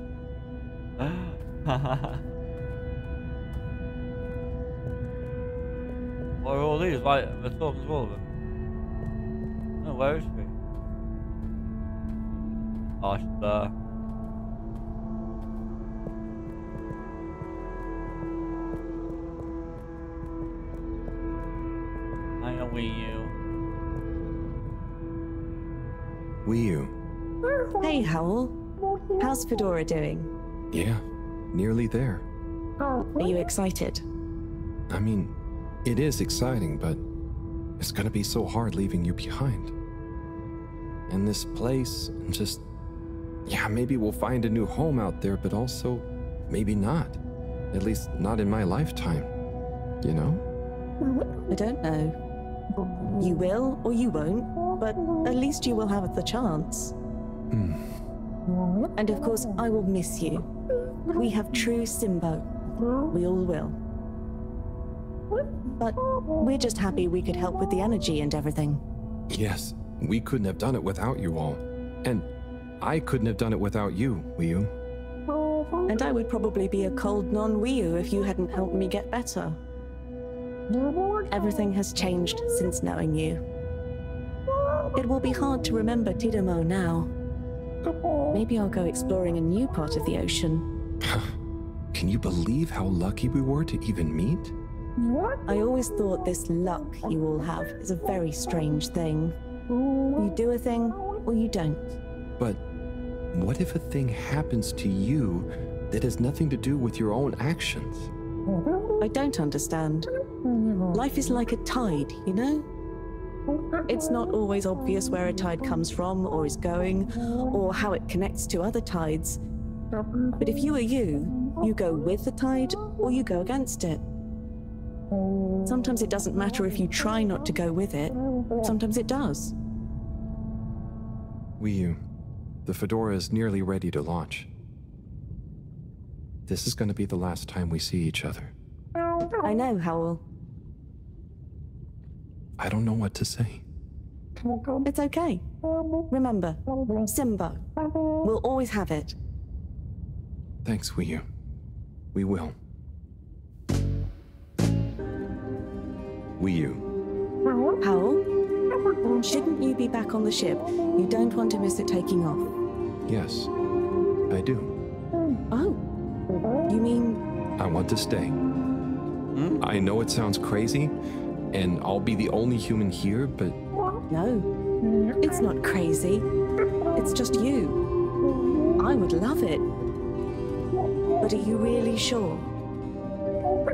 What are all these? Like, we're talking to all of them. No, where is she? Oh, she's there. I know Wiu. Wiu. Hey, Howl. How's Fedora doing? Yeah, nearly there. Are you excited? I mean, it is exciting, but it's gonna be so hard leaving you behind. And this place, and just, yeah, maybe we'll find a new home out there, but also maybe not. At least not in my lifetime, you know? I don't know. You will or you won't, but at least you will have the chance. And of course, I will miss you. We have true Simbo. We all will. But we're just happy we could help with the energy and everything. Yes, we couldn't have done it without you all. And I couldn't have done it without you, Wiyu. And I would probably be a cold non-Wiyu if you hadn't helped me get better. Everything has changed since knowing you. It will be hard to remember Tidamo now. Maybe I'll go exploring a new part of the ocean. Can you believe how lucky we were to even meet? I always thought this luck you all have is a very strange thing. You do a thing, or you don't. But what if a thing happens to you that has nothing to do with your own actions? I don't understand. Life is like a tide, you know? It's not always obvious where a tide comes from, or is going, or how it connects to other tides. But if you are you go with the tide, or you go against it. Sometimes it doesn't matter if you try not to go with it. Sometimes it does. Wiyu, the Fedora is nearly ready to launch. This is going to be the last time we see each other. I know, Howell. I don't know what to say. It's okay. Remember, Simbo. We'll always have it. Thanks, Wiyu. We will. Wiyu. Howell? Shouldn't you be back on the ship? You don't want to miss it taking off. Yes, I do. Oh. You mean... I want to stay. I know it sounds crazy, and I'll be the only human here, but... No, it's not crazy. It's just you. I would love it. But are you really sure?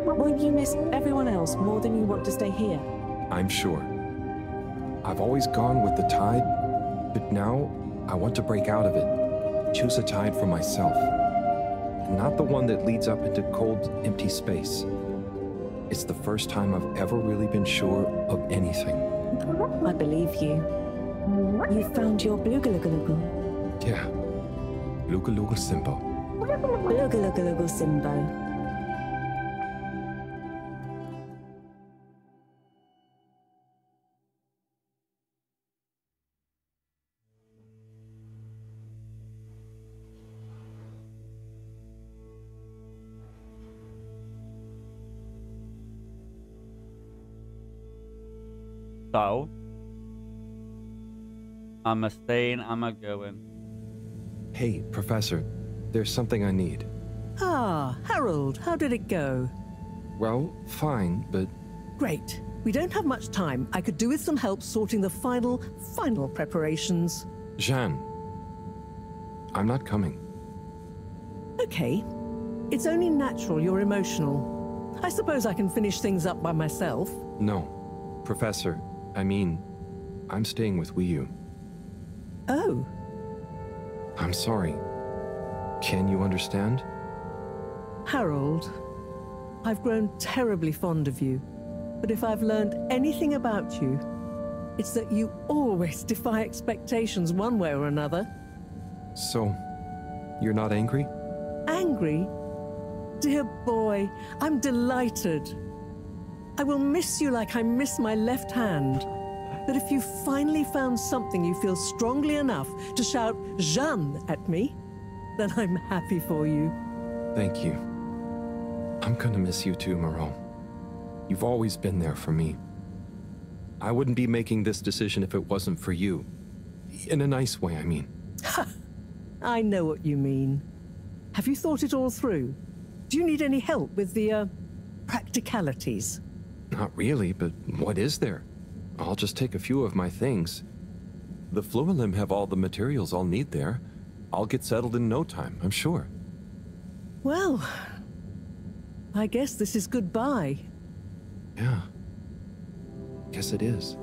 Won't you miss everyone else more than you want to stay here? I'm sure. I've always gone with the tide, but now I want to break out of it. Choose a tide for myself. Not the one that leads up into cold, empty space. It's the first time I've ever really been sure of anything. I believe you. You found your Blugalugalugu. Yeah. Lugaluga Simbo. Blugalugalugu Simbo. So, I'm a staying, I'm a going. Hey, Professor, there's something I need. Ah, Harold, how did it go? Well, fine, but... Great. We don't have much time. I could do with some help sorting the final preparations. Jeanne, I'm not coming. Okay. It's only natural you're emotional. I suppose I can finish things up by myself. No. Professor, I mean, I'm staying with Wiyu. Oh. I'm sorry. Can you understand? Harold, I've grown terribly fond of you. But if I've learned anything about you, it's that you always defy expectations one way or another. So, you're not angry? Angry? Dear boy, I'm delighted. I will miss you like I miss my left hand. But if you finally found something you feel strongly enough to shout Jeanne at me, then I'm happy for you. Thank you. I'm gonna miss you too, Mareaux. You've always been there for me. I wouldn't be making this decision if it wasn't for you. In a nice way, I mean. I know what you mean. Have you thought it all through? Do you need any help with the, practicalities? Not really, but what is there? I'll just take a few of my things. The Fluilim have all the materials I'll need there. I'll get settled in no time, I'm sure. Well, I guess this is goodbye. Yeah. Guess it is.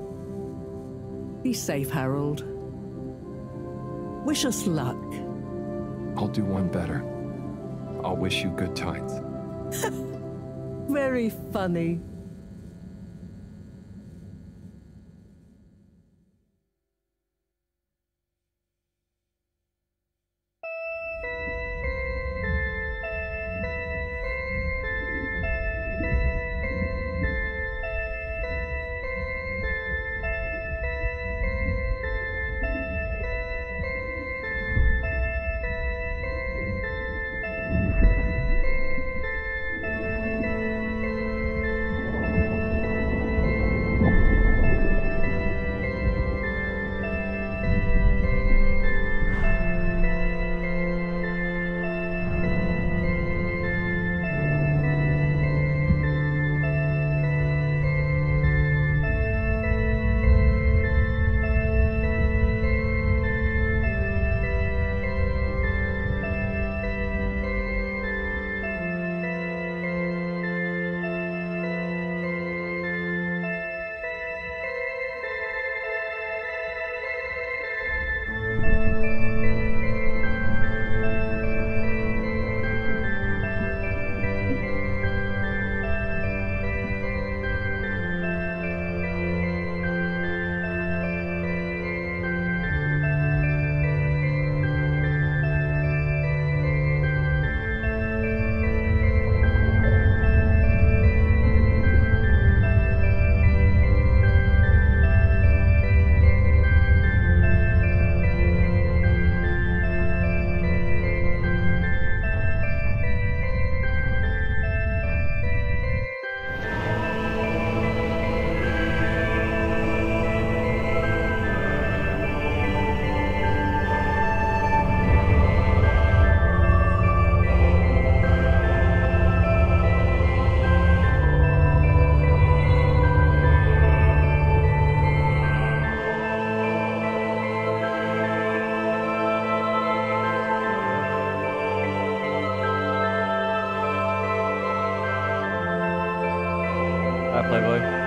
Be safe, Harold. Wish us luck. I'll do one better. I'll wish you good tides. Very funny. Playboy.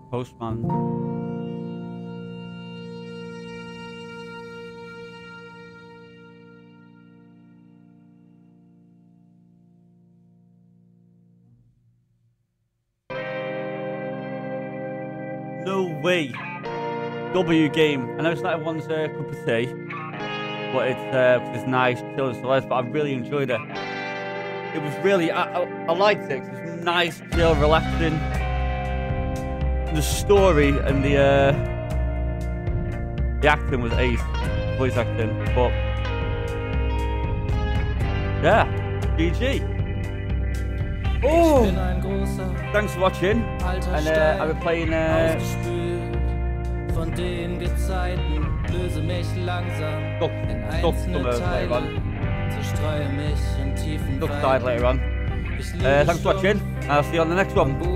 Postman. No way. W game. I know it's not everyone's cup of tea, but it's nice, chill and celeste, but I really enjoyed it. It was really, I liked it. It was nice, chill, relaxing. The story and the acting was ace, voice acting, but yeah, GG. Oh, thanks for watching, and I've been playing Von den Gezeiten löse mich langsam in einzelne Teile, zerstreue mich in tiefen later on. Thanks for watching, and I'll see you on the next one.